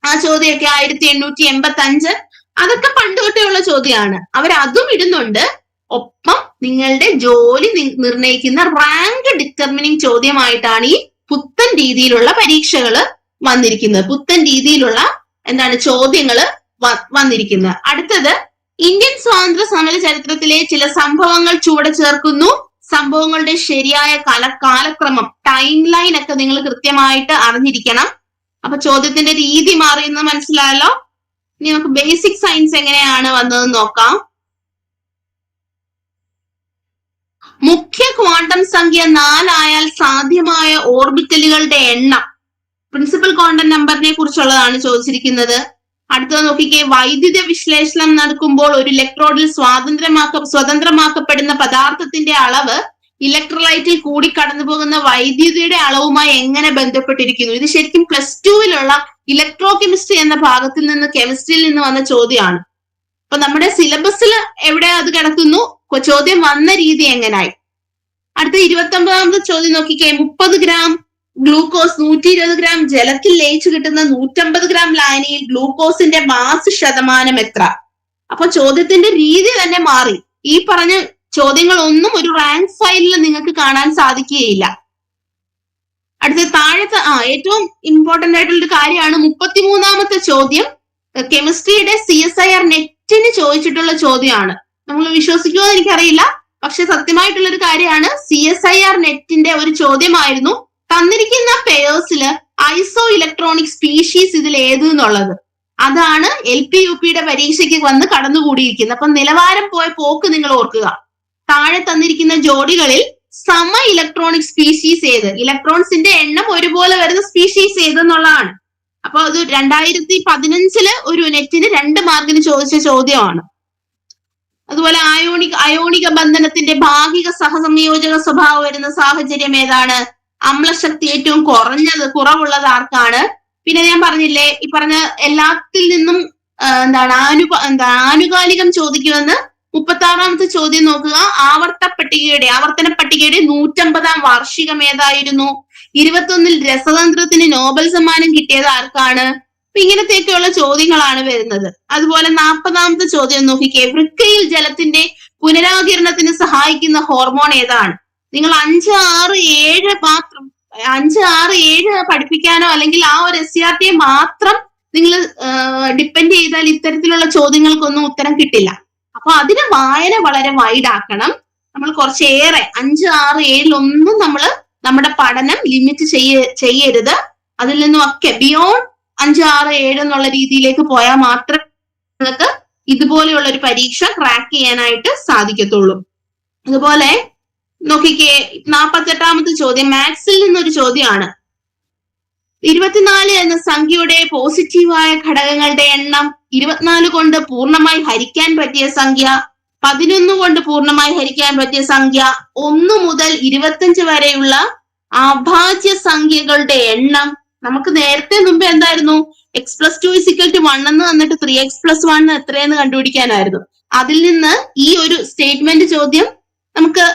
B: ആ ചോദ്യമൊക്കെ 1885. അതൊക്കെ പണ്ട് തൊട്ടേയുള്ള ചോദ്യമാണ്. അവരതും ഇടുന്നുണ്ട്. ഒപ്പം നിങ്ങളുടെ ജോലി നിർണ്ണയിക്കുന്ന റാങ്ക് ഡിറ്റർമിനിങ് ചോദ്യമായിട്ടാണ് ഈ പുത്തൻ രീതിയിലുള്ള പരീക്ഷകൾ വന്നിരിക്കുന്നത്. പുത്തൻ രീതിയിലുള്ള ചോദ്യങ്ങൾ വന്നിരിക്കുന്നത്. അടുത്തത്, ഇന്ത്യൻ സ്വാതന്ത്ര്യ സമര ചരിത്രത്തിലെ ചില സംഭവങ്ങൾ ചുവടെ ചേർക്കുന്നു. സംഭവങ്ങളുടെ ശരിയായ കാലക്രമം, ടൈം ലൈൻ ഒക്കെ നിങ്ങൾ കൃത്യമായിട്ട് അറിഞ്ഞിരിക്കണം. അപ്പൊ ചോദ്യത്തിന്റെ രീതി മാറിയെന്ന് മനസ്സിലായല്ലോ. ഇനി നമുക്ക് ബേസിക് സയൻസ് എങ്ങനെയാണ് വന്നതെന്ന് നോക്കാം. മുഖ്യ ക്വാണ്ടം സംഖ്യ 4 ആയാൽ സാധ്യമായ ഓർബിറ്റലുകളുടെ എണ്ണം. പ്രിൻസിപ്പൽ ക്വാണ്ടം നമ്പറിനെ കുറിച്ചുള്ളതാണ് ചോദിച്ചിരിക്കുന്നത്. അടുത്തത് നോക്കിക്കേ, വൈദ്യുത വിശ്ലേഷണം നടക്കുമ്പോൾ ഒരു ഇലക്ട്രോഡിൽ സ്വതന്ത്രമാക്കപ്പെടുന്ന പദാർത്ഥത്തിന്റെ അളവ് ഇലക്ട്രോലൈറ്റിൽ കൂടി കടന്നു പോകുന്ന വൈദ്യുതിയുടെ അളവുമായി എങ്ങനെ ബന്ധപ്പെട്ടിരിക്കുന്നു? ഇത് ശരിക്കും +2-ലുള്ള ഇലക്ട്രോ കെമിസ്ട്രി എന്ന ഭാഗത്തിൽ നിന്ന്, കെമിസ്ട്രിയിൽ നിന്ന് വന്ന ചോദ്യമാണ്. അപ്പൊ നമ്മുടെ സിലബസിൽ എവിടെ അത് കിടക്കുന്നു, ചോദ്യം വന്ന രീതി എങ്ങനായി. അടുത്ത 29ാമത്തെ ചോദ്യം നോക്കിക്കേ, 30 ഗ്രാം ഗ്ലൂക്കോസ് 120 ഗ്രാം ജലത്തിൽ ലയിച്ചു കിട്ടുന്ന 150 ഗ്രാം ലായനിയിൽ ഗ്ലൂക്കോസിന്റെ മാസ് ശതമാനം എത്ര? അപ്പൊ ചോദ്യത്തിന്റെ രീതി തന്നെ മാറി. ഈ പറഞ്ഞ ചോദ്യങ്ങളൊന്നും ഒരു റാങ്ക് ഫയലിൽ നിങ്ങൾക്ക് കാണാൻ സാധിക്കുകയില്ല. അടുത്ത താഴത്തെ ഏറ്റവും ഇമ്പോർട്ടന്റ് ആയിട്ടുള്ള ഒരു കാര്യമാണ് 33ാമത്തെ ചോദ്യം. കെമിസ്ട്രിയുടെ CSIR നെറ്റിന് ചോദിച്ചിട്ടുള്ള ചോദ്യമാണ്. നമ്മൾ വിശ്വസിക്കുമോ എന്ന് എനിക്കറിയില്ല, പക്ഷെ സത്യമായിട്ടുള്ള ഒരു കാര്യമാണ്. CSIR നെറ്റിന്റെ ഒരു ചോദ്യമായിരുന്നു, തന്നിരിക്കുന്ന പെയേഴ്സില് ഐസോ ഇലക്ട്രോണിക് സ്പീഷീസ് ഇതിൽ ഏത് എന്നുള്ളത്. അതാണ് LP-UPയുടെ പരീക്ഷയ്ക്ക് വന്ന് കടന്നുകൂടിയിരിക്കുന്നത്. അപ്പൊ നിലവാരം പോയ പോക്ക് നിങ്ങൾ ഓർക്കുക. താഴെ തന്നിരിക്കുന്ന ജോഡികളിൽ സമ ഇലക്ട്രോണിക് സ്പീഷീസ് ഏത്? ഇലക്ട്രോൺസിന്റെ എണ്ണം ഒരുപോലെ വരുന്ന സ്പീഷീസ് ഏതെന്നുള്ളതാണ്. അപ്പൊ അത് 2015 ഒരു നെറ്റിന് 2 മാർക്കിന് ചോദിച്ച ചോദ്യമാണ്. അതുപോലെ അയോണിക ബന്ധനത്തിന്റെ ഭാഗിക സഹസംയോജക സ്വഭാവം വരുന്ന സാഹചര്യം ഏതാണ്? അമ്ലശക്തി ഏറ്റവും കുറവുള്ളത് ആർക്കാണ്? പിന്നെ ഞാൻ പറഞ്ഞില്ലേ, ഈ പറഞ്ഞ എല്ലാത്തിൽ നിന്നും ആനുകാലികം ചോദിക്കുമെന്ന്. 36ാമത്തെ ചോദ്യം നോക്കുക. ആവർത്തന പട്ടികയുടെ 150ാം വാർഷികം ഏതായിരുന്നു? 21-ൽ രസതന്ത്രത്തിന് നോബൽ സമ്മാനം കിട്ടിയത് ആർക്കാണ്? അപ്പൊ ഇങ്ങനത്തെയൊക്കെയുള്ള ചോദ്യങ്ങളാണ് വരുന്നത്. അതുപോലെ 40ാമത്തെ ചോദ്യം നോക്കിക്കേ, വൃക്കയിൽ ജലത്തിന്റെ പുനരാകിരണത്തിന് സഹായിക്കുന്ന ഹോർമോൺ ഏതാണ്? നിങ്ങൾ 5, 6, 7 മാത്രം 5, 6, 7 പഠിപ്പിക്കാനോ അല്ലെങ്കിൽ ആ ഒരു SCRT മാത്രം നിങ്ങൾ ഡിപ്പെൻഡ് ചെയ്താൽ ഇത്തരത്തിലുള്ള ചോദ്യങ്ങൾക്കൊന്നും ഉത്തരം കിട്ടില്ല. അപ്പൊ അതിന് വായന വളരെ വൈഡ് ആക്കണം. നമ്മൾ കുറച്ചേറെ 5, 6, 7 നമ്മൾ നമ്മുടെ പഠനം ലിമിറ്റ് ചെയ്യരുത്. അതിൽ നിന്നും ഒക്കെ ബിയോണ്ട് 5, 6, 7 എന്നുള്ള രീതിയിലേക്ക് പോയാൽ മാത്രമേ നിങ്ങൾക്ക് ഇതുപോലെയുള്ള ഒരു പരീക്ഷ ക്രാക്ക് ചെയ്യാനായിട്ട് സാധിക്കത്തുള്ളൂ. അതുപോലെ നോക്കിക്കേ, 48ാമത്തെ ചോദ്യം മാത്സിൽ നിന്നൊരു ചോദ്യമാണ്. 24 എന്ന സംഖ്യയുടെ പോസിറ്റീവായ ഘടകങ്ങളുടെ എണ്ണം 24 കൊണ്ട് പൂർണ്ണമായി ഹരിക്കാൻ പറ്റിയ സംഖ്യ, 11 കൊണ്ട് പൂർണ്ണമായി ഹരിക്കാൻ പറ്റിയ സംഖ്യ, 1 മുതൽ 25 വരെയുള്ള അഭാജ്യ സംഖ്യകളുടെ എണ്ണം. നമുക്ക് നേരത്തെ മുമ്പ് എന്തായിരുന്നു? x+2 = 1 എന്ന് വന്നിട്ട് 3x+1 എത്രയെന്ന് കണ്ടുപിടിക്കാനായിരുന്നു. അതിൽ നിന്ന് ഈ ഒരു സ്റ്റേറ്റ്മെന്റ് ചോദ്യം നമുക്ക്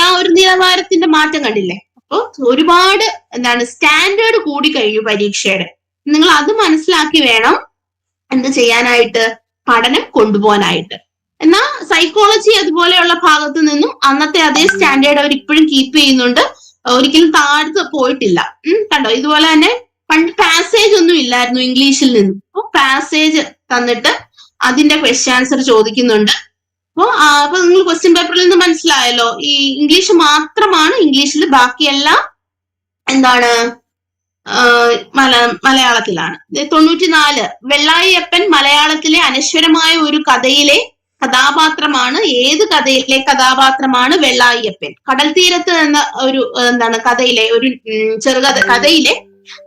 B: ആ ഒരു നിലവാരത്തിന്റെ മാറ്റം കണ്ടില്ലേ. അപ്പൊ ഒരുപാട് സ്റ്റാൻഡേർഡ് കൂടി കഴിഞ്ഞു പരീക്ഷയുടെ. നിങ്ങൾ അത് മനസ്സിലാക്കി വേണം എന്ത് ചെയ്യാനായിട്ട്, പഠനം കൊണ്ടുപോകാനായിട്ട്. എന്നാൽ സൈക്കോളജി അതുപോലെയുള്ള ഭാഗത്ത് നിന്നും അന്നത്തെ അതേ സ്റ്റാൻഡേർഡ് അവർ ഇപ്പോഴും കീപ്പ് ചെയ്യുന്നുണ്ട്, ഒരിക്കലും താഴ്ത്ത് പോയിട്ടില്ല. കണ്ടോ, ഇതുപോലെ തന്നെ പണ്ട് പാസേജ് ഒന്നും ഇല്ലായിരുന്നു ഇംഗ്ലീഷിൽ നിന്ന്. അപ്പൊ പാസേജ് തന്നിട്ട് അതിന്റെ ക്വസ്റ്റ്യൻ ആൻസർ ചോദിക്കുന്നുണ്ട്. അപ്പൊ നിങ്ങൾ ക്വസ്റ്റ്യൻ പേപ്പറിൽ നിന്ന് മനസ്സിലായല്ലോ, ഈ ഇംഗ്ലീഷ് മാത്രമാണ് ഇംഗ്ലീഷിൽ, ബാക്കിയെല്ലാം മലയാളത്തിലാണ്. 94 വെള്ളായിയപ്പൻ മലയാളത്തിലെ അനശ്വരമായ ഒരു കഥയിലെ കഥാപാത്രമാണ്. ഏത് കഥയിലെ കഥാപാത്രമാണ് വെള്ളായിയപ്പൻ? കടൽ തീരത്ത് എന്ന ഒരു കഥയിലെ ഒരു കഥയിലെ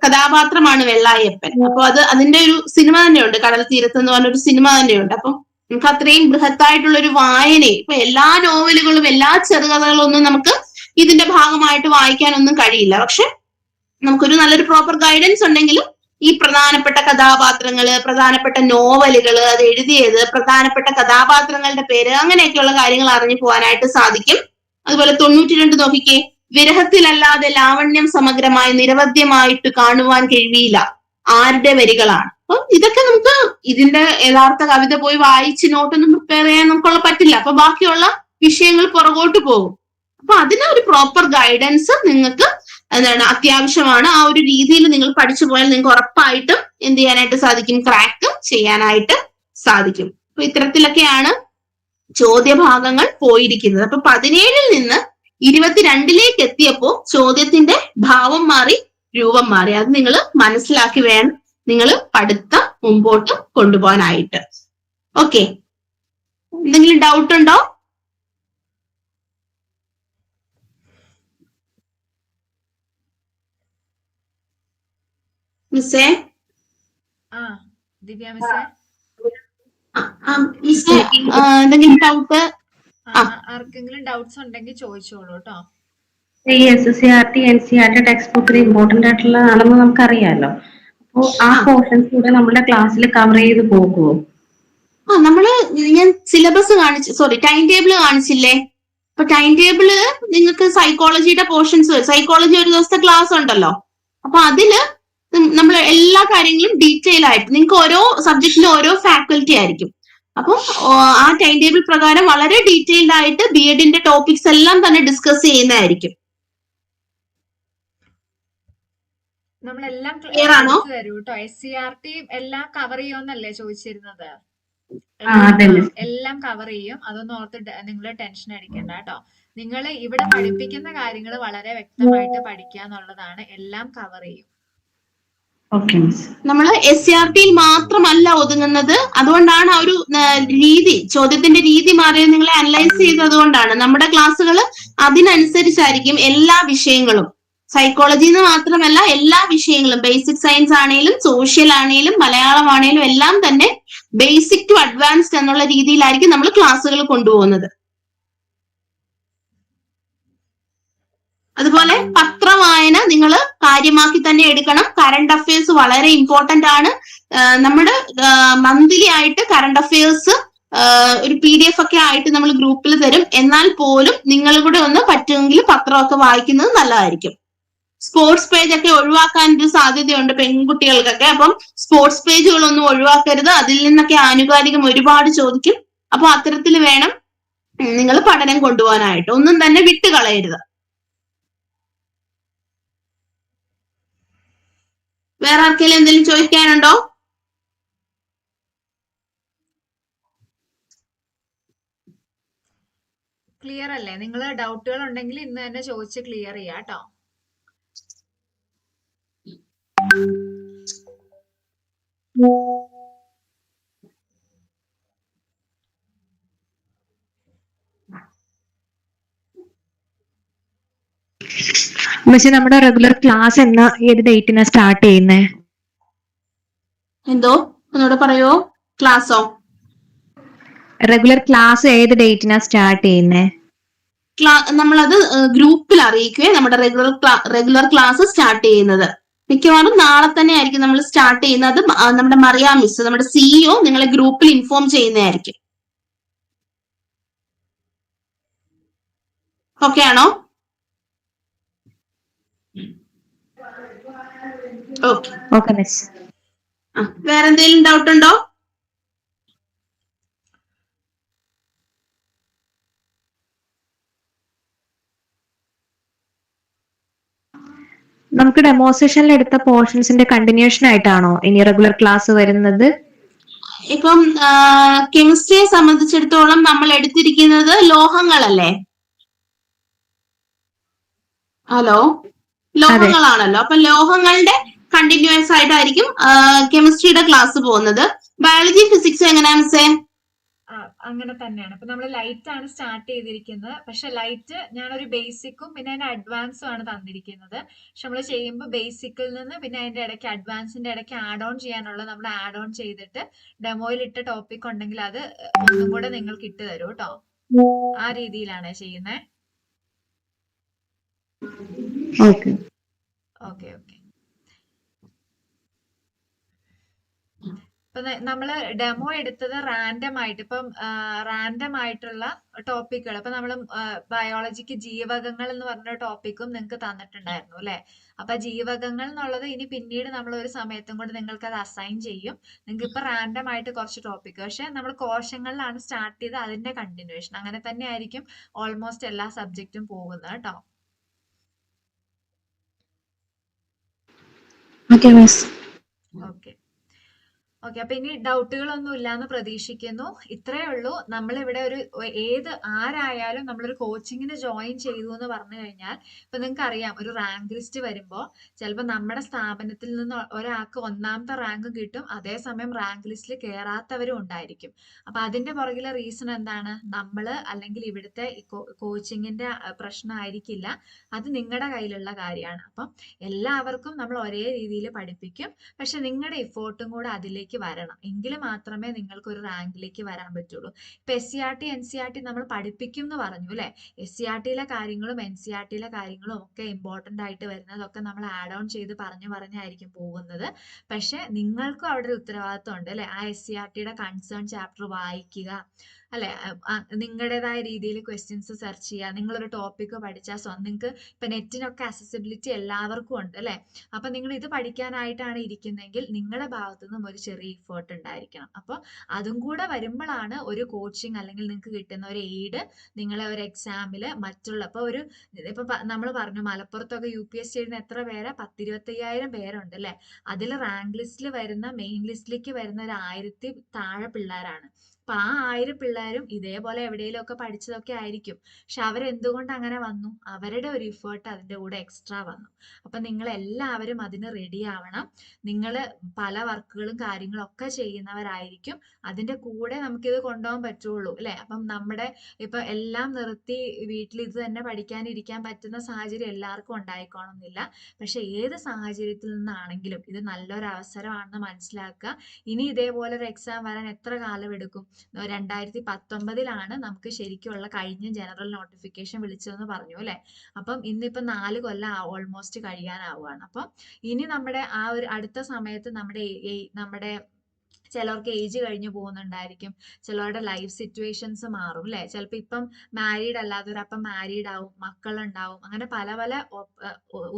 B: കഥാപാത്രമാണ് വെള്ളായിയപ്പൻ. അപ്പൊ അതിന്റെ ഒരു സിനിമ തന്നെയുണ്ട്, കടൽ തീരത്ത് എന്ന് പറഞ്ഞൊരു സിനിമ തന്നെയുണ്ട്. അപ്പം നമുക്ക് അത്രയും ബൃഹത്തായിട്ടുള്ള ഒരു വായനയും, ഇപ്പൊ എല്ലാ നോവലുകളും എല്ലാ ചെറുകഥകളും ഒന്നും നമുക്ക് ഇതിന്റെ ഭാഗമായിട്ട് വായിക്കാനൊന്നും കഴിയില്ല. പക്ഷെ നമുക്കൊരു നല്ലൊരു പ്രോപ്പർ ഗൈഡൻസ് ഉണ്ടെങ്കിൽ ഈ പ്രധാനപ്പെട്ട കഥാപാത്രങ്ങള്, പ്രധാനപ്പെട്ട നോവലുകള്, അത് എഴുതിയത്, പ്രധാനപ്പെട്ട കഥാപാത്രങ്ങളുടെ പേര്, അങ്ങനെയൊക്കെയുള്ള കാര്യങ്ങൾ അറിഞ്ഞു പോകാനായിട്ട് സാധിക്കും. അതുപോലെ 92 നോക്കിക്കേ, വിരഹത്തിലല്ലാതെ ലാവണ്യം സമഗ്രമായി നിരവധ്യമായിട്ട് കാണുവാൻ കഴിയില്ല, ആരുടെ വരികളാണ്? അപ്പൊ ഇതൊക്കെ നമുക്ക് ഇതിന്റെ യഥാർത്ഥ കവിത പോയി വായിച്ച് നോട്ടൊന്നും പ്രിപ്പയർ ചെയ്യാൻ നമുക്കുള്ള പറ്റില്ല. അപ്പൊ ബാക്കിയുള്ള വിഷയങ്ങൾ പുറകോട്ട് പോകും. അപ്പൊ അതിന് ഒരു പ്രോപ്പർ ഗൈഡൻസ് നിങ്ങൾക്ക് അത്യാവശ്യമാണ്. ആ ഒരു രീതിയിൽ നിങ്ങൾ പഠിച്ചു പോയാൽ നിങ്ങൾക്ക് ഉറപ്പായിട്ടും എന്ത് ചെയ്യാനായിട്ട് സാധിക്കും, ക്രാക്ക് ചെയ്യാനായിട്ട് സാധിക്കും. അപ്പൊ ഇത്തരത്തിലൊക്കെയാണ് ചോദ്യഭാഗങ്ങൾ പോയിരിക്കുന്നത്. അപ്പൊ 17-ൽ നിന്ന് 22-ലേക്ക് എത്തിയപ്പോ ചോദ്യത്തിന്റെ ഭാവം മാറി, രൂപം മാറി. അത് നിങ്ങൾ മനസ്സിലാക്കി വേണം നിങ്ങൾ പഠിത്തം മുമ്പോട്ട് കൊണ്ടുപോകാനായിട്ട്. ഓക്കെ, എന്തെങ്കിലും ഡൗട്ട് ഉണ്ടോ? മിസ്സേ,
A: ദിവ്യ മിസ്സേ,
B: മിസ്സേ എന്തെങ്കിലും ഡൗട്ട്?
A: ആർക്കെങ്കിലും ഡൗട്ട്സ് ഉണ്ടെങ്കിൽ ചോദിച്ചോളൂ കേട്ടോ.
E: ഈ SCRT NCERT ടെക്സ്റ്റ് ബുക്കിൽ ഇമ്പോർട്ടന്റ് ആയിട്ടുള്ളതാണെന്ന് നമുക്കറിയാലോ. അപ്പോ ആ പോർഷൻസ് കൂടെ നമ്മുടെ ക്ലാസ്സിൽ കവർ ചെയ്ത് പോകുമോ?
B: ഞാൻ സിലബസ് ടൈം ടേബിൾ കാണിച്ചില്ലേ? അപ്പൊ ടൈം ടേബിള് നിങ്ങൾക്ക് സൈക്കോളജിയുടെ പോർഷൻസ്, സൈക്കോളജി ഒരു ദിവസത്തെ ക്ലാസ് ഉണ്ടല്ലോ. അപ്പൊ അതില് നമ്മൾ എല്ലാ കാര്യങ്ങളും ഡീറ്റെയിൽ ആയിട്ട്, നിങ്ങൾക്ക് ഓരോ സബ്ജക്റ്റിനും ഓരോ ഫാക്കൽറ്റി ആയിരിക്കും. അപ്പം ആ ടൈം ടേബിൾ പ്രകാരം വളരെ ഡീറ്റെയിൽഡ് ആയിട്ട് BEdന്റെ ടോപ്പിക്സ് എല്ലാം തന്നെ ഡിസ്കസ് ചെയ്യുന്നതായിരിക്കും.
A: നമ്മളെല്ലാം
B: ക്ലിയർ ആണോ?
A: തരൂ കേട്ടോ. SCRT എല്ലാം കവർ ചെയ്യുമെന്നല്ലേ ചോദിച്ചിരുന്നത്? എല്ലാം കവർ ചെയ്യും, അതൊന്നും ഓർത്ത് നിങ്ങൾ ടെൻഷൻ അടിക്കണ്ട കേട്ടോ. നിങ്ങൾ ഇവിടെ പഠിപ്പിക്കുന്ന കാര്യങ്ങൾ വളരെ വ്യക്തമായിട്ട് പഠിക്കുക എന്നുള്ളതാണ്. എല്ലാം കവർ ചെയ്യും.
B: നമ്മൾ SCRTയിൽ മാത്രമല്ല ഒതുങ്ങുന്നത്. അതുകൊണ്ടാണ് ആ ഒരു രീതി, ചോദ്യത്തിന്റെ രീതി മാറിയത് നിങ്ങളെ അനലൈസ് ചെയ്തത് കൊണ്ടാണ്. നമ്മുടെ ക്ലാസ്സുകൾ അതിനനുസരിച്ചായിരിക്കും എല്ലാ വിഷയങ്ങളും. സൈക്കോളജി എന്ന് മാത്രമല്ല എല്ലാ വിഷയങ്ങളും, ബേസിക് സയൻസ് ആണെങ്കിലും സോഷ്യൽ ആണെങ്കിലും മലയാളം ആണെങ്കിലും എല്ലാം തന്നെ ബേസിക് ടു അഡ്വാൻസ്ഡ് എന്നുള്ള രീതിയിലായിരിക്കും നമ്മൾ ക്ലാസ്സുകൾ കൊണ്ടുപോകുന്നത്. അതുപോലെ പത്രവായന നിങ്ങൾ കാര്യമാക്കി തന്നെ എടുക്കണം. കറണ്ട് അഫയേഴ്സ് വളരെ ഇമ്പോർട്ടന്റ് ആണ്. നമ്മുടെ മന്ത്ലി ആയിട്ട് കറണ്ട് അഫയേഴ്സ് ഒരു PDF ഒക്കെ ആയിട്ട് നമ്മൾ ഗ്രൂപ്പിൽ തരും. എന്നാൽ പോലും നിങ്ങൾ കൂടെ ഒന്ന് പറ്റുമെങ്കിൽ പത്രമൊക്കെ വായിക്കുന്നത് നല്ലതായിരിക്കും. സ്പോർട്സ് പേജ് ഒക്കെ ഒഴിവാക്കാൻ ഒരു സാധ്യതയുണ്ട് പെൺകുട്ടികൾക്കൊക്കെ. അപ്പം സ്പോർട്സ് പേജുകളൊന്നും ഒഴിവാക്കരുത്, അതിൽ നിന്നൊക്കെ ആനുകാലികം ഒരുപാട് ചോദിക്കും. അപ്പൊ അത്തരത്തിൽ വേണം നിങ്ങൾ പഠനം കൊണ്ടുപോകാനായിട്ട്. ഒന്നും തന്നെ വിട്ടുകളയരുത്. വേറെ ആർക്കെങ്കിലും എന്തെങ്കിലും ചോദിക്കാനുണ്ടോ?
A: ക്ലിയർ അല്ലേ? നിങ്ങൾ ഡൗട്ടുകൾ ഉണ്ടെങ്കിൽ ഇന്ന് തന്നെ ചോദിച്ച് ക്ലിയർ ചെയ്യാം കേട്ടോ.
F: പക്ഷെ നമ്മുടെ റെഗുലർ ക്ലാസ് എന്നാ, ഏത് ഡേറ്റിനാ സ്റ്റാർട്ട് ചെയ്യുന്നേ?
B: എന്തോ ഒന്നുകൂടെ പറയോ? ക്ലാസ്സോ?
F: റെഗുലർ ക്ലാസ് ഏത് ഡേറ്റിനാ സ്റ്റാർട്ട് ചെയ്യുന്നേ?
B: നമ്മളത് ഗ്രൂപ്പിൽ അറിയിക്കുകയെ നമ്മുടെ റെഗുലർ ക്ലാസ് സ്റ്റാർട്ട് ചെയ്യുന്നത്. മിക്കവാറും നാളെ തന്നെ ആയിരിക്കും നമ്മൾ സ്റ്റാർട്ട് ചെയ്യുന്നത്. നമ്മുടെ മറിയ മിസ്, നമ്മുടെ സിഇഒ നിങ്ങളെ ഗ്രൂപ്പിൽ ഇൻഫോം ചെയ്യുന്നതായിരിക്കും. ഓക്കെ ആണോ? ഓക്കെ.
F: Okay miss.
B: വേറെ എന്തെങ്കിലും ഡൗട്ട് ഉണ്ടോ?
F: നമുക്ക് ഡെമോൺസ്ട്രേഷനിൽ എടുത്ത പോർഷൻസിന്റെ കണ്ടിന്യൂഷൻ ആയിട്ടാണോ ഇനി റെഗുലർ ക്ലാസ് വരുന്നത്?
B: ഇപ്പം കെമിസ്ട്രിയെ സംബന്ധിച്ചിടത്തോളം നമ്മൾ എടുത്തിരിക്കുന്നത് ലോഹങ്ങളല്ലേ? ഹലോ, ലോഹങ്ങളാണല്ലോ. അപ്പൊ ലോഹങ്ങളുടെ കണ്ടിന്യൂസ് ആയിട്ടായിരിക്കും കെമിസ്ട്രിയുടെ ക്ലാസ് പോകുന്നത്. ബയോളജി ഫിസിക്സ് എങ്ങനെയാ മിസ്സേ?
A: അങ്ങനെ തന്നെയാണ്. ഇപ്പൊ നമ്മൾ ലൈറ്റ് ആണ് സ്റ്റാർട്ട് ചെയ്തിരിക്കുന്നത്. പക്ഷെ ലൈറ്റ് ഞാനൊരു ബേസിക്കും പിന്നെ അതിന്റെ അഡ്വാൻസും ആണ് തന്നിരിക്കുന്നത്. പക്ഷെ നമ്മൾ ചെയ്യുമ്പോൾ ബേസിക്കിൽ നിന്ന് പിന്നെ അതിന്റെ ഇടയ്ക്ക് അഡ്വാൻസിന്റെ ഇടയ്ക്ക് ആഡ് ഓൺ ചെയ്യാനുള്ള നമ്മൾ ആഡ് ഓൺ ചെയ്തിട്ട് ഡെമോയിൽ ഇട്ട ടോപ്പിക് ഉണ്ടെങ്കിൽ അത് ഒന്നും കൂടെ നിങ്ങൾക്ക് ഇട്ട് തരും കേട്ടോ. ആ രീതിയിലാണ് ചെയ്യുന്നത്.
F: ഓക്കെ.
A: Okay okay. ഇപ്പൊ നമ്മള് ഡെമോ എടുത്തത് റാൻഡം ആയിട്ട്, ഇപ്പം റാൻഡം ആയിട്ടുള്ള ടോപ്പിക്കുകൾ. ഇപ്പൊ നമ്മൾ ബയോളജിക്ക് ജീവകങ്ങൾ എന്ന് പറഞ്ഞ ടോപ്പിക്കും നിങ്ങൾക്ക് തന്നിട്ടുണ്ടായിരുന്നു അല്ലെ? അപ്പൊ ജീവകങ്ങൾ എന്നുള്ളത് ഇനി പിന്നീട് നമ്മൾ ഒരു സമയത്തും കൊണ്ട് നിങ്ങൾക്ക് അത് അസൈൻ ചെയ്യും. നിങ്ങൾക്ക് ഇപ്പൊ റാൻഡം ആയിട്ട് കുറച്ച് ടോപ്പിക്, പക്ഷെ നമ്മൾ കോശങ്ങളിലാണ് സ്റ്റാർട്ട് ചെയ്ത് അതിന്റെ കണ്ടിന്യൂഷൻ. അങ്ങനെ തന്നെ ആയിരിക്കും ഓൾമോസ്റ്റ് എല്ലാ സബ്ജക്റ്റും പോകുന്നത് കേട്ടോ.
F: Okay miss.
A: Okay okay. അപ്പൊ ഇനി ഡൗട്ടുകളൊന്നും ഇല്ലാന്ന് പ്രതീക്ഷിക്കുന്നു. ഇത്രയേ ഉള്ളൂ. നമ്മളിവിടെ ഒരു ആരായാലും നമ്മളൊരു കോച്ചിങ്ങിന് ജോയിൻ ചെയ്തു എന്ന് പറഞ്ഞു കഴിഞ്ഞാൽ, ഇപ്പൊ നിങ്ങൾക്ക് അറിയാം, ഒരു റാങ്ക് ലിസ്റ്റ് വരുമ്പോൾ ചിലപ്പോൾ നമ്മുടെ സ്ഥാപനത്തിൽ നിന്ന് ഒരാൾക്ക് 1ാമത്തെ റാങ്ക് കിട്ടും, അതേസമയം റാങ്ക് ലിസ്റ്റിൽ കയറാത്തവരും ഉണ്ടായിരിക്കും. അപ്പൊ അതിന്റെ പുറകിലെ റീസൺ എന്താണ്? നമ്മള് അല്ലെങ്കിൽ ഇവിടുത്തെ കോച്ചിങ്ങിന്റെ പ്രശ്നമായിരിക്കില്ല, അത് നിങ്ങളുടെ കയ്യിലുള്ള കാര്യമാണ്. അപ്പം എല്ലാവർക്കും നമ്മൾ ഒരേ രീതിയിൽ പഠിപ്പിക്കും. പക്ഷെ നിങ്ങളുടെ എഫേർട്ടും കൂടെ അതിലേക്ക് വരണം, എങ്കിൽ മാത്രമേ നിങ്ങൾക്ക് ഒരു റാങ്കിലേക്ക് വരാൻ പറ്റുള്ളൂ. ഇപ്പൊ SCERT NCERT നമ്മൾ പഠിപ്പിക്കും എന്ന് പറഞ്ഞു അല്ലെ? SCERTയിലെ കാര്യങ്ങളും NCERTയിലെ കാര്യങ്ങളും ഒക്കെ ഇമ്പോർട്ടന്റ് ആയിട്ട് വരുന്നതൊക്കെ നമ്മൾ ആഡ് ഓൺ ചെയ്ത് പറഞ്ഞായിരിക്കും പോകുന്നത്. പക്ഷെ നിങ്ങൾക്കും അവിടെ ഒരു ഉത്തരവാദിത്വം ഉണ്ട് അല്ലെ? ആ SCERTയുടെ കൺസേൺ ചാപ്റ്റർ വായിക്കുക അല്ലെ? നിങ്ങളുടേതായ രീതിയിൽ ക്വസ്റ്റ്യൻസ് സെർച്ച് ചെയ്യുക. നിങ്ങളൊരു ടോപ്പിക്ക് പഠിച്ചാൽ നിങ്ങൾക്ക് ഇപ്പൊ നെറ്റിനൊക്കെ അക്സസിബിലിറ്റി എല്ലാവർക്കും ഉണ്ട് അല്ലെ? അപ്പൊ നിങ്ങൾ ഇത് പഠിക്കാനായിട്ടാണ് ഇരിക്കുന്നതെങ്കിൽ നിങ്ങളുടെ ഭാഗത്തു നിന്നും ഒരു ചെറിയ ഇഫേർട്ട് ഉണ്ടായിരിക്കണം. അപ്പൊ അതും കൂടെ വരുമ്പോഴാണ് ഒരു കോച്ചിങ് അല്ലെങ്കിൽ നിങ്ങൾക്ക് കിട്ടുന്ന ഒരു എയ്ഡ് നിങ്ങളെ ഒരു എക്സാമില് മറ്റുള്ള ഇപ്പൊ നമ്മൾ പറഞ്ഞു മലപ്പുറത്തൊക്കെ UPSC എഴുതുന്ന എത്ര പേരാ? 10,25,000 പേരുണ്ട് അല്ലെ? അതിൽ റാങ്ക് ലിസ്റ്റിൽ വരുന്ന മെയിൻ ലിസ്റ്റിലേക്ക് വരുന്ന ഒരു 1000 താഴെ പിള്ളേരാണ്. അപ്പൊ ആ 1000 പിള്ളേരും ഇതേപോലെ എവിടെയെങ്കിലും ഒക്കെ പഠിച്ചതൊക്കെ ആയിരിക്കും. പക്ഷെ അവരെന്തുകൊണ്ട് അങ്ങനെ വന്നു? അവരുടെ ഒരു ഇഫേർട്ട് അതിന്റെ കൂടെ എക്സ്ട്രാ വന്നു. അപ്പൊ നിങ്ങൾ എല്ലാവരും അതിന് റെഡി ആവണം. നിങ്ങൾ പല വർക്കുകളും കാര്യങ്ങളും ഒക്കെ ചെയ്യുന്നവരായിരിക്കും. അതിന്റെ കൂടെ നമുക്കിത് കൊണ്ടുപോകാൻ പറ്റുള്ളൂ അല്ലെ? അപ്പം നമ്മുടെ ഇപ്പൊ എല്ലാം നിർത്തി വീട്ടിൽ ഇത് തന്നെ പഠിക്കാനിരിക്കാൻ പറ്റുന്ന സാഹചര്യം എല്ലാവർക്കും ഉണ്ടായിക്കോണമെന്നില്ല. പക്ഷെ ഏത് സാഹചര്യത്തിൽ നിന്നാണെങ്കിലും ഇത് നല്ലൊരു അവസരമാണെന്ന് മനസ്സിലാക്കുക. ഇനി ഇതേപോലെ ഒരു എക്സാം വരാൻ എത്ര കാലം എടുക്കും? 2019 നമുക്ക് ശരിക്കുള്ള കഴിഞ്ഞ ജനറൽ നോട്ടിഫിക്കേഷൻ വിളിച്ചതെന്ന് പറഞ്ഞു അല്ലെ? അപ്പം ഇന്നിപ്പോ 4 കൊല്ലം ഓൾമോസ്റ്റ് കഴിയാനാവുകയാണ്. അപ്പം ഇനി നമ്മുടെ ആ ഒരു അടുത്ത സമയത്ത് നമ്മുടെ ചിലർക്ക് ഏജ് കഴിഞ്ഞു പോകുന്നുണ്ടായിരിക്കും, ചിലരുടെ ലൈഫ് സിറ്റുവേഷൻസ് മാറും അല്ലെ? ചിലപ്പോൾ ഇപ്പം മാരീഡ് അല്ലാത്തവർ അപ്പം മാരീഡ് ആവും, മക്കളുണ്ടാവും, അങ്ങനെ പല പല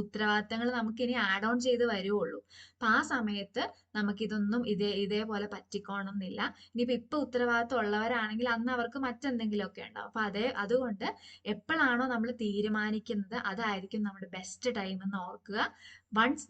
A: ഉത്തരവാദിത്തങ്ങൾ നമുക്ക് ഇനി ആഡ് ഓൺ ചെയ്ത് വരുവുള്ളൂ. അപ്പൊ ആ സമയത്ത് നമുക്കിതൊന്നും ഇതേപോലെ പറ്റിക്കോണമെന്നില്ല. ഇനിയിപ്പോ ഉത്തരവാദിത്തം ഉള്ളവരാണെങ്കിൽ അന്ന് അവർക്ക് മറ്റെന്തെങ്കിലുമൊക്കെ ഉണ്ടാവും. അപ്പൊ അതുകൊണ്ട് എപ്പോഴാണോ നമ്മൾ തീരുമാനിക്കുന്നത് അതായിരിക്കും നമ്മുടെ ബെസ്റ്റ് ടൈം എന്ന് ഓർക്കുക. വൺസ്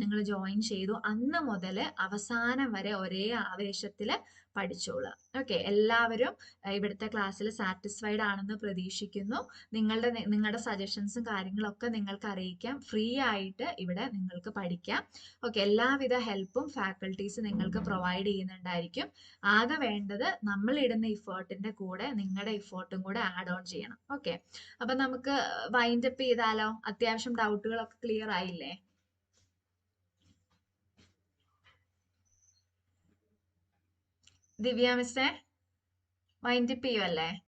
A: നിങ്ങൾ ജോയിൻ ചെയ്തു അന്ന് മുതൽ അവസാനം വരെ ഒരേ ആവേശത്തില് പഠിച്ചോളുക. ഓക്കെ, എല്ലാവരും ഇവിടുത്തെ ക്ലാസ്സിൽ സാറ്റിസ്ഫൈഡ് ആണെന്ന് പ്രതീക്ഷിക്കുന്നു. നിങ്ങളുടെ സജഷൻസും കാര്യങ്ങളൊക്കെ നിങ്ങൾക്ക് അറിയിക്കാം. ഫ്രീ ആയിട്ട് ഇവിടെ നിങ്ങൾക്ക് പഠിക്കാം. ഓക്കെ, എല്ലാവിധ ഹെൽപ്പും ഫാക്കൽറ്റീസ് നിങ്ങൾക്ക് പ്രൊവൈഡ് ചെയ്യുന്നുണ്ടായിരിക്കും. ആകെ വേണ്ടത് നമ്മൾ ഇടുന്ന ഇഫേർട്ടിന്റെ കൂടെ നിങ്ങളുടെ ഇഫേർട്ടും കൂടെ ആഡ് ഓൺ ചെയ്യണം. ഓക്കെ, അപ്പൊ നമുക്ക് വൈൻഡ് അപ്പ് ചെയ്താലോ? അത്യാവശ്യം ഡൗട്ടുകളൊക്കെ ക്ലിയർ ആയില്ലേ? ദിവ്യ മിസ്സേ വൈൻഡ് അപ്പ് ചെയ്യുമല്ലേ?